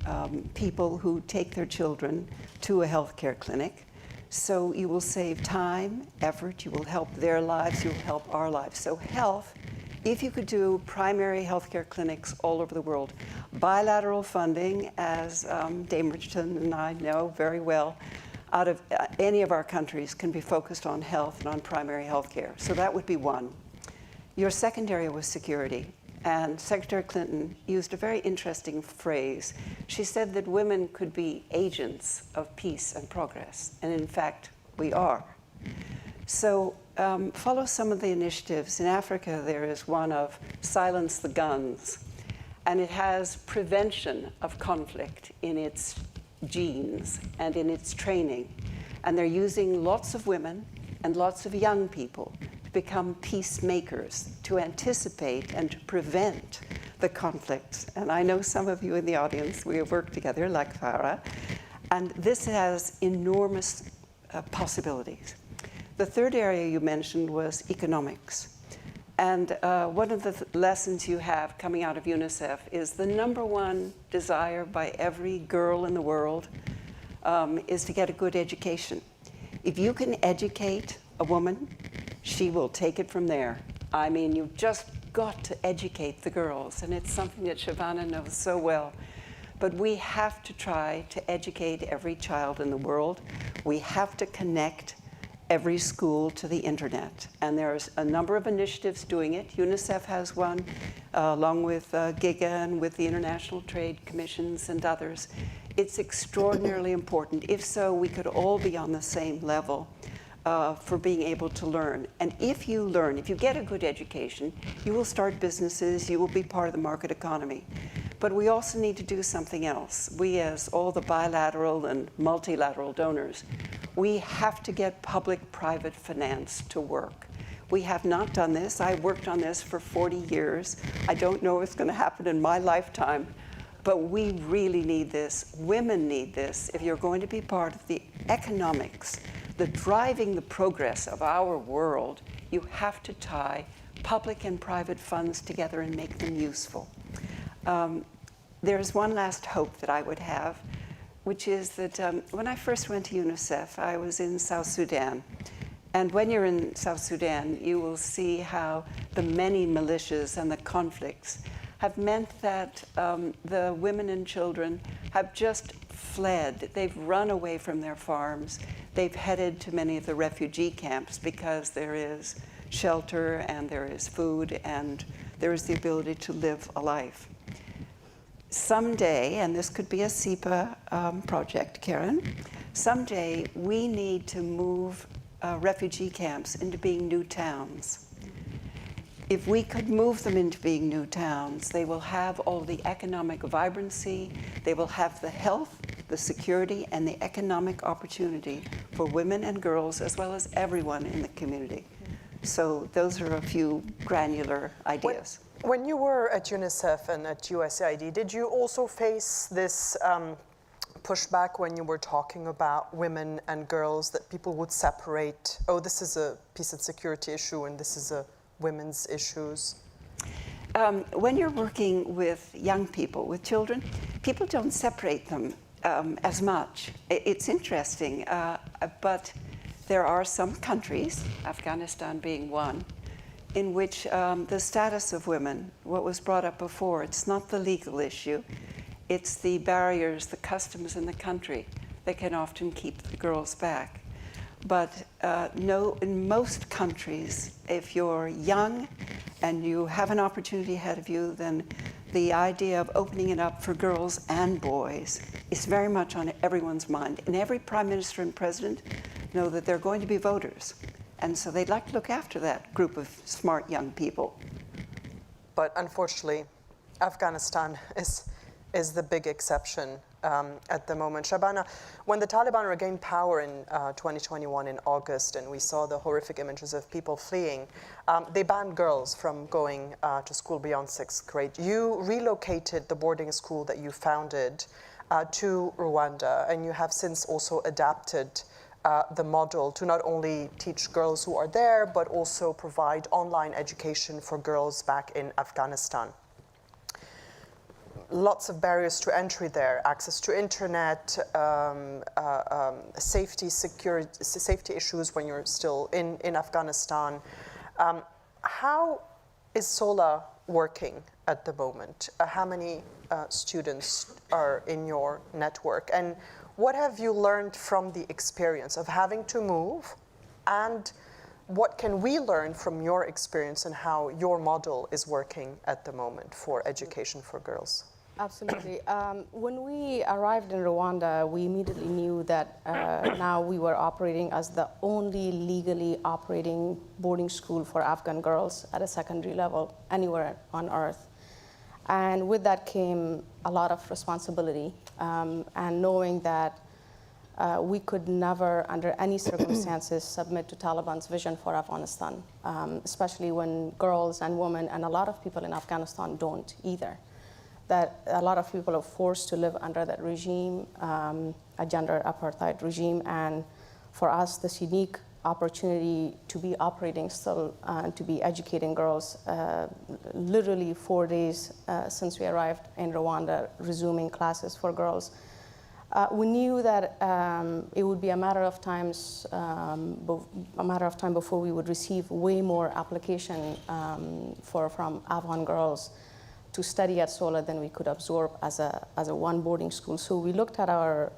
people who take their children to a healthcare clinic. So you will save time, effort, you will help their lives, you will help our lives. So health, if you could do primary healthcare clinics all over the world, bilateral funding, as Dame Richardson and I know very well, out of any of our countries can be focused on health and on primary healthcare. So that would be one. Your second area was security. And Secretary Clinton used a very interesting phrase. She said that women could be agents of peace and progress. And in fact, we are. So follow some of the initiatives. In Africa, there is one of Silence the Guns. And it has prevention of conflict in its genes and in its training. And they're using lots of women and lots of young people to become peacemakers, to anticipate and to prevent the conflicts. And I know some of you in the audience, we have worked together, like Farah. And this has enormous possibilities. The third area you mentioned was economics. And one of the lessons you have coming out of UNICEF is the number one desire by every girl in the world is to get a good education. If you can educate a woman, she will take it from there. I mean, you've just got to educate the girls, and it's something that Shabana knows so well. But we have to try to educate every child in the world. We have to connect every school to the internet. And there's a number of initiatives doing it. UNICEF has one, along with GIGA and with the International Trade Commissions and others. It's extraordinarily important. If so, we could all be on the same level for being able to learn. And if you learn, if you get a good education, you will start businesses, you will be part of the market economy. But we also need to do something else. We, as all the bilateral and multilateral donors, we have to get public-private finance to work. We have not done this. I worked on this for 40 years. I don't know if it's going to happen in my lifetime, but we really need this. Women need this. If you're going to be part of the economics, the driving the progress of our world, you have to tie public and private funds together and make them useful. There's one last hope that I would have, which is that when I first went to UNICEF, I was in South Sudan. And when you're in South Sudan, you will see how the many militias and the conflicts have meant that the women and children have just fled. They've run away from their farms. They've headed to many of the refugee camps because there is shelter and there is food and there is the ability to live a life. Someday, and this could be a SIPA project, Karen, someday we need to move refugee camps into being new towns. If we could move them into being new towns, they will have all the economic vibrancy, they will have the health, the security, and the economic opportunity for women and girls, as well as everyone in the community. So those are a few granular ideas. When you were at UNICEF and at USAID, did you also face this pushback when you were talking about women and girls, that people would separate, oh, this is a peace and security issue and this is a women's issues? When you're working with young people, with children, people don't separate them as much. It's interesting, but there are some countries, Afghanistan being one, in which the status of women, what was brought up before, it's not the legal issue, it's the barriers, the customs in the country that can often keep the girls back. But no, in most countries, if you're young and you have an opportunity ahead of you, then the idea of opening it up for girls and boys is very much on everyone's mind. And every prime minister and president know that they're going to be voters. And so they'd like to look after that group of smart young people. But unfortunately, Afghanistan is the big exception at the moment. Shabana, when the Taliban regained power in 2021 in August, and we saw the horrific images of people fleeing, they banned girls from going to school beyond 6th grade. You relocated the boarding school that you founded to Rwanda, and you have since also adapted the model to not only teach girls who are there, but also provide online education for girls back in Afghanistan. Lots of barriers to entry there, access to internet, safety issues when you're still in Afghanistan. How is SOLA working at the moment? How many students are in your network? And what have you learned from the experience of having to move? And what can we learn from your experience and how your model is working at the moment for education for girls? Absolutely. When we arrived in Rwanda, we immediately knew that now we were operating as the only legally operating boarding school for Afghan girls at a secondary level anywhere on earth. And with that came a lot of responsibility, and knowing that we could never, under any circumstances, submit to Taliban's vision for Afghanistan, especially when girls and women and a lot of people in Afghanistan don't either. That a lot of people are forced to live under that regime, a gender apartheid regime. And for us, this unique opportunity to be operating still and to be educating girls, literally 4 days since we arrived in Rwanda, resuming classes for girls. We knew that it would be a matter of time before we would receive way more application from Afghan girls to study at SOLA than we could absorb as a one boarding school. So we looked at our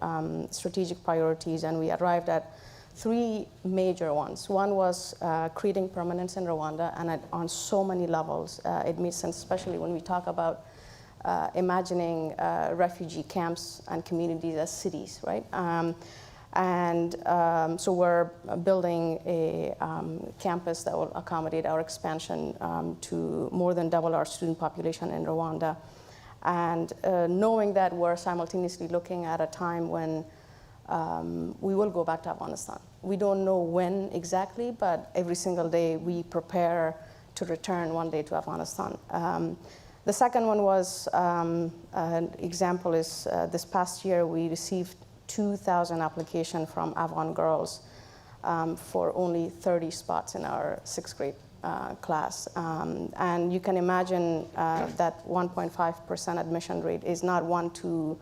strategic priorities, and we arrived at 3 major ones. One was creating permanence in Rwanda, and on so many levels it made sense, especially when we talk about imagining refugee camps and communities as cities, right? So we're building a campus that will accommodate our expansion to more than double our student population in Rwanda. And knowing that we're simultaneously looking at a time when we will go back to Afghanistan. We don't know when exactly, but every single day we prepare to return one day to Afghanistan. The second one was, an example is this past year we received 2,000 applications from Afghan girls for only 30 spots in our 6th grade class. And you can imagine that 1.5% admission rate is not one to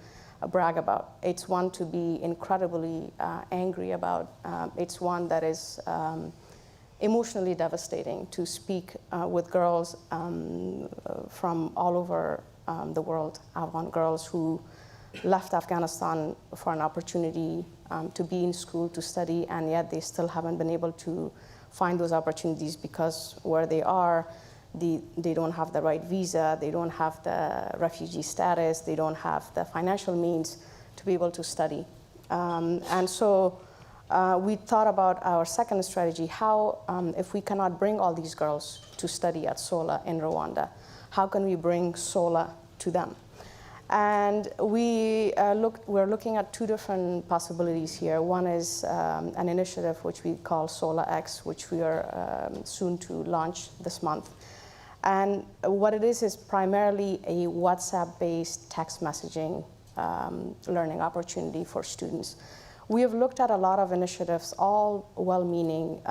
brag about. It's one to be incredibly angry about. It's one that is emotionally devastating to speak with girls from all over the world, Afghan girls who left Afghanistan for an opportunity to be in school, to study, and yet they still haven't been able to find those opportunities because where they are, they don't have the right visa, they don't have the refugee status, they don't have the financial means to be able to study. And so we thought about our second strategy, how, if we cannot bring all these girls to study at SOLA in Rwanda, how can we bring SOLA to them? And we're looking at 2 different possibilities here. One is an initiative which we call SOLA X, which we are soon to launch this month. And what it is primarily a WhatsApp-based text messaging learning opportunity for students. We have looked at a lot of initiatives, all well-meaning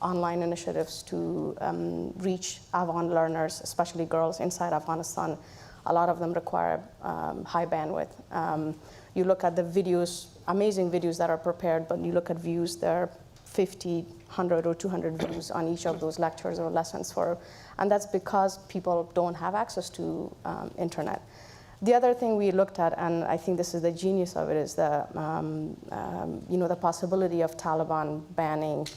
online initiatives to reach Afghan learners, especially girls inside Afghanistan. A lot of them require high bandwidth. You look at the videos, amazing videos that are prepared, but you look at views, there are 50, 100, or 200 views on each of those lectures or lessons and that's because people don't have access to internet. The other thing we looked at, and I think this is the genius of it, is the possibility of Taliban banning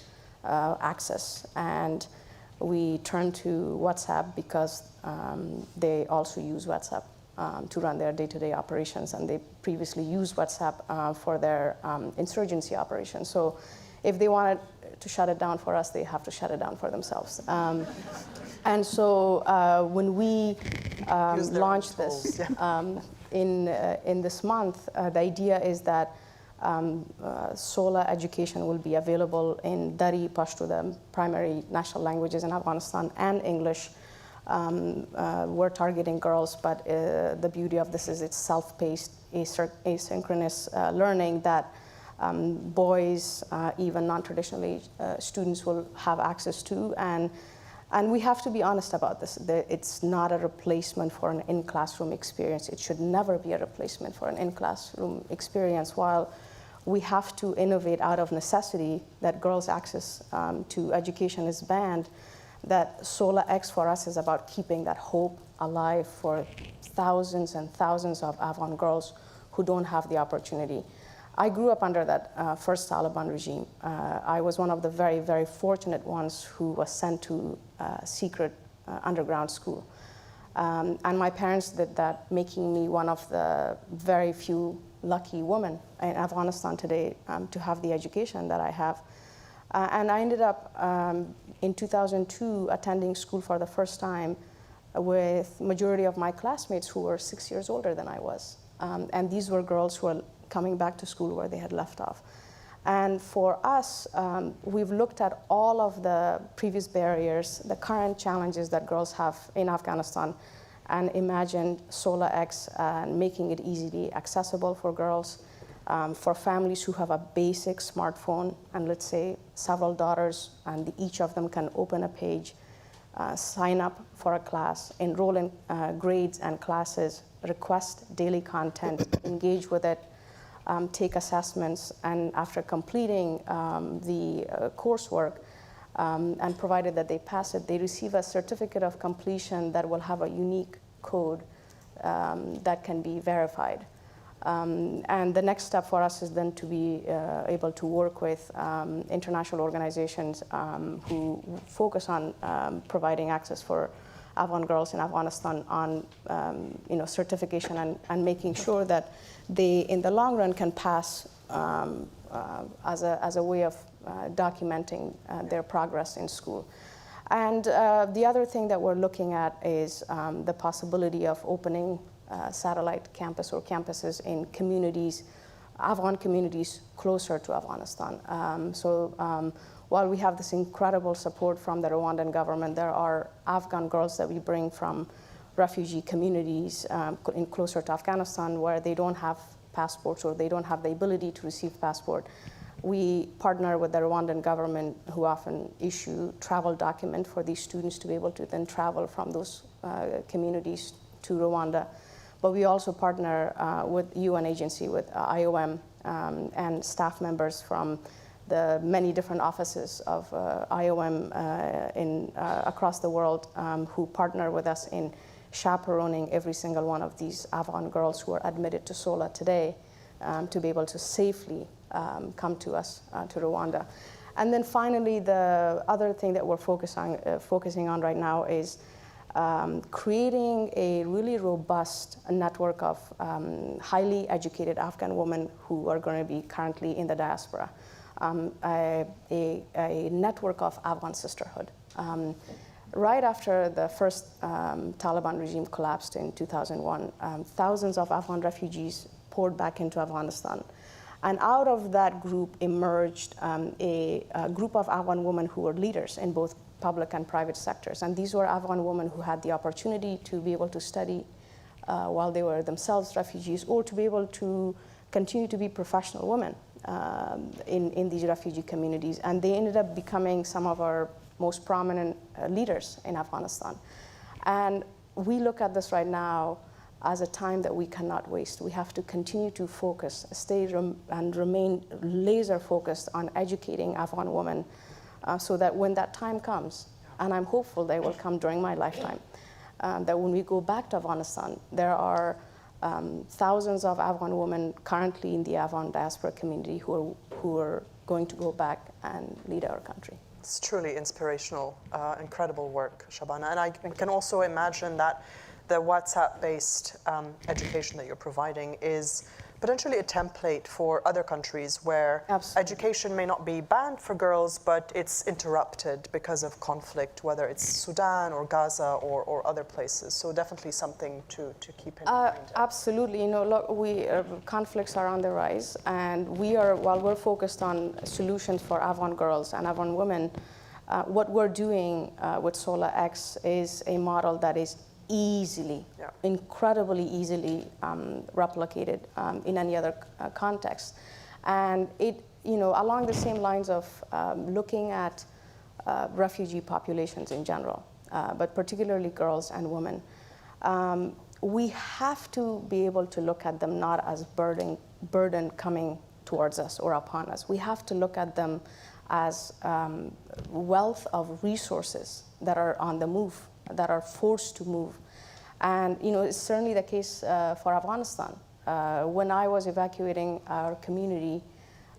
access. And we turned to WhatsApp because they also use WhatsApp to run their day-to-day operations, and they previously used WhatsApp for their insurgency operations. So if they wanted to shut it down for us, they have to shut it down for themselves. And so when we launched this in this month, the idea is that SOLA education will be available in Dari, Pashto, the primary national languages in Afghanistan, and English. We're targeting girls, but the beauty of this is it's self-paced, asynchronous learning that boys, even non-traditional students will have access to. And we have to be honest about this. It's not a replacement for an in-classroom experience. It should never be a replacement for an in-classroom experience. While we have to innovate out of necessity that girls' access to education is banned, that SOLA X for us is about keeping that hope alive for thousands and thousands of Afghan girls who don't have the opportunity. I grew up under that first Taliban regime. I was one of the very, very fortunate ones who was sent to secret underground school. And my parents did that, making me one of the very few lucky women in Afghanistan today to have the education that I have. And I ended up in 2002 attending school for the first time with majority of my classmates who were 6 years older than I was. And these were girls who were coming back to school where they had left off. And for us, we've looked at all of the previous barriers, the current challenges that girls have in Afghanistan, and imagined SOLA X and making it easily accessible for girls, for families who have a basic smartphone and let's say several daughters, and each of them can open a page, sign up for a class, enroll in grades and classes, request daily content, engage with it, take assessments, and after completing the coursework, and provided that they pass it, they receive a certificate of completion that will have a unique code that can be verified. And the next step for us is then to be able to work with international organizations who focus on providing access for Afghan girls in Afghanistan on certification and making sure that they, in the long run, can pass as a way of documenting their progress in school. And the other thing that we're looking at is the possibility of opening satellite campus or campuses in communities, Afghan communities closer to Afghanistan. While we have this incredible support from the Rwandan government, there are Afghan girls that we bring from refugee communities closer to Afghanistan where they don't have passports or they don't have the ability to receive passport. We partner with the Rwandan government who often issue travel documents for these students to be able to then travel from those communities to Rwanda. But we also partner with UN agency, with IOM, and staff members from the many different offices of IOM across the world who partner with us in chaperoning every single one of these Afghan girls who are admitted to SOLA today to be able to safely come to us, to Rwanda. And then finally, the other thing that we're focusing on right now is creating a really robust network of highly educated Afghan women who are going to be currently in the diaspora, a network of Afghan sisterhood. Right after the first Taliban regime collapsed in 2001, thousands of Afghan refugees poured back into Afghanistan. And out of that group emerged a group of Afghan women who were leaders in both public and private sectors. And these were Afghan women who had the opportunity to be able to study while they were themselves refugees, or to be able to continue to be professional women in these refugee communities. And they ended up becoming some of our most prominent leaders in Afghanistan. And we look at this right now as a time that we cannot waste. We have to continue to focus, and remain laser focused on educating Afghan women so that when that time comes, and I'm hopeful that it will come during my lifetime, that when we go back to Afghanistan, there are thousands of Afghan women currently in the Afghan diaspora community who are going to go back and lead our country. It's truly inspirational, incredible work, Shabana. And I can also imagine that the WhatsApp-based education that you're providing is potentially a template for other countries where education may not be banned for girls, but it's interrupted because of conflict, whether it's Sudan or Gaza or other places. So definitely something to keep in mind. Absolutely. Look, conflicts are on the rise, and while we're focused on solutions for Afghan girls and Afghan women, what we're doing with SOLA X is a model that is incredibly easily replicated in any other context. And along the same lines of looking at refugee populations in general, but particularly girls and women, we have to be able to look at them not as burden coming towards us or upon us. We have to look at them as wealth of resources that are on the move, that are forced to move. And it's certainly the case for Afghanistan. When I was evacuating our community,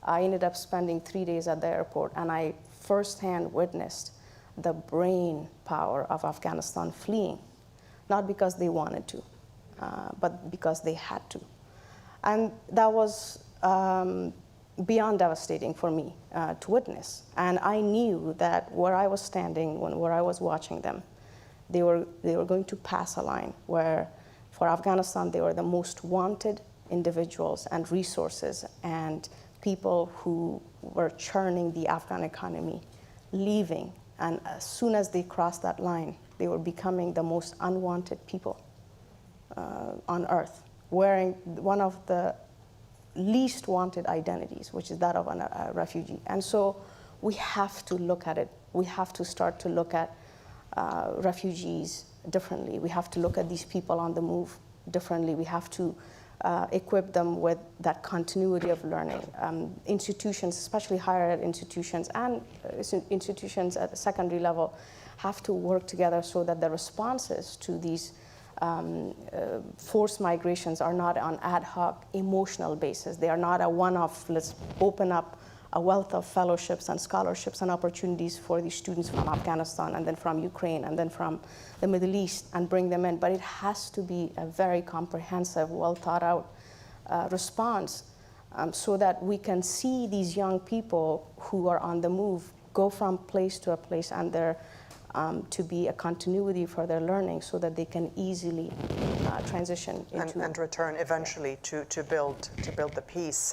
I ended up spending 3 days at the airport, and I firsthand witnessed the brain power of Afghanistan fleeing, not because they wanted to, but because they had to. And that was beyond devastating for me to witness. And I knew that where I was standing, where I was watching them, they were going to pass a line where, for Afghanistan, they were the most wanted individuals and resources and people who were churning the Afghan economy, leaving. And as soon as they crossed that line, they were becoming the most unwanted people on earth, wearing one of the least wanted identities, which is that of a refugee. And so we have to look at it. We have to start to look at refugees differently. We have to look at these people on the move differently. We have to equip them with that continuity of learning. Institutions, especially higher ed institutions and institutions at the secondary level, have to work together so that the responses to these forced migrations are not on ad hoc emotional basis. They are not a one-off, let's open up a wealth of fellowships and scholarships and opportunities for these students from Afghanistan and then from Ukraine and then from the Middle East and bring them in. But it has to be a very comprehensive, well thought out response so that we can see these young people who are on the move go from place to a place and they're to be a continuity for their learning so that they can easily transition into and return eventually to build the peace.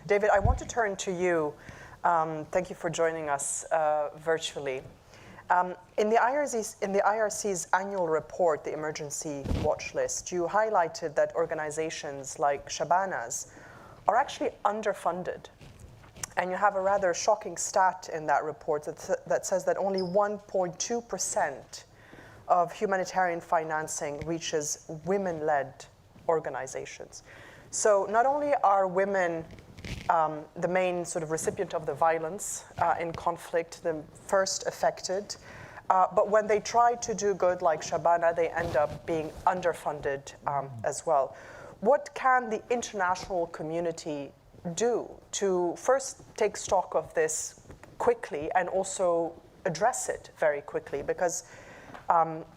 David, I want to turn to you. Thank you for joining us virtually. In the IRC's annual report, the Emergency Watch List, you highlighted that organizations like Shabana's are actually underfunded. And you have a rather shocking stat in that report that says that only 1.2% of humanitarian financing reaches women-led organizations. So not only are women the main sort of recipient of the violence in conflict, the first affected, but when they try to do good like Shabana, they end up being underfunded as well. What can the international community do to first take stock of this quickly and also address it very quickly? Because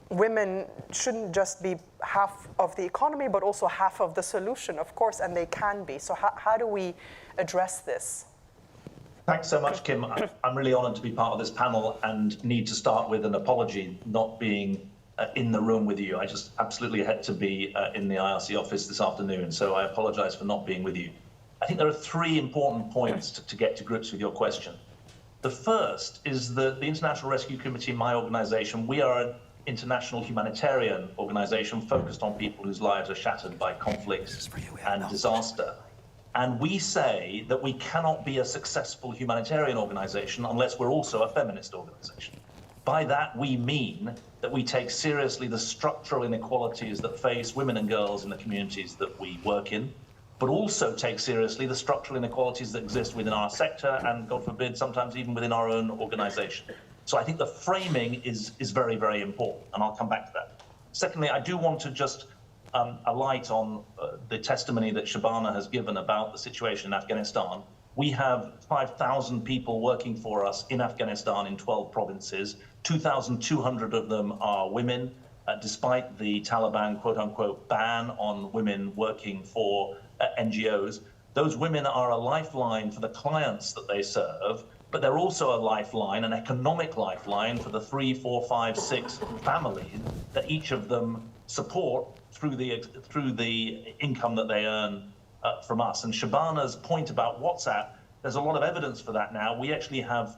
women shouldn't just be half of the economy, but also half of the solution, of course, and they can be. So how do we address this? Thanks so much, Kim. I'm really honored to be part of this panel and need to start with an apology not being in the room with you. I just absolutely had to be in the IRC office this afternoon, so I apologize for not being with you. I think there are three important points to get to grips with your question. The first is that the International Rescue Committee, my organization, we are an international humanitarian organization focused on people whose lives are shattered by conflict and disaster. And we say that we cannot be a successful humanitarian organization unless we're also a feminist organization. By that, we mean that we take seriously the structural inequalities that face women and girls in the communities that we work in, but also take seriously the structural inequalities that exist within our sector and, God forbid, sometimes even within our own organization. So I think the framing is very, very important, and I'll come back to that. Secondly, I do want to just alight on the testimony that Shabana has given about the situation in Afghanistan. We have 5,000 people working for us in Afghanistan in 12 provinces. 2,200 of them are women, despite the Taliban, quote unquote, ban on women working for NGOs. Those women are a lifeline for the clients that they serve, but they're also a lifeline, an economic lifeline for the 3, 4, 5, 6 families that each of them support through the income that they earn from us. And Shabana's point about WhatsApp, there's a lot of evidence for that now. We actually have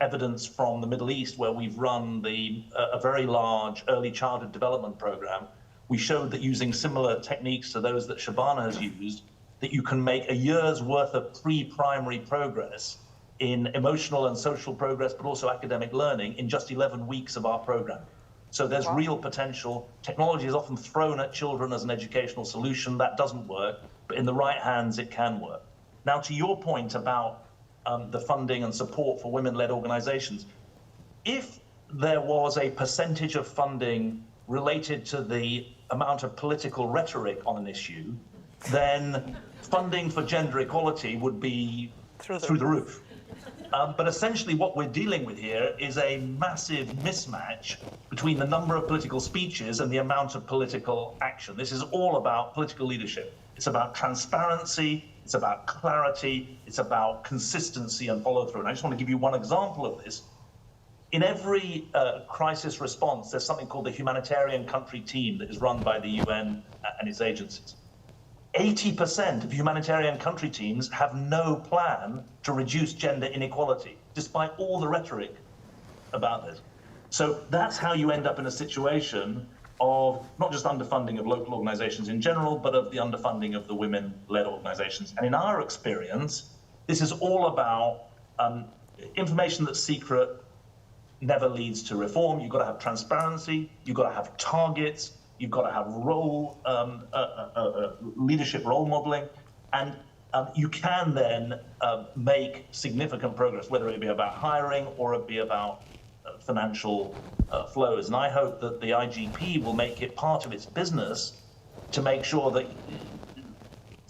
evidence from the Middle East where we've run a very large early childhood development program. We showed that using similar techniques to those that Shabana has used, that you can make a year's worth of pre-primary progress in emotional and social progress, but also academic learning in just 11 weeks of our program. So there's real potential. Technology is often thrown at children as an educational solution. That doesn't work, but in the right hands, it can work. Now, to your point about the funding and support for women-led organizations, if there was a percentage of funding related to the amount of political rhetoric on an issue, then funding for gender equality would be through the roof. But essentially what we're dealing with here is a massive mismatch between the number of political speeches and the amount of political action. This is all about political leadership. It's about transparency, it's about clarity, it's about consistency and follow through. And I just want to give you one example of this. In every crisis response, there's something called the Humanitarian Country Team that is run by the UN and its agencies. 80% of humanitarian country teams have no plan to reduce gender inequality, despite all the rhetoric about this. So that's how you end up in a situation of not just underfunding of local organizations in general, but of the underfunding of the women-led organizations. And in our experience, this is all about information that's secret never leads to reform. You've got to have transparency, you've got to have targets, you've got to have leadership role modeling, and you can then make significant progress, whether it be about hiring or it be about financial flows. And I hope that the IGP will make it part of its business to make sure that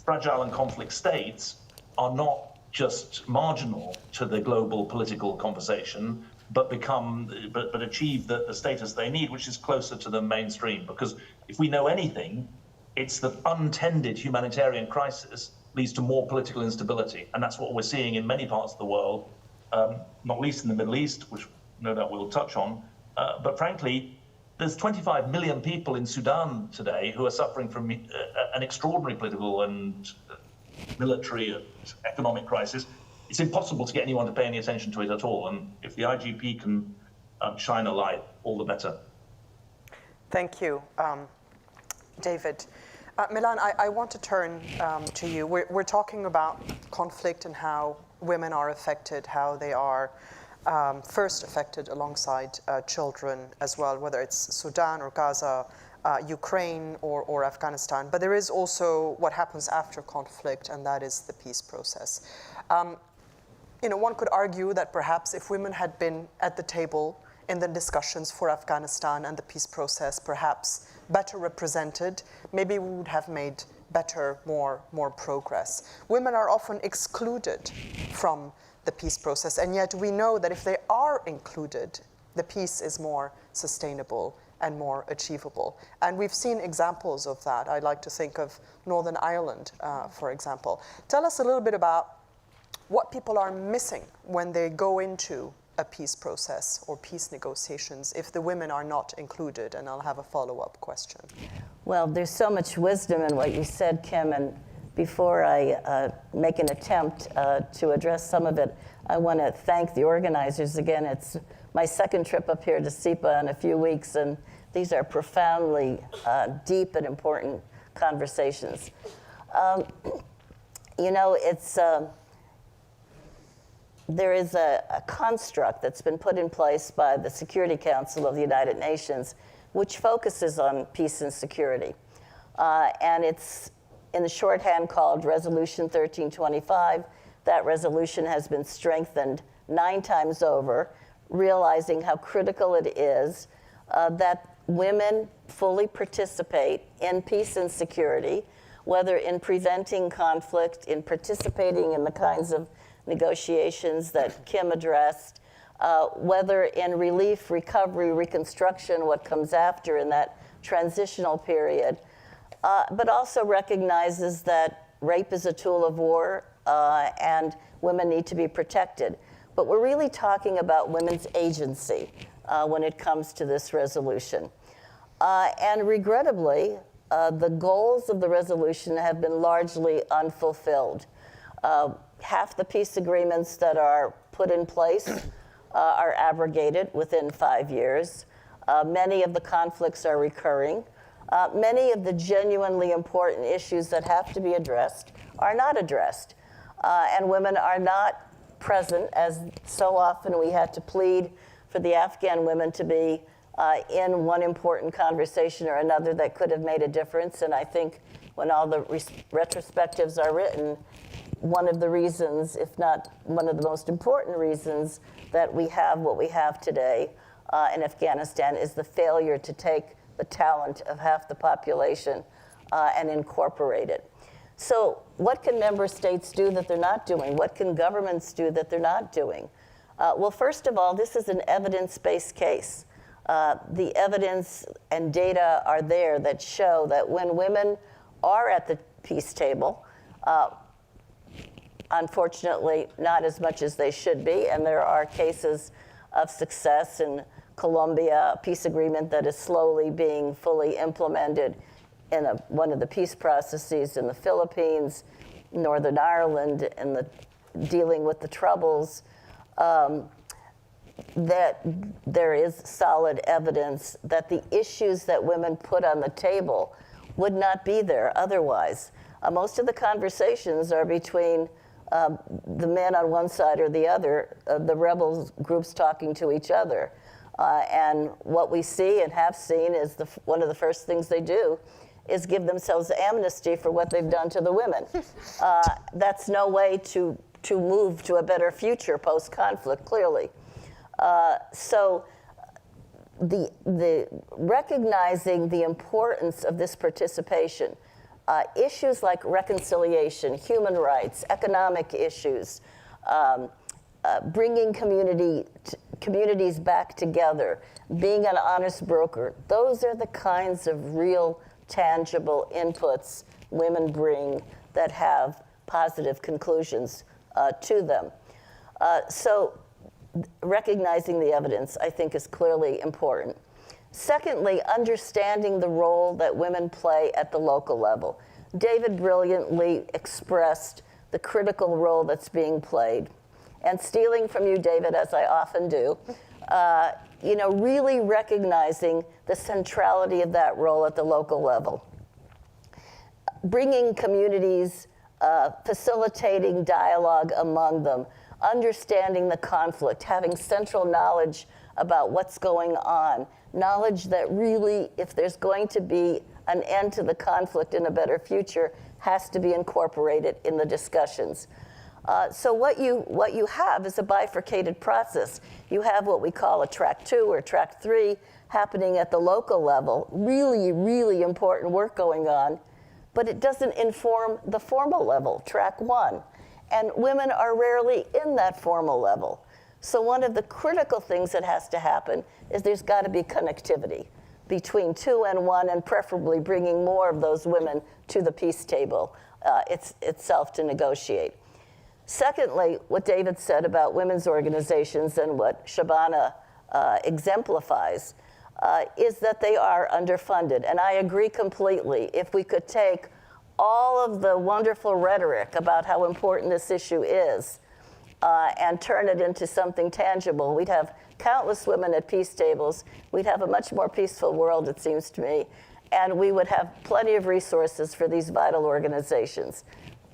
fragile and conflict states are not just marginal to the global political conversation, but achieve the status they need, which is closer to the mainstream. Because if we know anything, it's that untended humanitarian crisis leads to more political instability. And that's what we're seeing in many parts of the world, not least in the Middle East, which no doubt we'll touch on. But frankly, there's 25 million people in Sudan today who are suffering from an extraordinary political and military and economic crisis. It's impossible to get anyone to pay any attention to it at all. And if the IGP can shine a light, all the better. Thank you, David. Milan, I want to turn to you. We're talking about conflict and how women are affected, how they are first affected alongside children as well, whether it's Sudan or Gaza, Ukraine or Afghanistan. But there is also what happens after conflict, and that is the peace process. One could argue that perhaps if women had been at the table in the discussions for Afghanistan and the peace process, perhaps better represented, maybe we would have made better, more progress. Women are often excluded from the peace process, and yet we know that if they are included, the peace is more sustainable and more achievable. And we've seen examples of that. I'd like to think of Northern Ireland, for example. Tell us a little bit about what people are missing when they go into a peace process or peace negotiations if the women are not included, and I'll have a follow-up question. Well, there's so much wisdom in what you said, Kim, and before I make an attempt to address some of it, I want to thank the organizers. Again, it's my second trip up here to SIPA in a few weeks, and these are profoundly deep and important conversations. There is a construct that's been put in place by the Security Council of the United Nations, which focuses on peace and security. And it's in the shorthand called Resolution 1325. That resolution has been strengthened 9 times over, realizing how critical it is that women fully participate in peace and security, whether in preventing conflict, in participating in the kinds of negotiations that Kim addressed, whether in relief, recovery, reconstruction, what comes after in that transitional period, but also recognizes that rape is a tool of war and women need to be protected. But we're really talking about women's agency when it comes to this resolution. And regrettably, the goals of the resolution have been largely unfulfilled. Half the peace agreements that are put in place are abrogated within 5 years. Many of the conflicts are recurring. Many of the genuinely important issues that have to be addressed are not addressed. And women are not present, as so often we had to plead for the Afghan women to be in one important conversation or another that could have made a difference. And I think when all the retrospectives are written, one of the reasons, if not one of the most important reasons, that we have what we have today in Afghanistan is the failure to take the talent of half the population and incorporate it. So what can member states do that they're not doing? What can governments do that they're not doing? Well, first of all, this is an evidence-based case. The evidence and data are there that show that when women are at the peace table, unfortunately, not as much as they should be, and there are cases of success in Colombia, a peace agreement that is slowly being fully implemented in one of the peace processes in the Philippines, Northern Ireland, and dealing with the Troubles. that there is solid evidence that the issues that women put on the table would not be there otherwise. Most of the conversations are between the men on one side or the other, the rebel groups talking to each other. And what we see and have seen is one of the first things they do is give themselves amnesty for what they've done to the women. That's no way to move to a better future post-conflict, clearly. So the recognizing the importance of this participation, issues like reconciliation, human rights, economic issues, bringing communities back together, being an honest broker, those are the kinds of real tangible inputs women bring that have positive conclusions to them. So recognizing the evidence, I think, is clearly important. Secondly, understanding the role that women play at the local level. David brilliantly expressed the critical role that's being played. And stealing from you, David, as I often do, really recognizing the centrality of that role at the local level. Bringing communities, facilitating dialogue among them, understanding the conflict, having central knowledge about what's going on, knowledge that really, if there's going to be an end to the conflict in a better future, has to be incorporated in the discussions. So what you have is a bifurcated process. You have what we call a track 2 or track 3 happening at the local level, really, really important work going on, but it doesn't inform the formal level, track 1. And women are rarely in that formal level. So one of the critical things that has to happen is there's got to be connectivity between 2 and 1, and preferably bringing more of those women to the peace table itself to negotiate. Secondly, what David said about women's organizations and what Shabana exemplifies is that they are underfunded. And I agree completely. If we could take all of the wonderful rhetoric about how important this issue is and turn it into something tangible, we'd have countless women at peace tables. We'd have a much more peaceful world, it seems to me. And we would have plenty of resources for these vital organizations.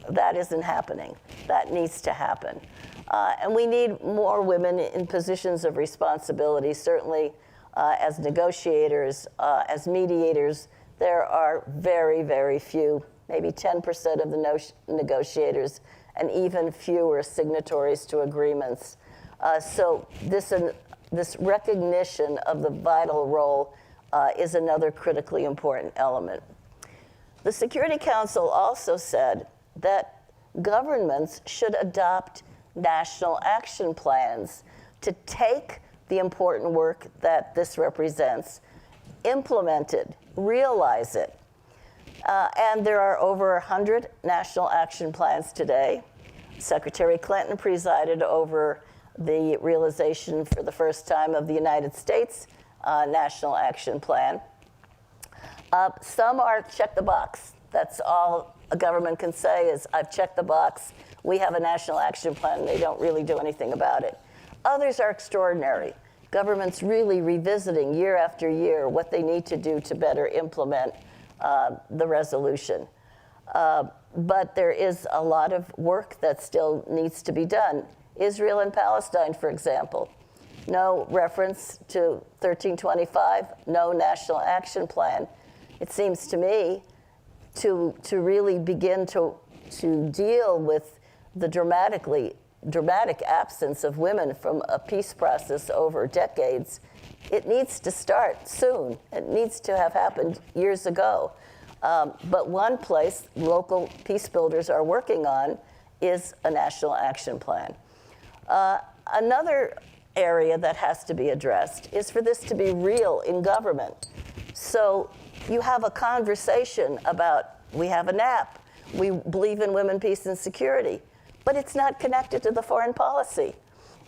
That isn't happening. That needs to happen. And we need more women in positions of responsibility, certainly as negotiators, as mediators. There are very, very few, maybe 10% of the negotiators, and even fewer signatories to agreements. So this recognition of the vital role is another critically important element. The Security Council also said that governments should adopt national action plans to take the important work that this represents, implement it, realize it. And there are over 100 national action plans today. Secretary Clinton presided over the realization for the first time of the United States National Action Plan. Some are check the box. That's all a government can say is, I've checked the box. We have a national action plan. They don't really do anything about it. Others are extraordinary. Governments really revisiting year after year what they need to do to better implement the resolution. But there is a lot of work that still needs to be done. Israel and Palestine, for example. No reference to 1325, no national action plan. It seems to me to really begin to deal with the dramatic absence of women from a peace process over decades, it needs to start soon. It needs to have happened years ago. But one place local peace builders are working on is a national action plan. Another area that has to be addressed is for this to be real in government. So you have a conversation about, we have a NAP, we believe in women, peace, and security, but it's not connected to the foreign policy.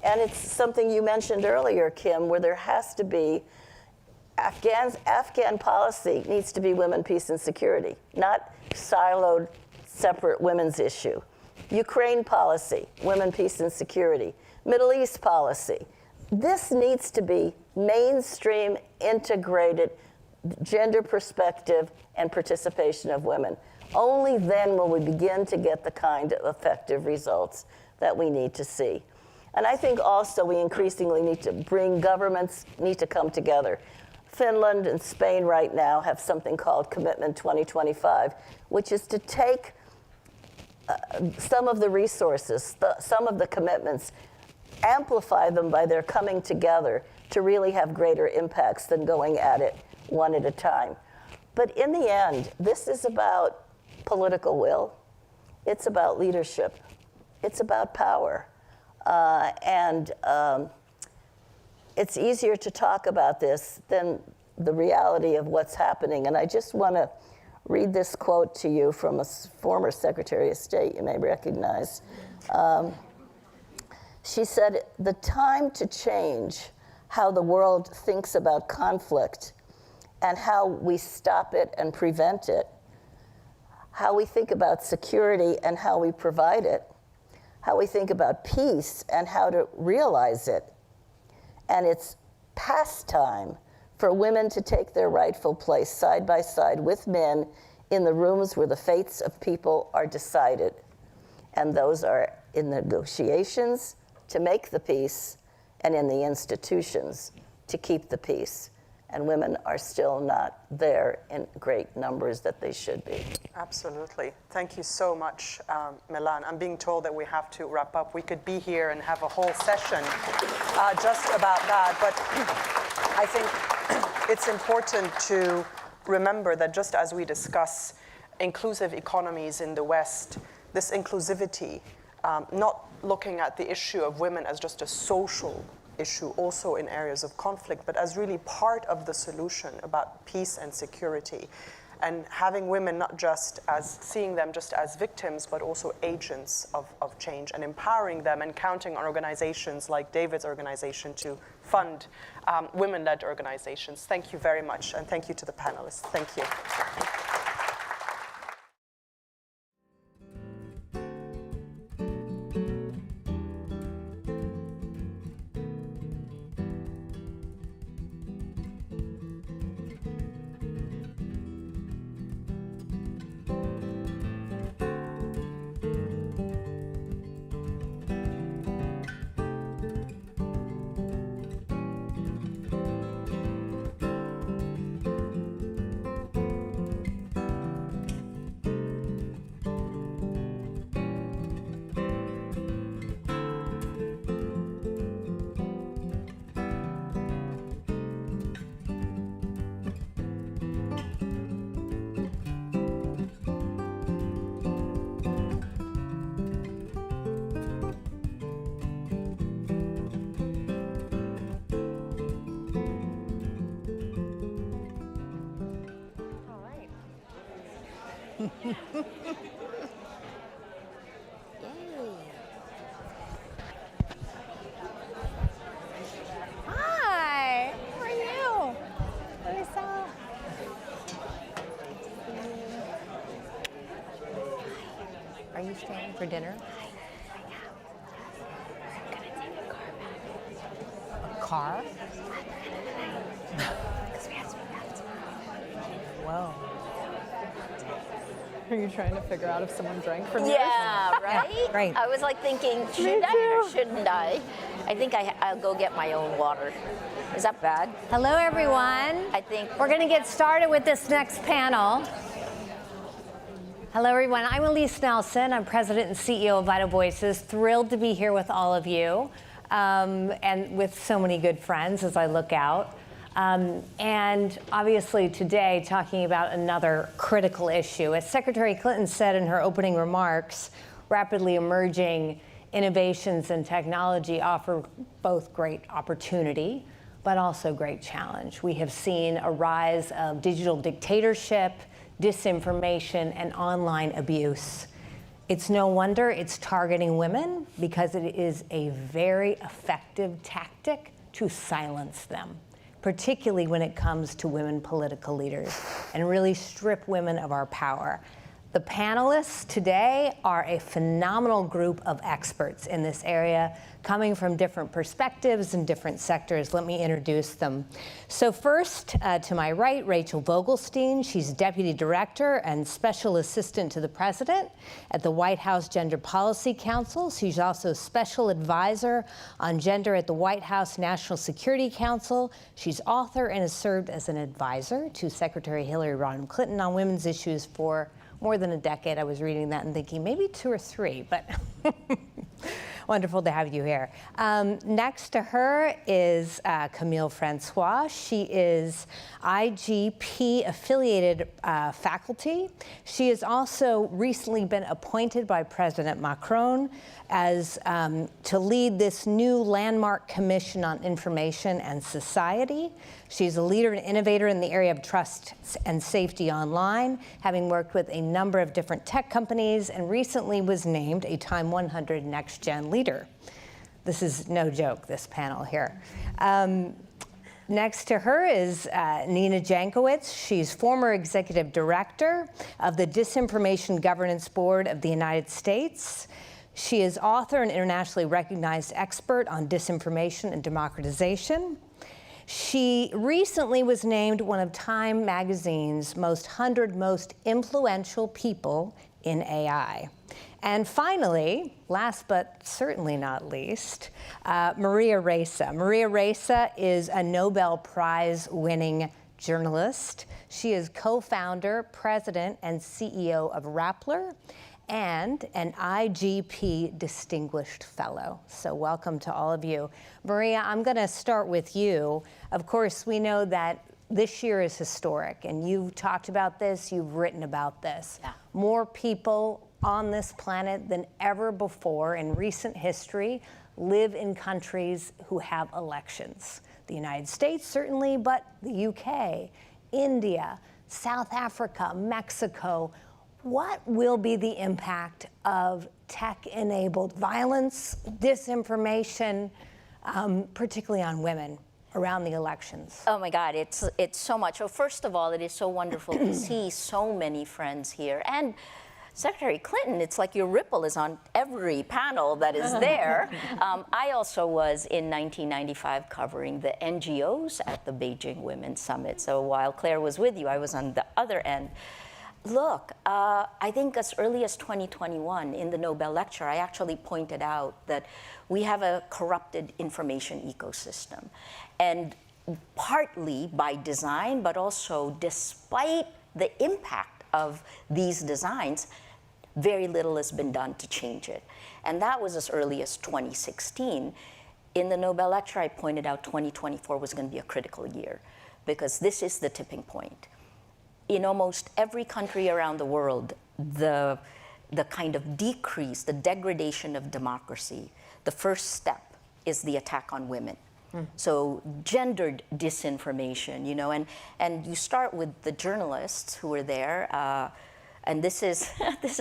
And it's something you mentioned earlier, Kim, where there has to be, Afghan policy needs to be women, peace, and security, not siloed, separate women's issue. Ukraine policy, women, peace, and security. Middle East policy, this needs to be mainstream, integrated, gender perspective and participation of women. Only then will we begin to get the kind of effective results that we need to see. And I think also we increasingly need to governments need to come together. Finland and Spain right now have something called Commitment 2025, which is to take some of the resources, some of the commitments, amplify them by their coming together to really have greater impacts than going at it one at a time. But in the end, this is about political will. It's about leadership. It's about power. It's easier to talk about this than the reality of what's happening. And I just want to read this quote to you from a former Secretary of State you may recognize. She said, "The time to change how the world thinks about conflict and how we stop it and prevent it, how we think about security and how we provide it, how we think about peace and how to realize it. And it's past time for women to take their rightful place side by side with men in the rooms where the fates of people are decided. And those are in negotiations to make the peace and in the institutions to keep the peace. And women are still not there in great numbers that they should be." Absolutely. Thank you so much, Milan. I'm being told that we have to wrap up. We could be here and have a whole session just about that. But I think it's important to remember that just as we discuss inclusive economies in the West, this inclusivity, not looking at the issue of women as just a social issue also in areas of conflict, but as really part of the solution about peace and security, and having women not just as seeing them just as victims, but also agents of change, and empowering them and counting on organizations like David's organization to fund women-led organizations. Thank you very much, and thank you to the panelists. Thank you. Hi, how are you? Lisa. Are you staying for dinner? I'm gonna take a car back. A car? Because we have to be back tomorrow. Whoa. Are you trying to figure out if someone drank from yours? Yeah, right? Right. I was like thinking, should I or shouldn't I? I think I'll go get my own water. Is that bad? Hello, everyone. I think We're going to get started with this next panel. Hello, everyone. I'm Elise Nelson. I'm President and CEO of Vital Voices. Thrilled to be here with all of you and with so many good friends as I look out. And obviously today talking about another critical issue. As Secretary Clinton said in her opening remarks, rapidly emerging innovations and technology offer both great opportunity, but also great challenge. We have seen a rise of digital dictatorship, disinformation, and online abuse. It's no wonder it's targeting women because it is a very effective tactic to silence them, particularly when it comes to women political leaders, and really strip women of our power. The panelists today are a phenomenal group of experts in this area, coming from different perspectives and different sectors. Let me introduce them. So first, to my right, Rachel Vogelstein. She's Deputy Director and Special Assistant to the President at the White House Gender Policy Council. She's also Special Advisor on Gender at the White House National Security Council. She's author and has served as an advisor to Secretary Hillary Rodham Clinton on women's issues for more than a decade. I was reading that and thinking maybe 2 or 3, but wonderful to have you here. Next to her is Camille Francois. She is IGP affiliated faculty. She has also recently been appointed by President Macron as to lead this new landmark commission on information and society. She's a leader and innovator in the area of trust and safety online, having worked with a number of different tech companies, and recently was named a Time 100 Next Gen Leader. This is no joke, this panel here. Next to her is Nina Jankowicz. She's former executive director of the Disinformation Governance Board of the United States. She is author and internationally recognized expert on disinformation and democratization. She recently was named one of Time magazine's 100 most influential people in AI. And finally, last but certainly not least, Maria Ressa. Maria Ressa is a Nobel Prize winning journalist. She is co-founder, president, and CEO of Rappler, and an IGP Distinguished Fellow. So welcome to all of you. Maria, I'm gonna start with you. Of course, we know that this year is historic, and you've talked about this, you've written about this. Yeah. More people on this planet than ever before in recent history live in countries who have elections. The United States, certainly, but the UK, India, South Africa, Mexico. What will be the impact of tech-enabled violence, disinformation, particularly on women around the elections? Oh my God, it's so much. So first of all, it is so wonderful to see so many friends here. And Secretary Clinton, it's like your ripple is on every panel that is there. I also was in 1995 covering the NGOs at the Beijing Women's Summit. So while Claire was with you, I was on the other end. Look, I think as early as 2021 in the Nobel lecture, I actually pointed out that we have a corrupted information ecosystem. And partly by design, but also despite the impact of these designs, very little has been done to change it. And that was as early as 2016. In the Nobel lecture, I pointed out 2024 was going to be a critical year because this is the tipping point. In almost every country around the world, the kind of decrease, the degradation of democracy, the first step is the attack on women. So gendered disinformation, you know, and you start with the journalists who were there, and this is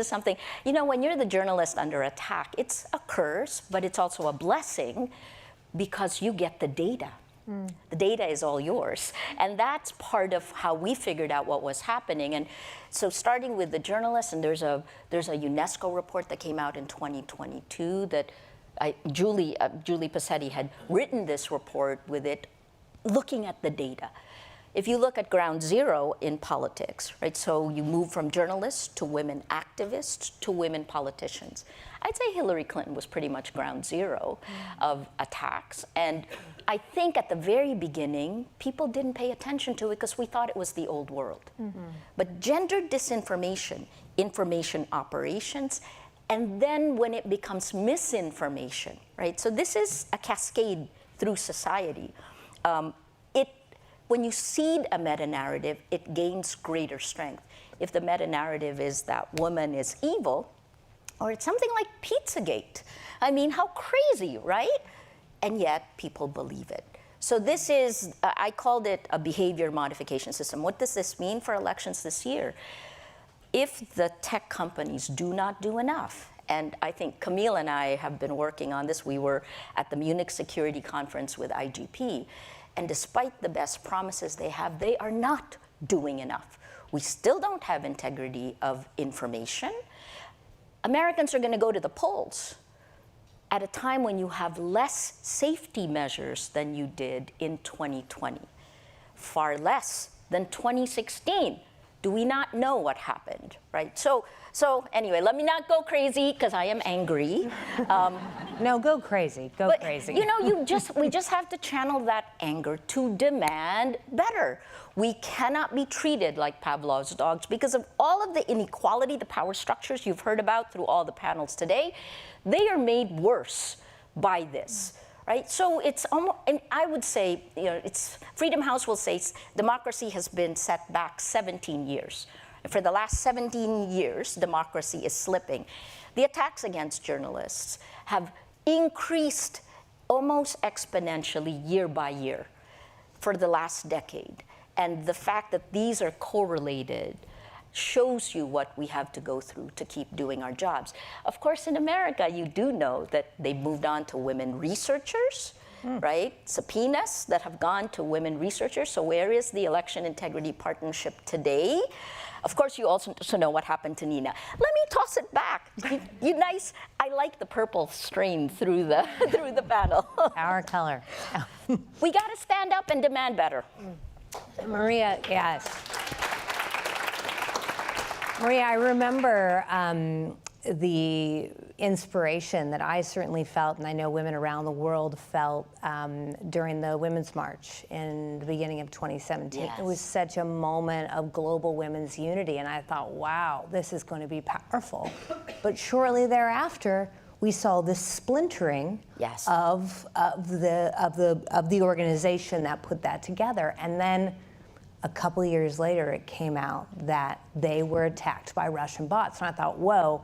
something, you know, when you're the journalist under attack, it's a curse, but it's also a blessing because you get the data. The data is all yours. And that's part of how we figured out what was happening. And so starting with the journalists, and there's a UNESCO report that came out in 2022 that Julie Passetti had written this report with it, looking at the data. If you look at ground zero in politics, right, so you move from journalists to women activists to women politicians. I'd say Hillary Clinton was pretty much ground zero of attacks. And I think at the very beginning, people didn't pay attention to it because we thought it was the old world. But gendered disinformation, information operations, and then when it becomes misinformation, right? So this is a cascade through society. When you seed a meta-narrative, it gains greater strength. If the meta-narrative is that woman is evil, or it's something like Pizzagate. I mean, how crazy, right? And yet people believe it. So this is, I called it a behavior modification system. What does this mean for elections this year? If the tech companies do not do enough, and I think Camille and I have been working on this. We were at the Munich Security Conference with IGP, and despite the best promises they have, they are not doing enough. We still don't have integrity of information. Americans are going to go to the polls at a time when you have less safety measures than you did in 2020, far less than 2016. Do we not know what happened, right? So anyway, let me not go crazy because I am angry. No, go crazy, go crazy. You know, we just have to channel that anger to demand better. We cannot be treated like Pavlov's dogs because of all of the inequality, the power structures you've heard about through all the panels today. They are made worse by this. Right? So it's almost, and I would say, you know, it's Freedom House will say democracy has been set back 17 years. For the last 17 years, democracy is slipping. The attacks against journalists have increased almost exponentially year by year for the last decade. And the fact that these are correlated shows you what we have to go through to keep doing our jobs. Of course, in America, you do know that they moved on to women researchers, right? Subpoenas that have gone to women researchers. So where is the Election Integrity Partnership today? Of course, you also know what happened to Nina. Let me toss it back. You nice. I like the purple strain through the panel. Our color. We got to stand up and demand better. Maria, yes. Maria, I remember the inspiration that I certainly felt, and I know women around the world felt during the Women's March in the beginning of 2017. Yes. It was such a moment of global women's unity, and I thought, wow, this is going to be powerful. But shortly thereafter, we saw this splintering of the organization that put that together, and then a couple of years later, it came out that they were attacked by Russian bots. And I thought, whoa,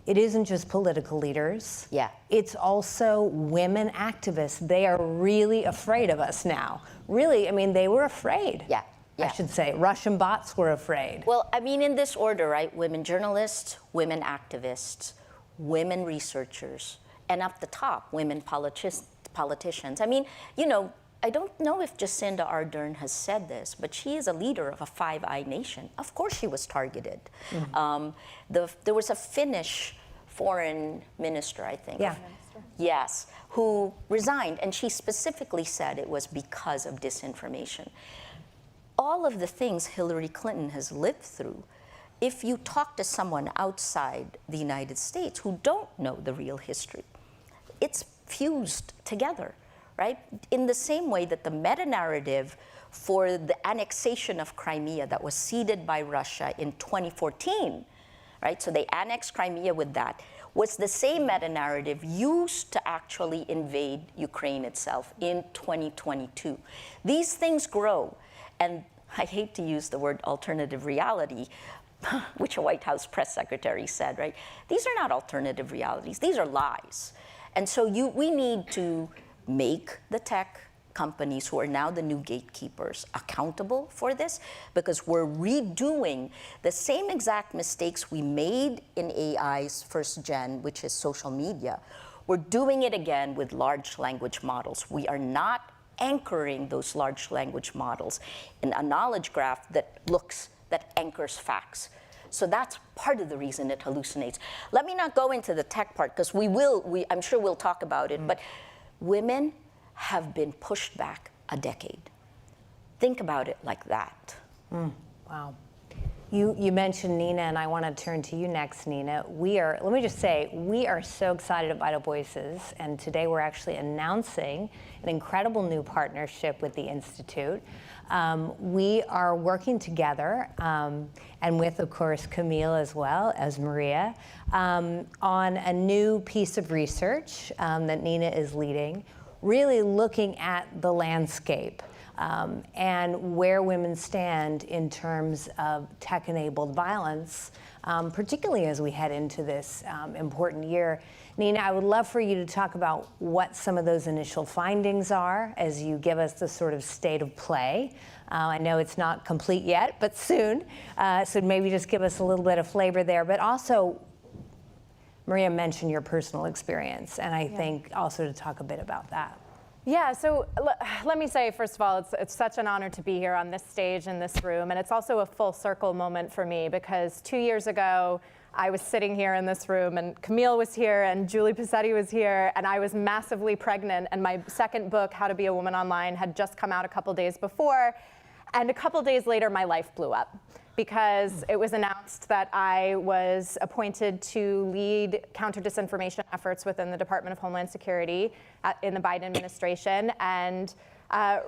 it isn't just political leaders. Yeah. It's also women activists. They are really afraid of us now. Really, I mean, they were afraid. Yeah. I should say. Russian bots were afraid. Well, I mean, in this order, right? Women journalists, women activists, women researchers, and up the top, women politicians. I mean, you know, I don't know if Jacinda Ardern has said this, but she is a leader of a Five Eye nation. Of course she was targeted. There was a Finnish foreign minister, I think. Yeah. Yes, who resigned, and she specifically said it was because of disinformation. All of the things Hillary Clinton has lived through, if you talk to someone outside the United States who don't know the real history, it's fused together. Right? In the same way that the meta-narrative for the annexation of Crimea that was ceded by Russia in 2014, right? So they annexed Crimea with that, was the same meta-narrative used to actually invade Ukraine itself in 2022. These things grow, and I hate to use the word alternative reality, which a White House press secretary said, right? These are not alternative realities, these are lies. And so we need to make the tech companies who are now the new gatekeepers accountable for this, because we're redoing the same exact mistakes we made in AI's first gen, which is social media. We're doing it again with large language models. We are not anchoring those large language models in a knowledge graph that anchors facts. So that's part of the reason it hallucinates. Let me not go into the tech part, because I'm sure we'll talk about it, but women have been pushed back a decade. Think about it like that. Wow. You mentioned Nina, and I want to turn to you next, Nina. Let me just say, we are so excited at Vital Voices, and today we're actually announcing an incredible new partnership with the Institute. We are working together, and with, of course, Camille as well as Maria, on a new piece of research that Nina is leading, really looking at the landscape and where women stand in terms of tech-enabled violence, particularly as we head into this important year. Nina, I would love for you to talk about what some of those initial findings are as you give us the sort of state of play. I know it's not complete yet, but soon. So maybe just give us a little bit of flavor there. But also, Maria mentioned your personal experience, and I think also to talk a bit about that. Yeah, so let me say, first of all, it's such an honor to be here on this stage in this room, and it's also a full circle moment for me because 2 years ago, I was sitting here in this room, and Camille was here, and Julie Pizzetti was here, and I was massively pregnant, and my second book, How to Be a Woman Online, had just come out a couple days before, and a couple days later, my life blew up because it was announced that I was appointed to lead counter-disinformation efforts within the Department of Homeland Security in the Biden administration, and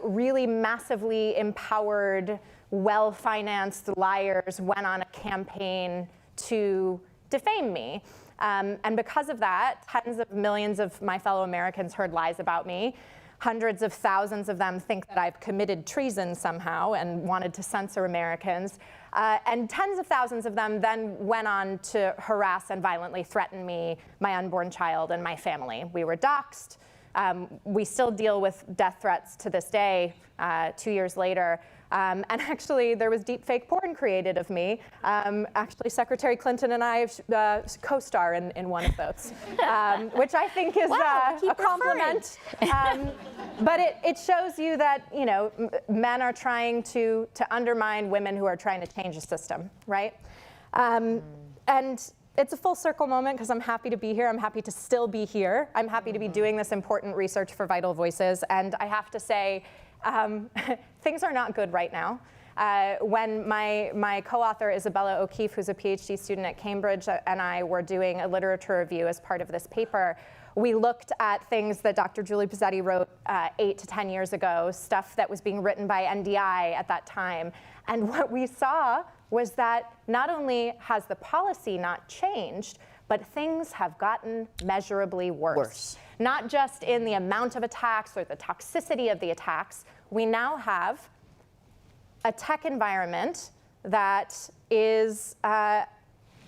really massively empowered, well-financed liars went on a campaign to defame me. And because of that, tens of millions of my fellow Americans heard lies about me. Hundreds of thousands of them think that I've committed treason somehow and wanted to censor Americans. And tens of thousands of them then went on to harass and violently threaten me, my unborn child, and my family. We were doxxed. We still deal with death threats to this day, 2 years later. And actually, there was deep fake porn created of me. Actually, Secretary Clinton and I co-star in one of those, which I think is a compliment. But it shows you that, you know, men are trying to undermine women who are trying to change the system, right? And it's a full circle moment because I'm happy to be here. I'm happy to still be here. I'm happy to be doing this important research for Vital Voices. And I have to say, things are not good right now. When my co-author, Isabella O'Keefe, who's a PhD student at Cambridge, and I were doing a literature review as part of this paper, we looked at things that Dr. Julie Pizzetti wrote 8 to 10 years ago, stuff that was being written by NDI at that time. And what we saw was that not only has the policy not changed, but things have gotten measurably worse. Not just in the amount of attacks or the toxicity of the attacks. We now have a tech environment that is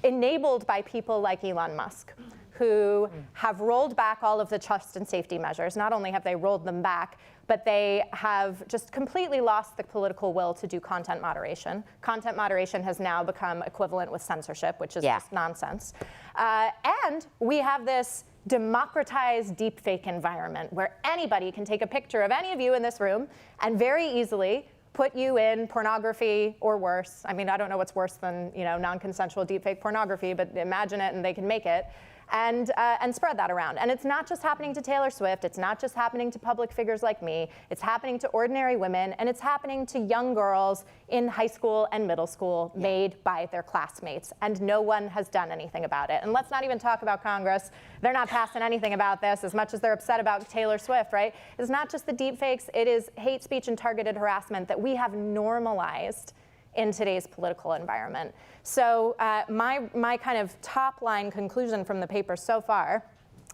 enabled by people like Elon Musk, who have rolled back all of the trust and safety measures. Not only have they rolled them back, but they have just completely lost the political will to do content moderation. Content moderation has now become equivalent with censorship, which is just nonsense. And we have this democratized deepfake environment where anybody can take a picture of any of you in this room and very easily put you in pornography or worse. I mean, I don't know what's worse than, you know, non-consensual deepfake pornography, but imagine it and they can make it. And spread that around. And it's not just happening to Taylor Swift. It's not just happening to public figures like me. It's happening to ordinary women, and it's happening to young girls in high school and middle school made by their classmates. And no one has done anything about it. And let's not even talk about Congress. They're not passing anything about this as much as they're upset about Taylor Swift, right? It's not just the deep fakes. It is hate speech and targeted harassment that we have normalized in today's political environment. So my kind of top line conclusion from the paper so far,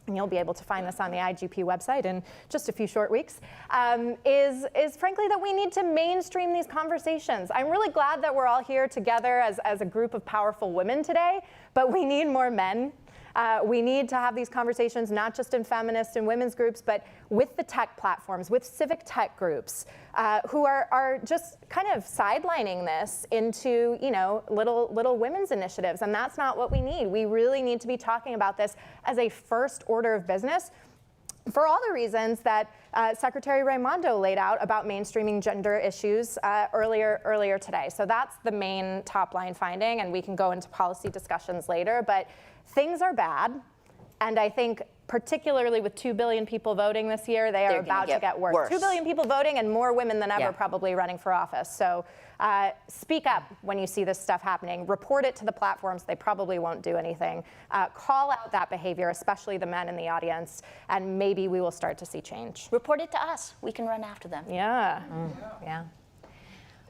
and you'll be able to find this on the IGP website in just a few short weeks, is frankly that we need to mainstream these conversations. I'm really glad that we're all here together as a group of powerful women today, but we need more men. We need to have these conversations not just in feminist and women's groups, but with the tech platforms, with civic tech groups, who are just kind of sidelining this into, you know, little women's initiatives. And that's not what we need. We really need to be talking about this as a first order of business for all the reasons that Secretary Raimondo laid out about mainstreaming gender issues earlier today. So that's the main top line finding, and we can go into policy discussions later. But things are bad, and I think particularly with 2 billion people voting this year, they are about to get worse. 2 billion people voting and more women than ever probably running for office. So speak up when you see this stuff happening. Report it to the platforms. They probably won't do anything. Call out that behavior, especially the men in the audience, and maybe we will start to see change. Report it to us. We can run after them. Yeah. Yeah.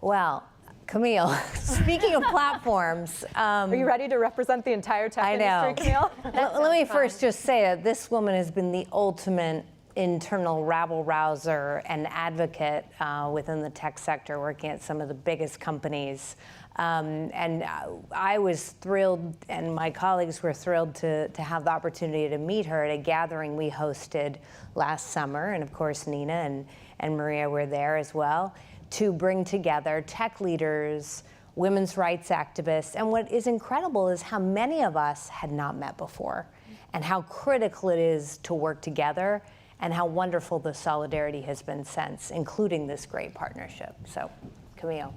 Well, Camille, speaking of platforms. Are you ready to represent the entire tech industry, Camille? Let me first just say that this woman has been the ultimate internal rabble-rouser and advocate within the tech sector, working at some of the biggest companies. And I was thrilled, and my colleagues were thrilled to have the opportunity to meet her at a gathering we hosted last summer. And of course, Nina and Maria were there as well, to bring together tech leaders, women's rights activists. And what is incredible is how many of us had not met before and how critical it is to work together and how wonderful the solidarity has been since, including this great partnership. So, Camille.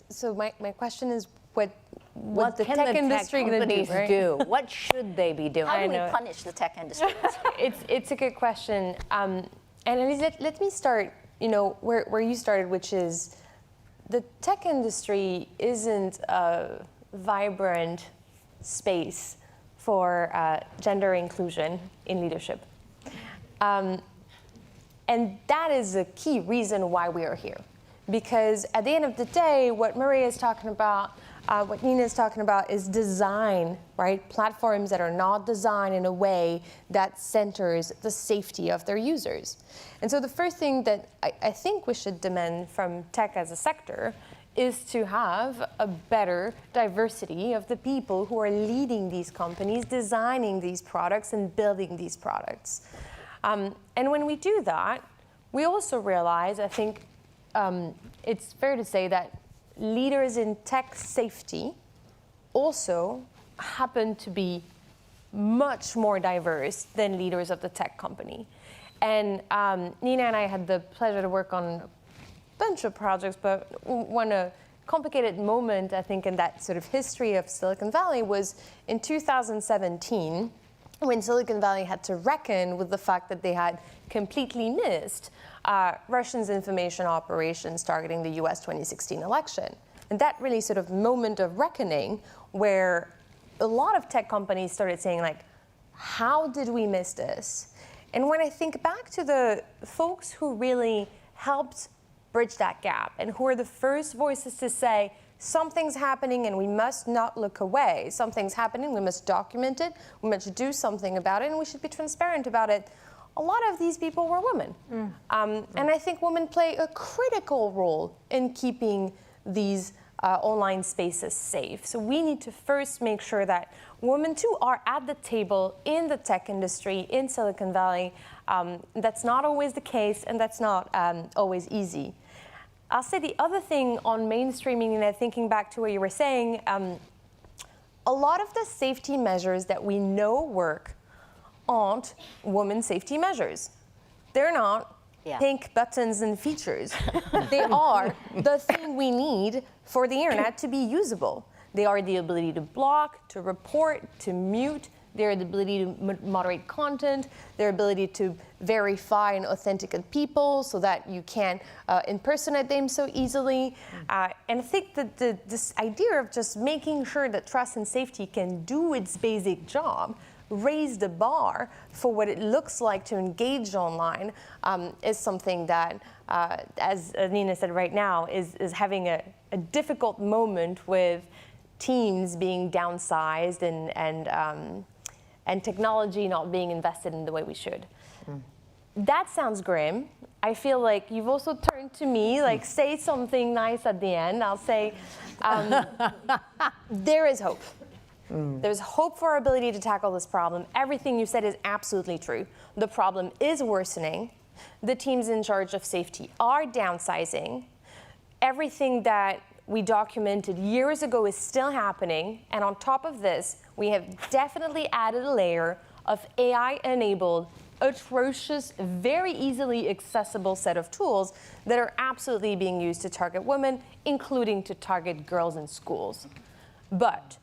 So my question is, what the can tech the industry tech gonna companies right? do? What should they be doing? How do we punish the tech industry? It's a good question. And Elise, let me start, where you started, which is the tech industry isn't a vibrant space for gender inclusion in leadership. And that is a key reason why we are here. Because at the end of the day, what Maria is talking about, what Nina is talking about is design, right? Platforms that are not designed in a way that centers the safety of their users. And so the first thing that I think we should demand from tech as a sector is to have a better diversity of the people who are leading these companies, designing these products and building these products. And when we do that, we also realize, I think, it's fair to say that leaders in tech safety also happen to be much more diverse than leaders of the tech company. And Nina and I had the pleasure to work on a bunch of projects, but one complicated moment, I think, in that sort of history of Silicon Valley was in 2017, when Silicon Valley had to reckon with the fact that they had completely missed Russia's information operations targeting the US 2016 election. And that really sort of moment of reckoning where a lot of tech companies started saying, like, how did we miss this? And when I think back to the folks who really helped bridge that gap and who are the first voices to say, something's happening and we must not look away. Something's happening, we must document it, we must do something about it, and we should be transparent about it. A lot of these people were women. And I think women play a critical role in keeping these online spaces safe. So we need to first make sure that women too are at the table in the tech industry in Silicon Valley. That's not always the case, and that's not always easy. I'll say the other thing on mainstreaming, and thinking back to what you were saying, a lot of the safety measures that we know work aren't women safety measures. They're not pink buttons and features. They are the thing we need for the internet to be usable. They are the ability to block, to report, to mute, their ability to moderate content, their ability to verify and authenticate people so that you can't impersonate them so easily. And I think that this idea of just making sure that trust and safety can do its basic job, raise the bar for what it looks like to engage online, is something that, as Nina said right now, is having a difficult moment with teams being downsized and technology not being invested in the way we should. That sounds grim. I feel like you've also turned to me, like, say something nice at the end. I'll say, there is hope. There's hope for our ability to tackle this problem. Everything you said is absolutely true. The problem is worsening. The teams in charge of safety are downsizing. Everything that we documented years ago is still happening. And on top of this, we have definitely added a layer of AI-enabled, atrocious, very easily accessible set of tools that are absolutely being used to target women, including to target girls in schools. But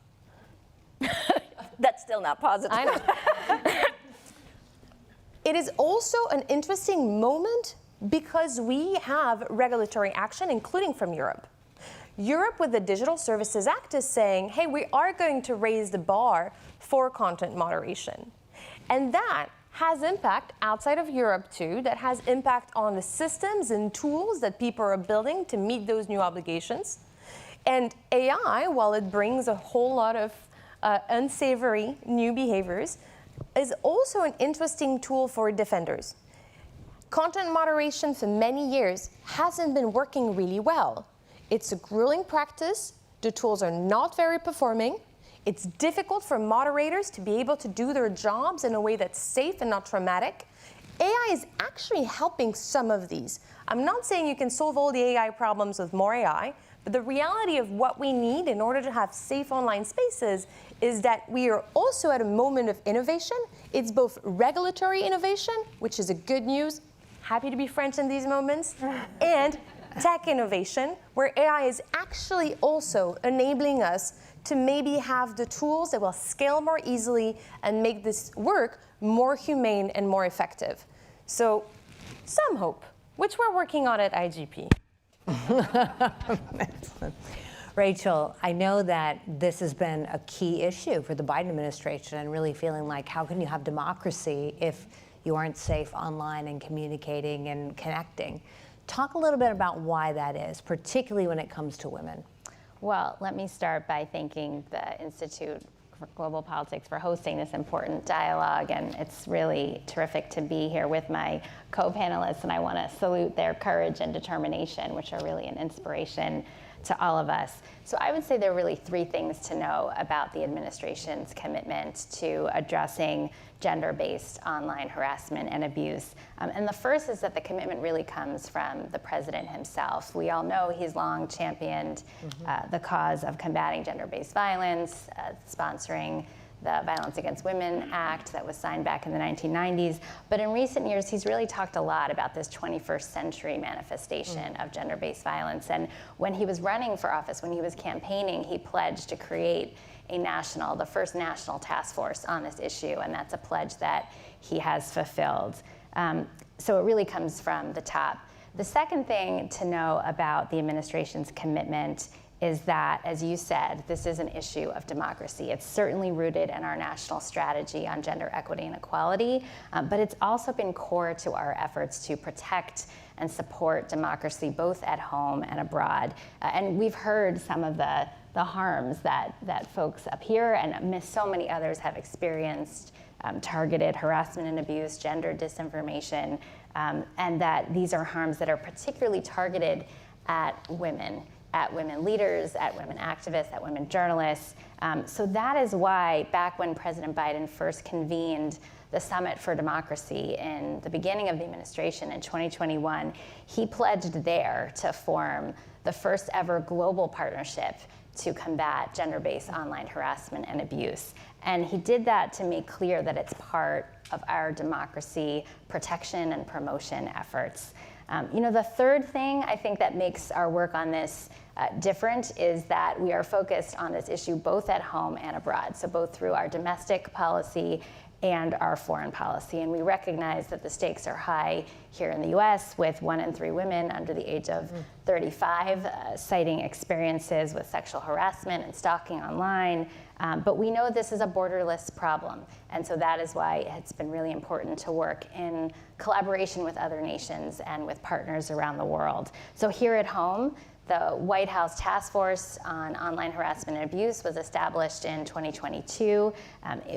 that's still not positive. I know. It is also an interesting moment because we have regulatory action, including from Europe. Europe, with the Digital Services Act, is saying, hey, we are going to raise the bar for content moderation. And that has impact outside of Europe too, that has impact on the systems and tools that people are building to meet those new obligations. And AI, while it brings a whole lot of unsavory new behaviors, is also an interesting tool for defenders. Content moderation for many years hasn't been working really well. It's a grueling practice. The tools are not very performing. It's difficult for moderators to be able to do their jobs in a way that's safe and not traumatic. AI is actually helping some of these I'm not saying you can solve all the AI problems with more AI, but the reality of what we need in order to have safe online spaces is that we are also at a moment of innovation. It's both regulatory innovation, which is a good news, happy to be French in these moments, and tech innovation, where AI is actually also enabling us to maybe have the tools that will scale more easily and make this work more humane and more effective. So some hope, which we're working on at IGP. Excellent. Rachel, I know that this has been a key issue for the Biden administration and really feeling like how can you have democracy if you aren't safe online and communicating and connecting. Talk a little bit about why that is, particularly when it comes to women. Well, let me start by thanking the Institute for Global Politics for hosting this important dialogue, and it's really terrific to be here with my co-panelists, and I want to salute their courage and determination, which are really an inspiration to all of us. So I would say there are really three things to know about the administration's commitment to addressing gender-based online harassment and abuse. And the first is that the commitment really comes from the president himself. We all know he's long championed the cause of combating gender-based violence, sponsoring the Violence Against Women Act that was signed back in the 1990s. But in recent years, he's really talked a lot about this 21st century manifestation of gender-based violence. And when he was running for office, when he was campaigning, he pledged to create the first national task force on this issue. And that's a pledge that he has fulfilled. So it really comes from the top. The second thing to know about the administration's commitment is that, as you said, this is an issue of democracy. It's certainly rooted in our national strategy on gender equity and equality, but it's also been core to our efforts to protect and support democracy both at home and abroad. And we've heard some of the harms that folks up here and so many others have experienced, targeted harassment and abuse, gender disinformation, and that these are harms that are particularly targeted at women leaders, at women activists, at women journalists. So that is why back when President Biden first convened the Summit for Democracy in the beginning of the administration in 2021, he pledged there to form the first ever global partnership to combat gender-based online harassment and abuse. And he did that to make clear that it's part of our democracy protection and promotion efforts. The third thing I think that makes our work on this different is that we are focused on this issue both at home and abroad, so both through our domestic policy and our foreign policy. And we recognize that the stakes are high here in the US, with 1 in 3 women under the age of 35 citing experiences with sexual harassment and stalking online. But we know this is a borderless problem. And so that is why it's been really important to work in collaboration with other nations and with partners around the world. So here at home, the White House Task Force on Online Harassment and Abuse was established in 2022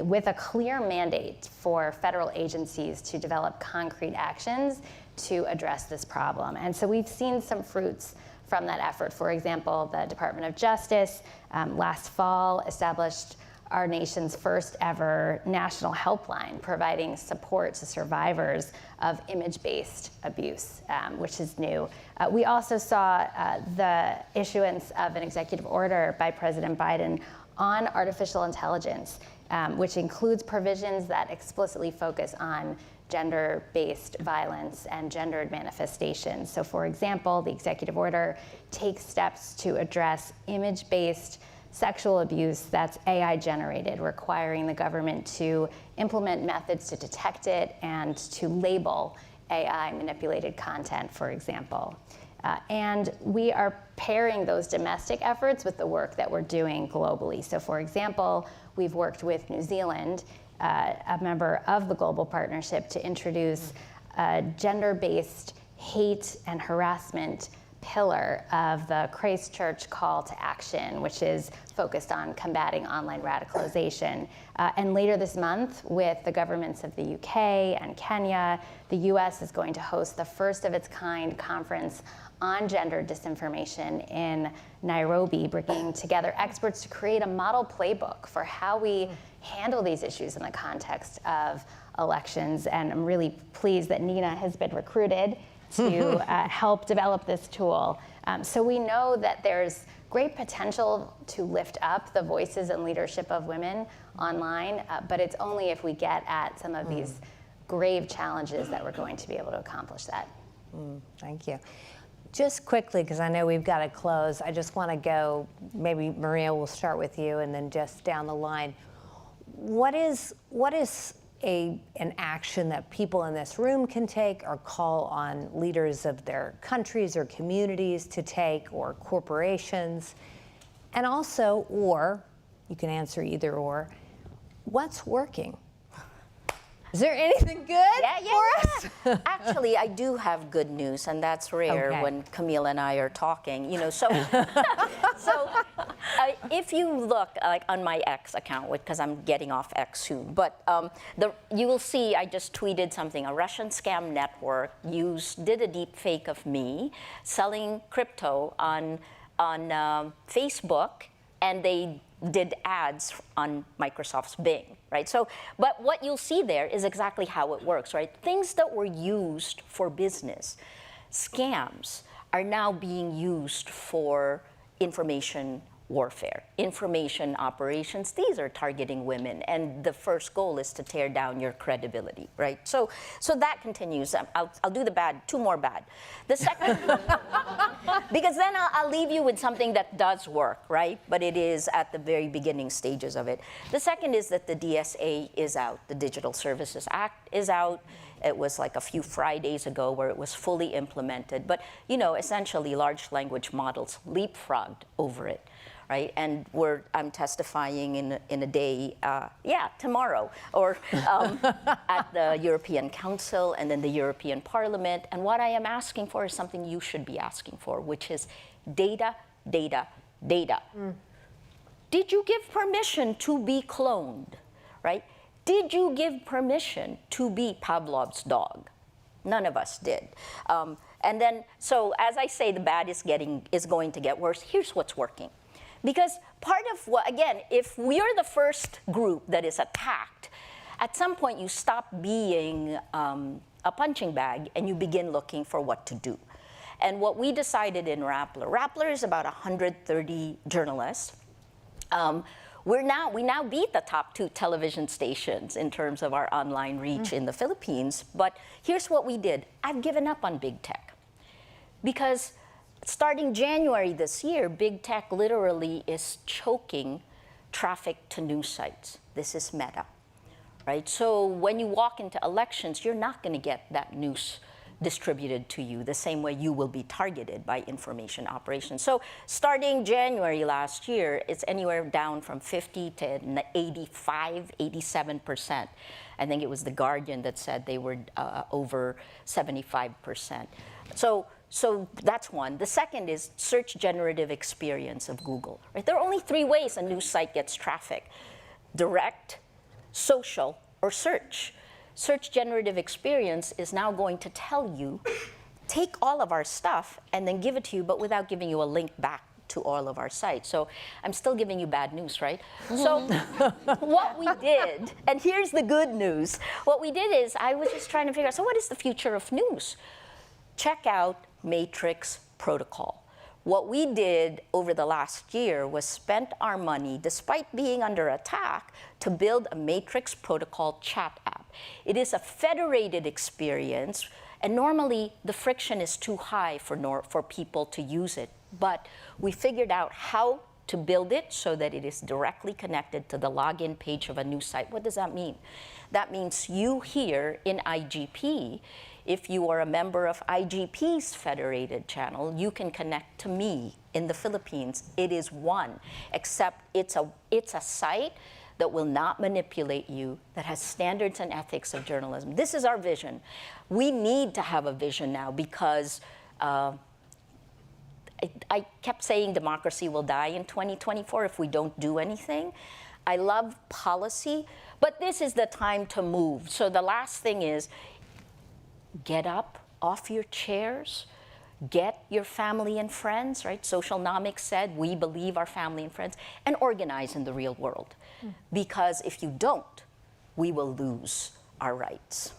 with a clear mandate for federal agencies to develop concrete actions to address this problem. And so we've seen some fruits from that effort. For example, the Department of Justice last fall established our nation's first ever national helpline, providing support to survivors of image-based abuse, which is new. We also saw the issuance of an executive order by President Biden on artificial intelligence, which includes provisions that explicitly focus on gender-based violence and gendered manifestations. So for example, the executive order takes steps to address image-based sexual abuse that's AI generated, requiring the government to implement methods to detect it and to label AI manipulated content, for example. And we are pairing those domestic efforts with the work that we're doing globally. So for example, we've worked with New Zealand, a member of the Global Partnership, to introduce a gender-based hate and harassment pillar of the Christchurch Call to Action, which is focused on combating online radicalization. And later this month, with the governments of the UK and Kenya, the US is going to host the first of its kind conference on gender disinformation in Nairobi, bringing together experts to create a model playbook for how we handle these issues in the context of elections. And I'm really pleased that Nina has been recruited to help develop this tool. So we know that there's great potential to lift up the voices and leadership of women online, but it's only if we get at some of these grave challenges that we're going to be able to accomplish that. Thank you. Just quickly, because I know we've got to close, I just want to go, maybe Maria, we'll start with you, and then just down the line. What is an action that people in this room can take, or call on leaders of their countries or communities to take, or corporations? And also, or, you can answer either or, what's working? Is there anything good for us? Actually, I do have good news, and that's rare when Camille and I are talking. You know, so if you look like on my X account, because I'm getting off X soon, but you will see I just tweeted something. A Russian scam network did a deep fake of me selling crypto on Facebook, and they did ads on Microsoft's Bing, right? So, but what you'll see there is exactly how it works, right? Things that were used for business, scams, are now being used for information warfare, information operations. These are targeting women, and the first goal is to tear down your credibility, right? So that continues. I'll do the bad, two more bad. The second, because then I'll leave you with something that does work, right? But it is at the very beginning stages of it. The second is that the DSA is out, the Digital Services Act is out. It was like a few Fridays ago where it was fully implemented. But, you know, essentially large language models leapfrogged over it. Right, and I'm testifying in a day, tomorrow, or at the European Council and then the European Parliament. And what I am asking for is something you should be asking for, which is data, data, data. Did you give permission to be cloned, right? Did you give permission to be Pavlov's dog? None of us did. And then, so as I say, the bad is going to get worse. Here's what's working. Because part of what, again, if we are the first group that is attacked, at some point you stop being a punching bag and you begin looking for what to do. And what we decided in Rappler is about 130 journalists. We now beat the top 2 television stations in terms of our online reach in the Philippines. But here's what we did. I've given up on big tech. Because starting January this year, big tech literally is choking traffic to news sites. This is Meta, right? So when you walk into elections, you're not going to get that news distributed to you the same way you will be targeted by information operations. So starting January last year, it's anywhere down from 50 to 85, 87%. I think it was The Guardian that said they were over 75%. So that's one. The second is search generative experience of Google. Right? There are only 3 ways a news site gets traffic: direct, social, or search. Search generative experience is now going to tell you, take all of our stuff and then give it to you, but without giving you a link back to all of our sites. So I'm still giving you bad news, right? So what we did, and here's the good news, what we did is I was just trying to figure out, so what is the future of news? Check out Matrix Protocol. What we did over the last year was spent our money, despite being under attack, to build a Matrix Protocol chat app. It is a federated experience, and normally the friction is too high for people to use it. But we figured out how to build it so that it is directly connected to the login page of a news site. What does that mean? That means you here in IGP, if you are a member of IGP's federated channel, you can connect to me in the Philippines. It is one, except it's a site that will not manipulate you, that has standards and ethics of journalism. This is our vision. We need to have a vision now because I kept saying democracy will die in 2024 if we don't do anything. I love policy, but this is the time to move. So the last thing is, get up off your chairs, get your family and friends, right? Socialnomics said we believe our family and friends, and organize in the real world. Because if you don't, we will lose our rights.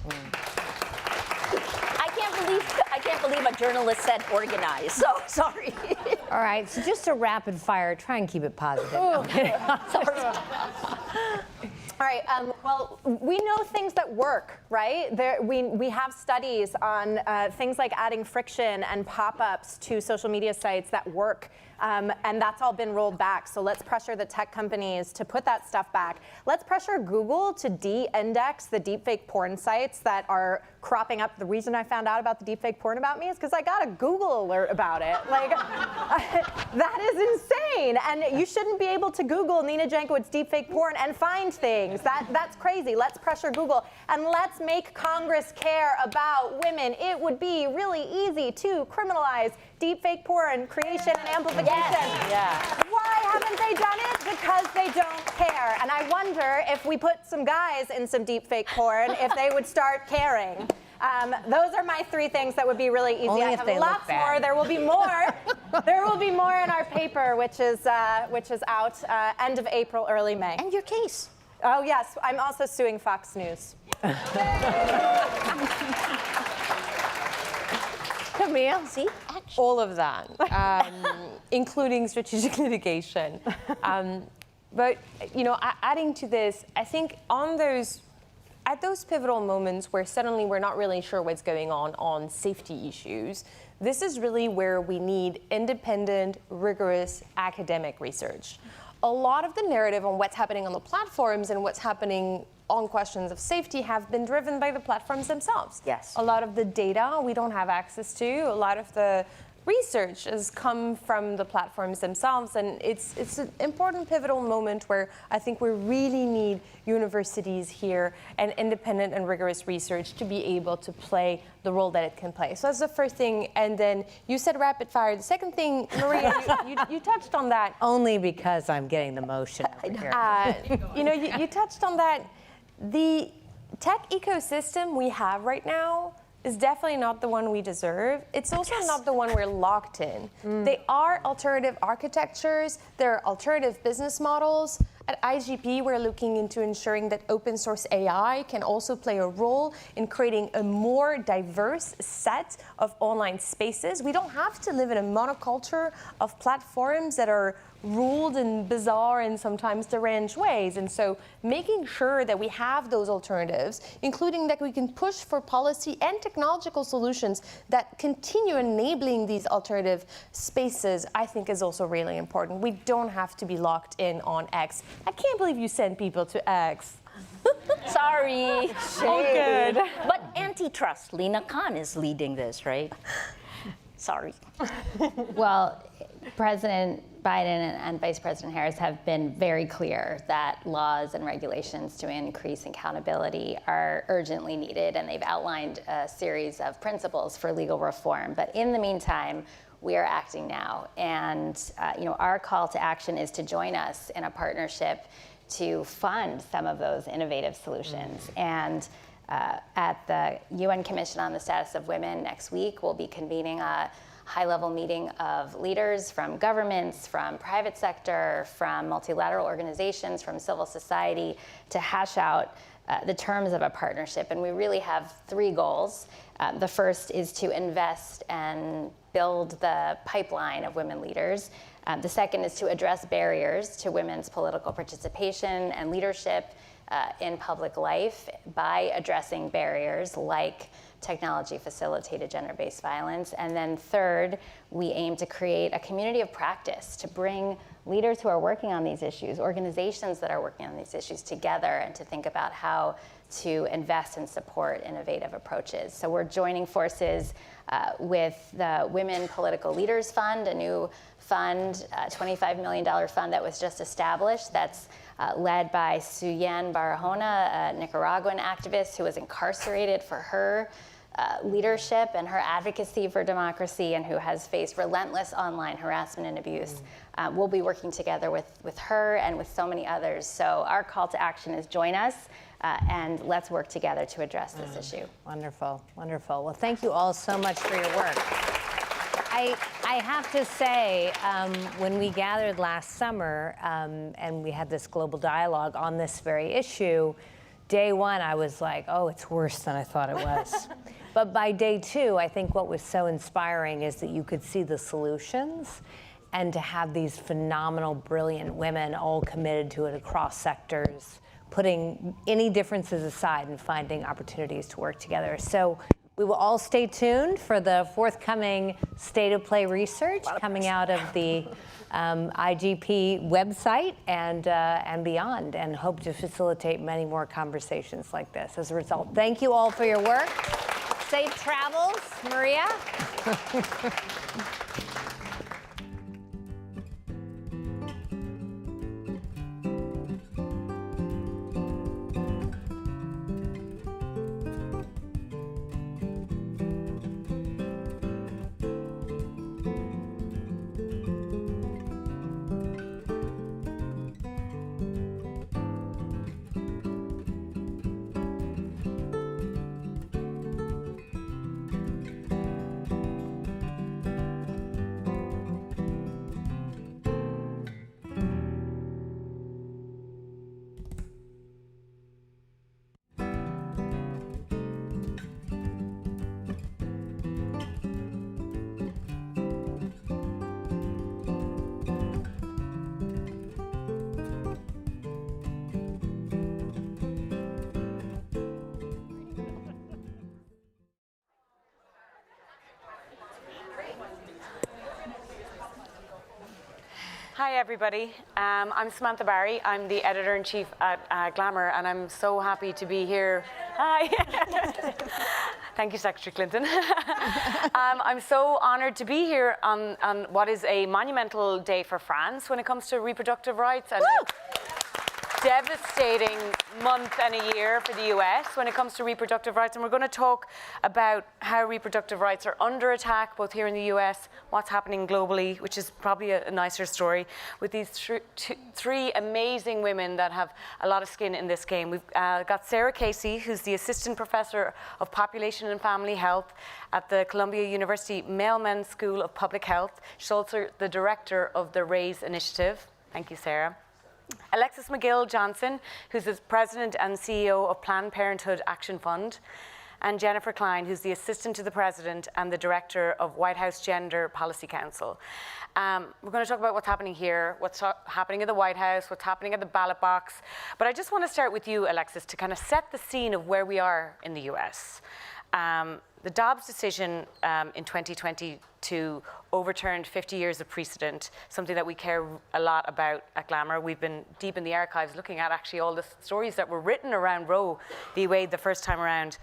I can't can't believe a journalist said organize. So sorry. All right, so just a rapid fire. Try and keep it positive. Sorry. All right, well, we know things that work, right? We have studies on things like adding friction and pop-ups to social media sites that work, and that's all been rolled back. So let's pressure the tech companies to put that stuff back. Let's pressure Google to de-index the deepfake porn sites that are cropping up. The reason I found out about the deepfake porn about me is because I got a Google alert about it. Like, that is insane. And you shouldn't be able to Google Nina Jankowicz deepfake porn and find things. That's crazy. Let's pressure Google. And let's make Congress care about women. It would be really easy to criminalize deepfake porn creation and amplification. Yes. Yeah. Why haven't they done it? Because they don't care. And I wonder if we put some guys in some deepfake porn, if they would start caring. Those are my 3 things that would be really easy. Only I if have they look lots bad. more. There will be more. There will be more in our paper, which is out end of April, early May. And your case. Oh yes, I'm also suing Fox News. Camille? See? All of that, including strategic litigation. But adding to this, I think at those pivotal moments where suddenly we're not really sure what's going on safety issues, this is really where we need independent, rigorous academic research. A lot of the narrative on what's happening on the platforms and what's happening on questions of safety have been driven by the platforms themselves. Yes. A lot of the data we don't have access to, a lot of the research has come from the platforms themselves, and it's an important pivotal moment where I think we really need universities here and independent and rigorous research to be able to play the role that it can play. So that's the first thing, and then you said rapid fire. The second thing, Maria, you touched on that. Only because I'm getting the motion over here. You touched on that. The tech ecosystem we have right now is definitely not the one we deserve. It's also not the one we're locked in. They are alternative architectures, there are alternative business models. At IGP, we're looking into ensuring that open source AI can also play a role in creating a more diverse set of online spaces. We don't have to live in a monoculture of platforms that are ruled in bizarre and sometimes deranged ways. And so making sure that we have those alternatives, including that we can push for policy and technological solutions that continue enabling these alternative spaces, I think is also really important. We don't have to be locked in on X. I can't believe you send people to X. Sorry. Oh, good. But antitrust, Lina Khan is leading this, right? Sorry. Well, President Biden and Vice President Harris have been very clear that laws and regulations to increase accountability are urgently needed, and they've outlined a series of principles for legal reform. But in the meantime, we are acting now, and our call to action is to join us in a partnership to fund some of those innovative solutions. And at the UN Commission on the Status of Women next week, we'll be convening a high-level meeting of leaders from governments, from private sector, from multilateral organizations, from civil society, to hash out the terms of a partnership. And we really have 3 goals. The first is to invest and build the pipeline of women leaders. The second is to address barriers to women's political participation and leadership in public life by addressing barriers like technology-facilitated gender-based violence. And then third, we aim to create a community of practice to bring leaders who are working on these issues, organizations that are working on these issues together, and to think about how to invest and support innovative approaches. So we're joining forces with the Women Political Leaders Fund, a new fund, a $25 million fund that was just established that's led by Suyan Barahona, a Nicaraguan activist who was incarcerated for her leadership and her advocacy for democracy, and who has faced relentless online harassment and abuse. We'll be working together with her and with so many others. So our call to action is join us, and let's work together to address this issue. Wonderful, wonderful. Well, thank you all so much for your work. I have to say, when we gathered last summer and we had this global dialogue on this very issue, day one I was like, oh, it's worse than I thought it was. But by day 2, I think what was so inspiring is that you could see the solutions, and to have these phenomenal, brilliant women all committed to it across sectors, putting any differences aside and finding opportunities to work together. So we will all stay tuned for the forthcoming State of Play research coming out of the IGP website and beyond, and hope to facilitate many more conversations like this as a result. Thank you all for your work. Safe travels, Maria. Hi, everybody. I'm Samantha Barry. I'm the editor-in-chief at Glamour, and I'm so happy to be here. Hi. Thank you, Secretary Clinton. I'm so honored to be here on what is a monumental day for France when it comes to reproductive rights, and a devastating month and a year for the US when it comes to reproductive rights. And we're going to talk about how reproductive rights are under attack, both here in the US, what's happening globally, which is probably a nicer story, with these three amazing women that have a lot of skin in this game. We've got Sarah Casey, who's the Assistant Professor of Population and Family Health at the Columbia University Mailman School of Public Health. She's also the director of the RAISE initiative. Thank you, Sarah. Alexis McGill-Johnson, who's the president and CEO of Planned Parenthood Action Fund, and Jennifer Klein, who's the assistant to the president and the director of White House Gender Policy Council. We're going to talk about what's happening here, what's happening at the White House, what's happening at the ballot box. But I just want to start with you, Alexis, to kind of set the scene of where we are in the US. The Dobbs decision in 2022 overturned 50 years of precedent, something that we care a lot about at Glamour. We've been deep in the archives looking at actually all the stories that were written around Roe v. Wade the first time around.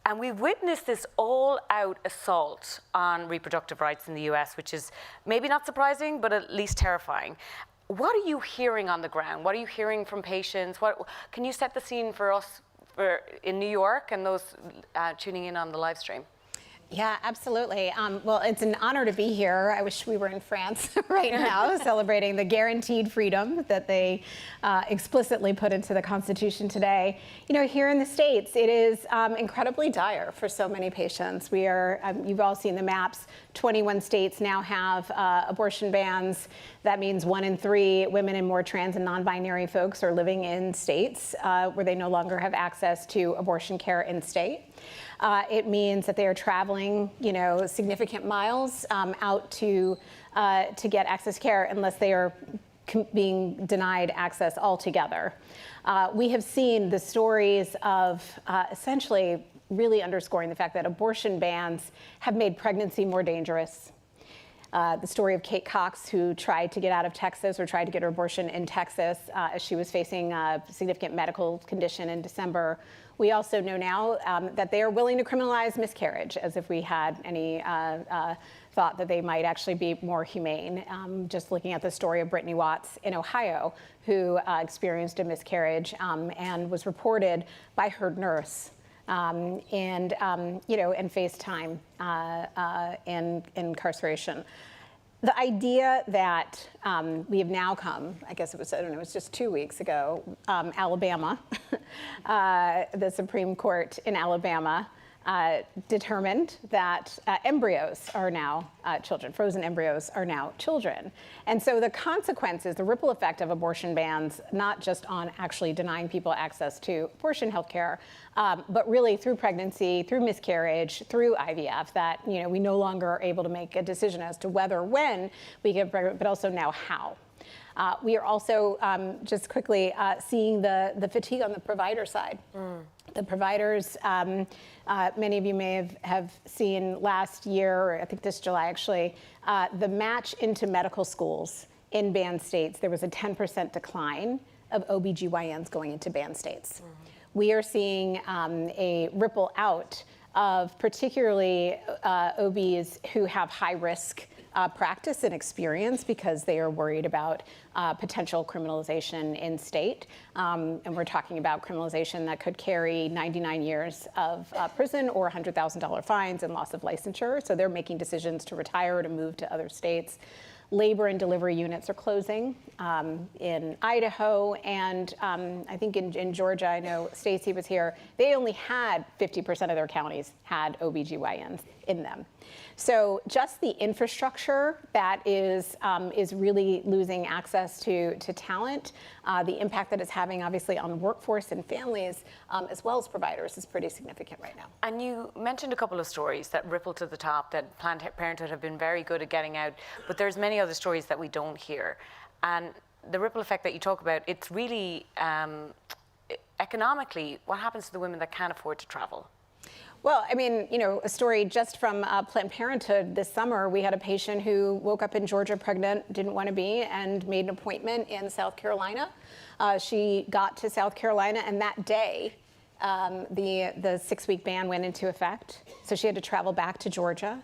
And we've witnessed this all-out assault on reproductive rights in the US, which is maybe not surprising, but at least terrifying. What are you hearing on the ground? What are you hearing from patients? Can you set the scene for us in New York and those tuning in on the live stream? Yeah, absolutely. Well, it's an honor to be here. I wish we were in France right now, celebrating the guaranteed freedom that they explicitly put into the Constitution today. You know, here in the States, it is incredibly dire for so many patients. We are, you've all seen the maps, 21 states now have abortion bans. That means 1 in 3 women and more trans and non-binary folks are living in states where they no longer have access to abortion care in state. It means that they are traveling, you know, significant miles out to get access care unless they are being denied access altogether. We have seen the stories of essentially really underscoring the fact that abortion bans have made pregnancy more dangerous. The story of Kate Cox, who tried to get out of Texas or tried to get her abortion in Texas as she was facing a significant medical condition in December. We also know now that they are willing to criminalize miscarriage, as if we had any thought that they might actually be more humane. Just looking at the story of Brittany Watts in Ohio, who experienced a miscarriage and was reported by her nurse. You know, and face time in incarceration. The idea that we have now come, I guess it was, I don't know, it was just 2 weeks ago, Alabama, the Supreme Court in Alabama determined that embryos are now children, frozen embryos are now children. And so the consequences, the ripple effect of abortion bans, not just on actually denying people access to abortion health care, but really through pregnancy, through miscarriage, through IVF, that we no longer are able to make a decision as to whether, when we get pregnant, but also now how. We are also, just quickly, seeing the fatigue on the provider side. The providers, many of you may have seen last year, or I think this July actually, the match into medical schools in banned states, there was a 10% decline of OBGYNs going into banned states. We are seeing a ripple out of particularly OBs who have high risk practice and experience because they are worried about potential criminalization in state. And we're talking about criminalization that could carry 99 years of prison or $100,000 fines and loss of licensure. So they're making decisions to retire or to move to other states. Labor and delivery units are closing in Idaho, and I think in Georgia, I know Stacey was here, they only had 50% of their counties had OBGYNs in them. So just the infrastructure that is really losing access to talent, the impact that it's having obviously on workforce and families, as well as providers, is pretty significant right now. And you mentioned a couple of stories that ripple to the top, that Planned Parenthood have been very good at getting out, but there's many other stories that we don't hear. And the ripple effect that you talk about, it's really economically, what happens to the women that can't afford to travel? Well, I mean, a story just from Planned Parenthood this summer. We had a patient who woke up in Georgia pregnant, didn't want to be, and made an appointment in South Carolina. She got to South Carolina, and that day, the 6-week ban went into effect. So she had to travel back to Georgia.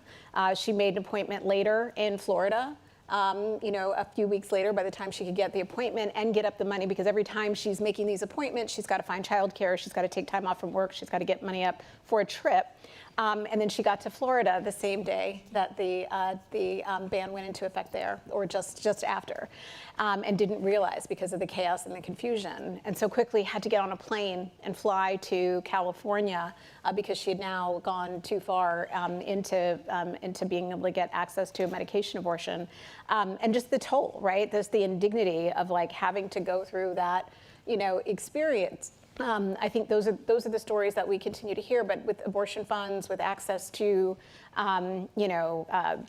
She made an appointment later in Florida. A few weeks later, by the time she could get the appointment and get up the money, because every time she's making these appointments, she's got to find childcare, she's got to take time off from work, she's got to get money up for a trip. And then she got to Florida the same day that the ban went into effect there, or just after, and didn't realize because of the chaos and the confusion. And so quickly had to get on a plane and fly to California because she had now gone too far into being able to get access to a medication abortion. And just the toll, right? There's the indignity of having to go through that, experience. I think those are the stories that we continue to hear. But with abortion funds, with access to,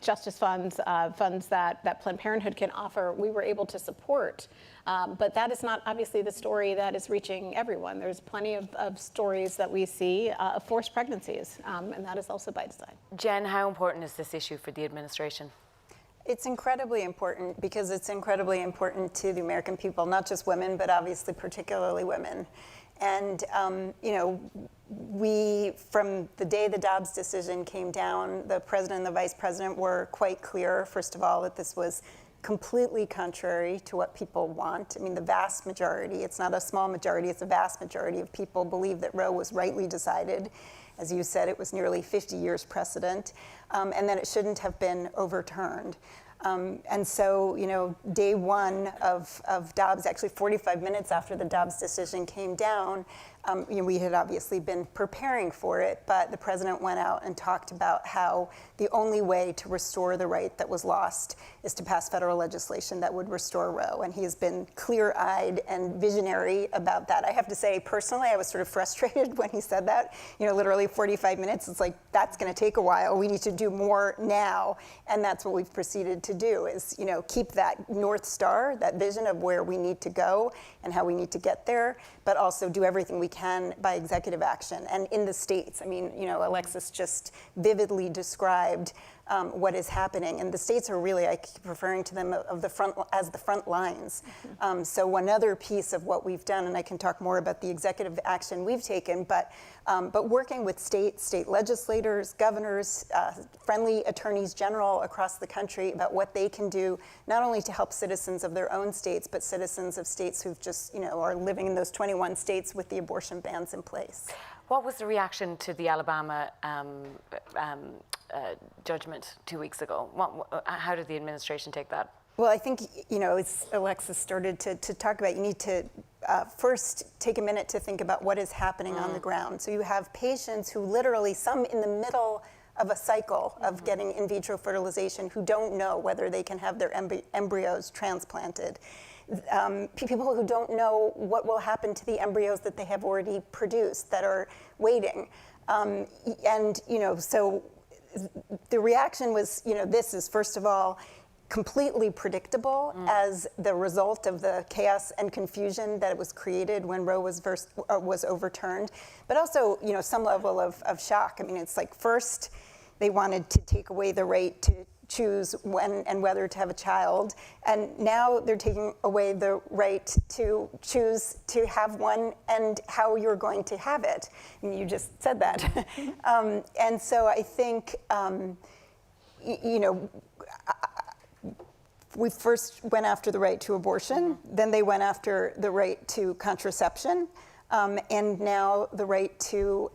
justice funds, funds that Planned Parenthood can offer, we were able to support. But that is not obviously the story that is reaching everyone. There's plenty of stories that we see of forced pregnancies, and that is also by design. Jen, how important is this issue for the administration? It's incredibly important because it's incredibly important to the American people, not just women, but obviously particularly women. And, we, from the day the Dobbs decision came down, the president and the vice president were quite clear, first of all, that this was completely contrary to what people want. I mean, the vast majority, it's not a small majority, it's a vast majority of people believe that Roe was rightly decided. As you said, it was nearly 50 years precedent, and that it shouldn't have been overturned. And so, day one of Dobbs, actually 45 minutes after the Dobbs decision came down, we had obviously been preparing for it, but the president went out and talked about how the only way to restore the right that was lost is to pass federal legislation that would restore Roe. And he has been clear-eyed and visionary about that. I have to say, personally, I was sort of frustrated when he said that. Literally 45 minutes, it's like, that's going to take a while. We need to do more now. And that's what we've proceeded to do is, keep that North Star, that vision of where we need to go and how we need to get there, but also do everything we can by executive action. And in the states, I mean, Alexis just vividly described what is happening. And the states are really, I keep referring to them as the front lines. So one other piece of what we've done, and I can talk more about the executive action we've taken, but working with state legislators, governors, friendly attorneys general across the country about what they can do, not only to help citizens of their own states, but citizens of states who've just, are living in those 21 states with the abortion bans in place. What was the reaction to the Alabama judgment 2 weeks ago? How did the administration take that? Well, I think, as Alexis started to talk about, you need to first take a minute to think about what is happening on the ground. So you have patients who literally, some in the middle of a cycle of getting in vitro fertilization, who don't know whether they can have their embryos transplanted. People who don't know what will happen to the embryos that they have already produced that are waiting. And, so the reaction was, this is, first of all, completely predictable as the result of the chaos and confusion that was created when Roe was overturned, but also, some level of shock. I mean, it's like, first they wanted to take away the right to choose when and whether to have a child, and now they're taking away the right to choose to have one and how you're going to have it. I mean, you just said that. And so I think, we first went after the right to abortion, then they went after the right to contraception, and now the right to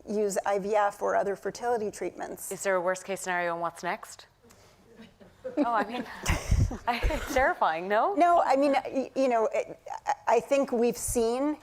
use IVF or other fertility treatments. Is there a worst case scenario, and what's next? Oh, I mean, it's terrifying, no? No, I mean, I think we've seen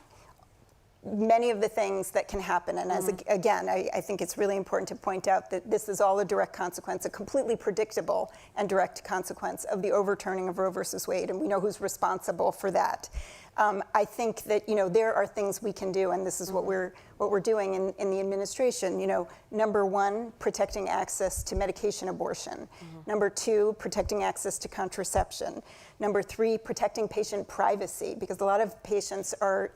many of the things that can happen. And as again, I think it's really important to point out that this is all a direct consequence, a completely predictable and direct consequence of the overturning of Roe versus Wade, and we know who's responsible for that. I think that there are things we can do, and this is what we're doing in the administration. Number one, protecting access to medication abortion. Number two, protecting access to contraception. Number three, protecting patient privacy, because a lot of patients are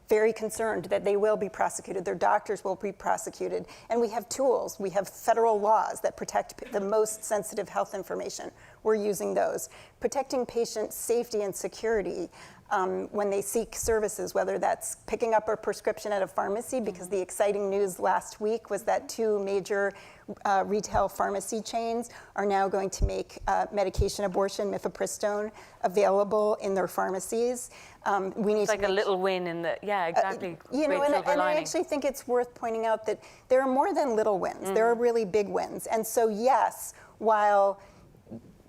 very concerned that they will be prosecuted, their doctors will be prosecuted, and we have tools, we have federal laws that protect the most sensitive health information. We're using those. Protecting patient safety and security. When they seek services, whether that's picking up a prescription at a pharmacy, because the exciting news last week was that 2 major retail pharmacy chains are now going to make medication abortion, mifepristone, available in their pharmacies. We need it's like a little win in the, yeah, exactly. And I actually think it's worth pointing out that there are more than little wins. There are really big wins. And so yes, while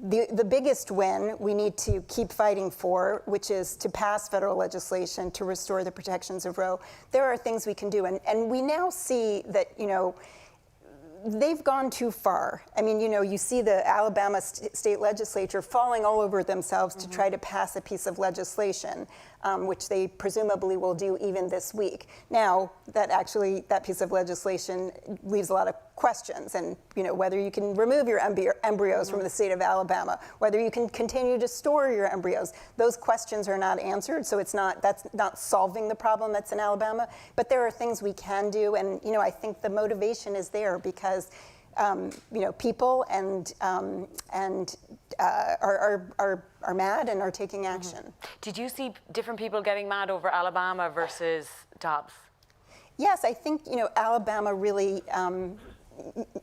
the biggest win we need to keep fighting for, which is to pass federal legislation to restore the protections of Roe, there are things we can do. And we now see that, they've gone too far. I mean, you see the Alabama state legislature falling all over themselves to try to pass a piece of legislation, which they presumably will do even this week. Now, that piece of legislation leaves a lot of questions, and whether you can remove your embryos from the state of Alabama, whether you can continue to store your embryos, those questions are not answered. So that's not solving the problem that's in Alabama. But there are things we can do, and I think the motivation is there because people are mad and are taking action. Did you see different people getting mad over Alabama versus Dobbs? Yes, I think Alabama really.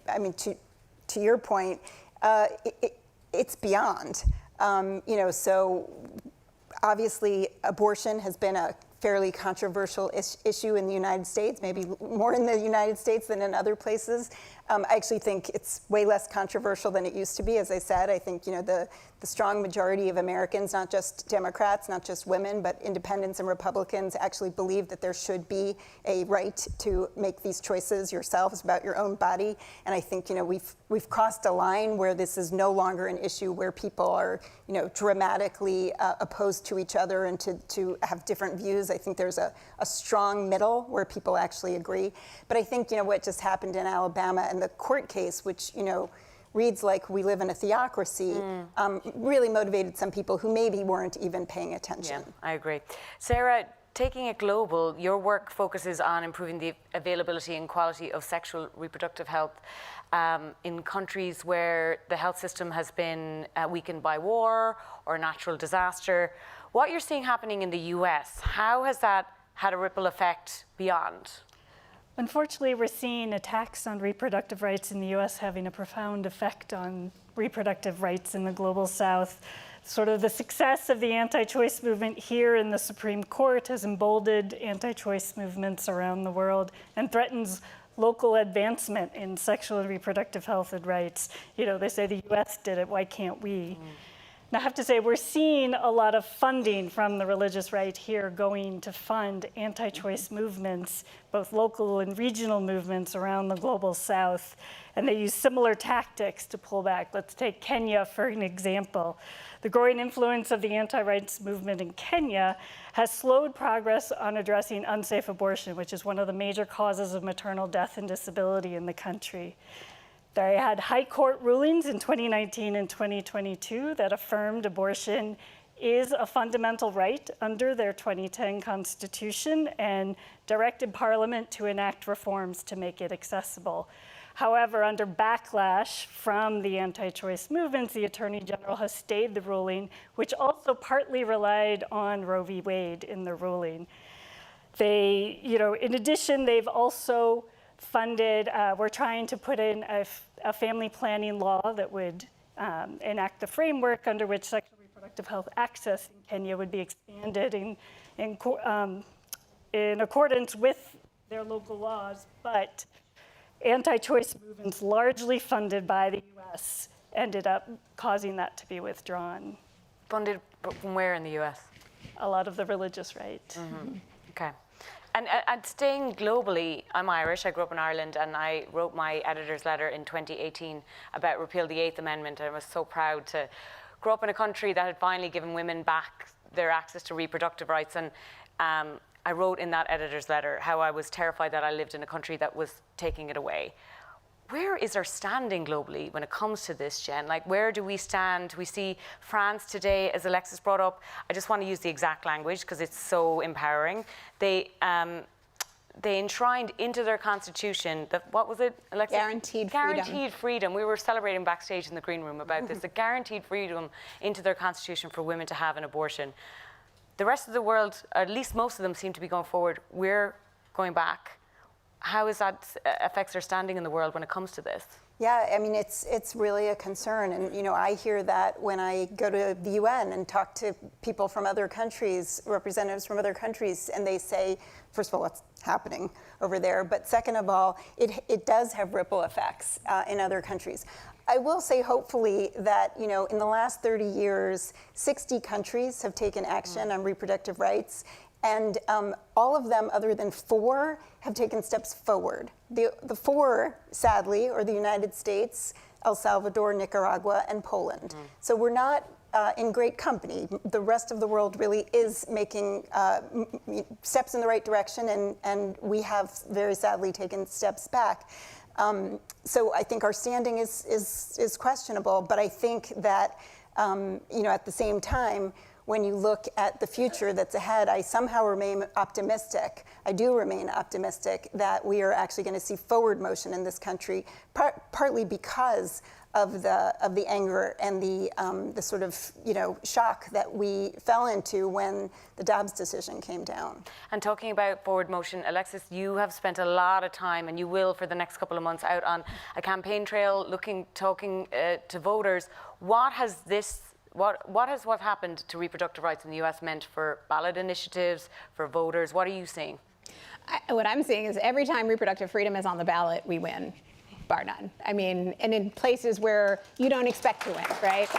I mean, to your point, it's beyond. So obviously abortion has been a fairly controversial issue in the United States, maybe more in the United States than in other places. I actually think it's way less controversial than it used to be. As I said, I think the strong majority of Americans, not just Democrats, not just women, but independents and Republicans, actually believe that there should be a right to make these choices yourselves about your own body. And I think we've crossed a line where this is no longer an issue where people are dramatically opposed to each other and to have different views. I think there's a strong middle where people actually agree. But I think what just happened in Alabama and the court case, which reads like we live in a theocracy, really motivated some people who maybe weren't even paying attention. Yeah, I agree. Sarah, taking it global, your work focuses on improving the availability and quality of sexual reproductive health in countries where the health system has been weakened by war or natural disaster. What you're seeing happening in the US, how has that had a ripple effect beyond? Unfortunately, we're seeing attacks on reproductive rights in the US having a profound effect on reproductive rights in the global South. Sort of the success of the anti-choice movement here in the Supreme Court has emboldened anti-choice movements around the world and threatens local advancement in sexual and reproductive health and rights. They say the US did it, why can't we? Now, I have to say, we're seeing a lot of funding from the religious right here going to fund anti-choice movements, both local and regional movements around the global south. And they use similar tactics to pull back. Let's take Kenya for an example. The growing influence of the anti-rights movement in Kenya has slowed progress on addressing unsafe abortion, which is one of the major causes of maternal death and disability in the country. They had high court rulings in 2019 and 2022 that affirmed abortion is a fundamental right under their 2010 constitution and directed Parliament to enact reforms to make it accessible. However, under backlash from the anti-choice movements, the Attorney General has stayed the ruling, which also partly relied on Roe v. Wade in the ruling. They, in addition, they've also funded, we're trying to put in a family planning law that would enact the framework under which sexual reproductive health access in Kenya would be expanded in accordance with their local laws, but anti-choice movements largely funded by the US ended up causing that to be withdrawn. Funded from where in the US? A lot of the religious right. Mm-hmm. Okay. And staying globally, I'm Irish, I grew up in Ireland, and I wrote my editor's letter in 2018 about repeal the 8th Amendment. I was so proud to grow up in a country that had finally given women back their access to reproductive rights. And I wrote in that editor's letter how I was terrified that I lived in a country that was taking it away. Where is our standing globally when it comes to this, Jen? Like, where do we stand? We see France today, as Alexis brought up. I just want to use the exact language because it's so empowering. They enshrined into their constitution, what was it, Alexis? Guaranteed freedom. Guaranteed freedom. We were celebrating backstage in the green room about this, the guaranteed freedom into their constitution for women to have an abortion. The rest of the world, at least most of them, seem to be going forward. We're going back. How is that affects their standing in the world when it comes to this? Yeah, I mean, it's really a concern. And, I hear that when I go to the UN and talk to people from other countries, representatives from other countries, and they say, first of all, what's happening over there? But second of all, it does have ripple effects in other countries. I will say, hopefully, that, in the last 30 years, 60 countries have taken action on reproductive rights. And all of them, other than 4, have taken steps forward. The 4, sadly, are the United States, El Salvador, Nicaragua, and Poland. So we're not in great company. The rest of the world really is making steps in the right direction, and we have very sadly taken steps back. So I think our standing is questionable, but I think that at the same time, when you look at the future that's ahead, I somehow remain optimistic. I do remain optimistic that we are actually going to see forward motion in this country, partly because of the anger and the sort of shock that we fell into when the Dobbs decision came down. And talking about forward motion, Alexis, you have spent a lot of time, and you will for the next couple of months, out on a campaign trail, talking to voters. What has what happened to reproductive rights in the US meant for ballot initiatives, for voters? What are you seeing? What I'm seeing is every time reproductive freedom is on the ballot, we win, bar none. I mean, and in places where you don't expect to win, right?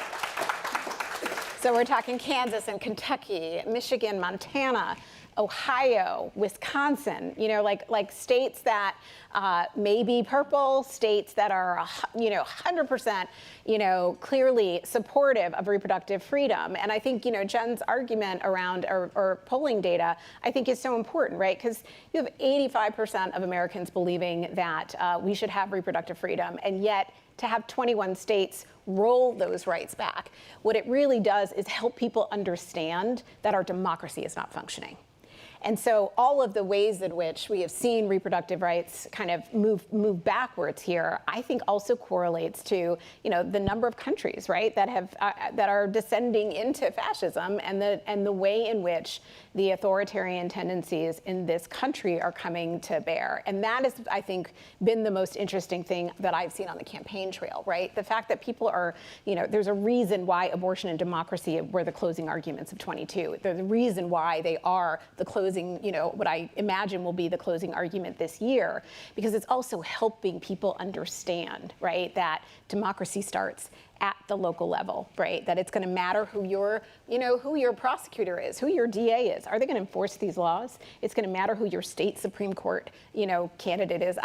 So we're talking Kansas and Kentucky, Michigan, Montana, Ohio, Wisconsin, like states that may be purple, states that are, 100%, clearly supportive of reproductive freedom. And I think, Jen's argument around or polling data, I think is so important, right? Because you have 85% of Americans believing that we should have reproductive freedom, and yet to have 21 states roll those rights back, what it really does is help people understand that our democracy is not functioning. And so all of the ways in which we have seen reproductive rights kind of move backwards here, I think also correlates to, the number of countries, right, that are descending into fascism, and the way in which the authoritarian tendencies in this country are coming to bear. And that has, I think, been the most interesting thing that I've seen on the campaign trail, right? The fact that people are, there's a reason why abortion and democracy were the closing arguments of 22. There's a reason why they are the closing, what I imagine will be the closing argument this year, because it's also helping people understand, right, that democracy starts at the local level, right? That it's going to matter who your prosecutor is, who your DA is. Are they going to enforce these laws? It's going to matter who your state Supreme Court, candidate is.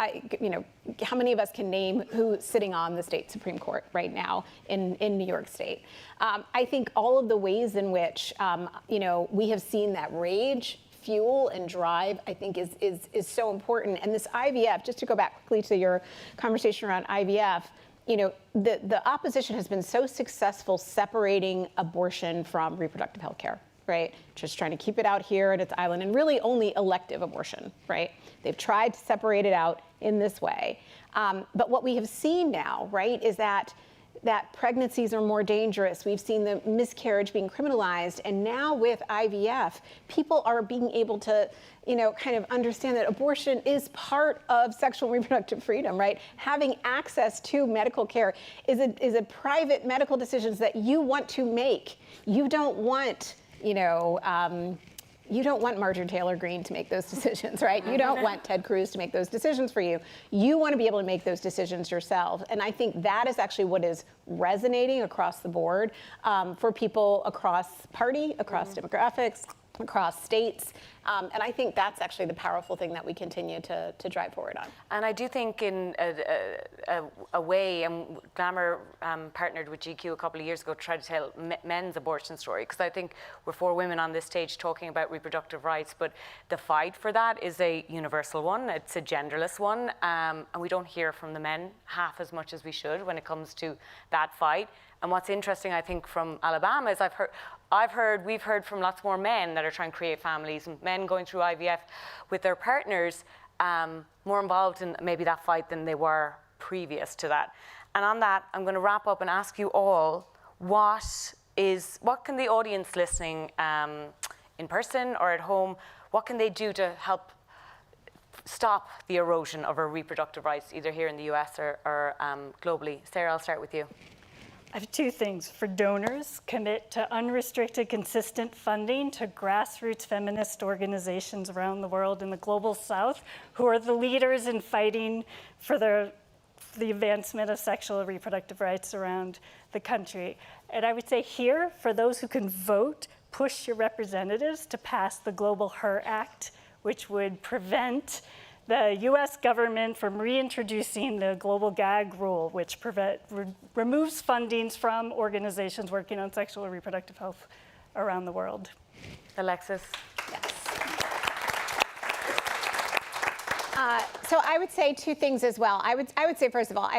How many of us can name who's sitting on the state Supreme Court right now in New York State? I think all of the ways in which, we have seen that rage, fuel, and drive, I think is so important. And this IVF, just to go back quickly to your conversation around IVF, the opposition has been so successful separating abortion from reproductive health care, right? Just trying to keep it out here at its island, and really only elective abortion, right? They've tried to separate it out in this way. But what we have seen now, right, is that pregnancies are more dangerous. We've seen the miscarriage being criminalized. And now with IVF, people are being able to, kind of understand that abortion is part of sexual and reproductive freedom, right? Having access to medical care is a private medical decision that you want to make. You don't want, you don't want Marjorie Taylor Greene to make those decisions, right? You don't want Ted Cruz to make those decisions for you. You want to be able to make those decisions yourself. And I think that is actually what is resonating across the board for people across party, across demographics, across states. And I think that's actually the powerful thing that we continue to drive forward on. And I do think in a way, and Glamour partnered with GQ a couple of years ago to try to tell men's abortion story, because I think we're 4 women on this stage talking about reproductive rights, but the fight for that is a universal one. It's a genderless one, and we don't hear from the men half as much as we should when it comes to that fight. And what's interesting, I think, from Alabama is we've heard from lots more men that are trying to create families, and men going through IVF with their partners, more involved in maybe that fight than they were previous to that. And on that, I'm going to wrap up and ask you all, what can the audience listening in person or at home, what can they do to help stop the erosion of our reproductive rights, either here in the US or globally? Sarah, I'll start with you. I have 2 things. For donors, commit to unrestricted, consistent funding to grassroots feminist organizations around the world in the global South who are the leaders in fighting for the advancement of sexual and reproductive rights around the country. And I would say here, for those who can vote, push your representatives to pass the Global HER Act, which would prevent the US government from reintroducing the global gag rule, which removes fundings from organizations working on sexual and reproductive health around the world. Alexis? Yes. So I would say 2 things as well. I would say, first of all,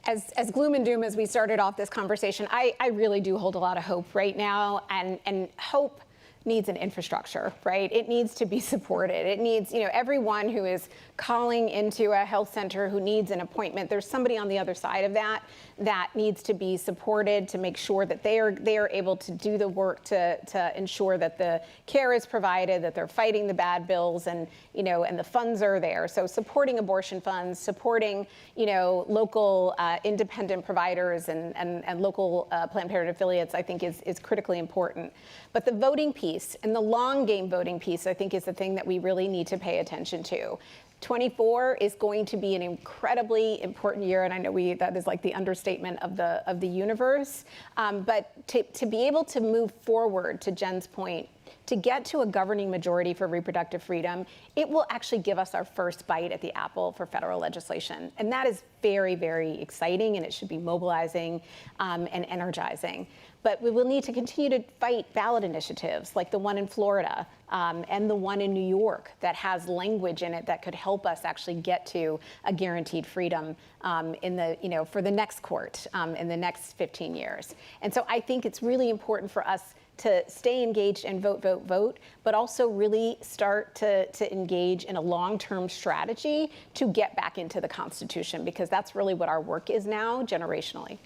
as gloom and doom as we started off this conversation, I really do hold a lot of hope right now, and hope needs an infrastructure, right? It needs to be supported. It needs, everyone who is calling into a health center who needs an appointment, there's somebody on the other side of that needs to be supported to make sure that they are able to do the work to ensure that the care is provided, that they're fighting the bad bills, and and the funds are there. So supporting abortion funds, supporting local independent providers and local Planned Parenthood affiliates, I think is critically important. But the voting piece and the long game voting piece, I think, is the thing that we really need to pay attention to. 24 is going to be an incredibly important year, and I know that is like the understatement of the universe. But to be able to move forward, to Jen's point, to get to a governing majority for reproductive freedom, it will actually give us our first bite at the apple for federal legislation. And that is very, very exciting, and it should be mobilizing and energizing. But we will need to continue to fight ballot initiatives like the one in Florida and the one in New York that has language in it that could help us actually get to a guaranteed freedom for the next court in the next 15 years. And so I think it's really important for us to stay engaged and vote, but also really start to engage in a long-term strategy to get back into the Constitution, because that's really what our work is now, generationally.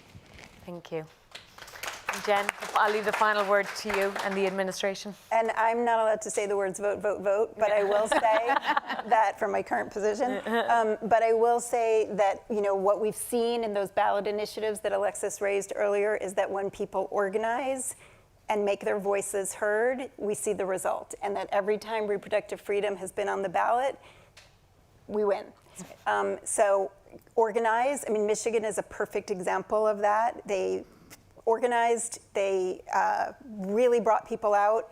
Thank you. Jen, I'll leave the final word to you and the administration. And I'm not allowed to say the words vote, vote, vote, but I will say that from my current position. But I will say that, what we've seen in those ballot initiatives that Alexis raised earlier is that when people organize and make their voices heard, we see the result. And that every time reproductive freedom has been on the ballot, we win. So organize. Michigan is a perfect example of that. They organized, they really brought people out,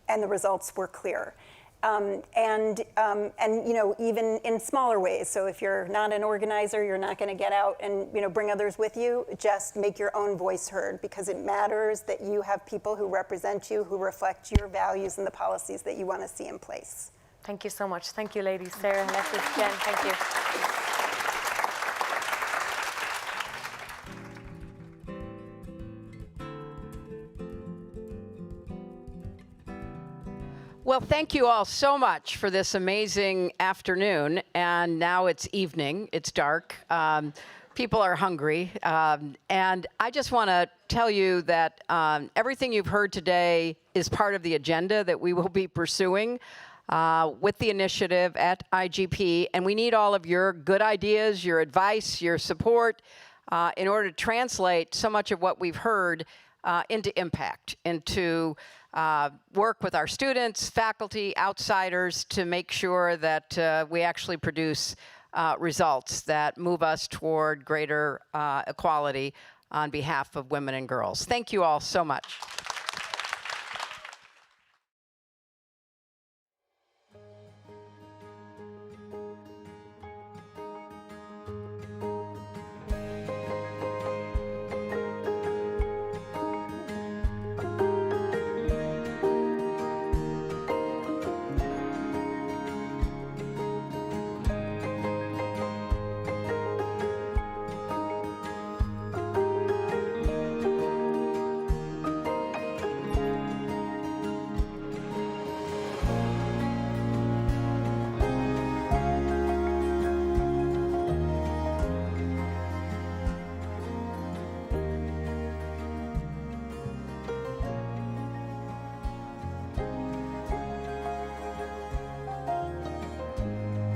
and the results were clear. And you know, even in smaller ways. So if you're not an organizer, you're not going to get out and, you know, bring others with you. Just make your own voice heard, because it matters that you have people who represent you, who reflect your values and the policies that you want to see in place. Thank you so much. Thank you, ladies. Sarah, Leslie, Jen, thank you. Well, thank you all so much for this amazing afternoon. And now it's evening, it's dark. People are hungry. And I just want to tell you that everything you've heard today is part of the agenda that we will be pursuing with the initiative at IGP. And we need all of your good ideas, your advice, your support in order to translate so much of what we've heard into impact, into work with our students, faculty, outsiders to make sure that we actually produce results that move us toward greater equality on behalf of women and girls. Thank you all so much.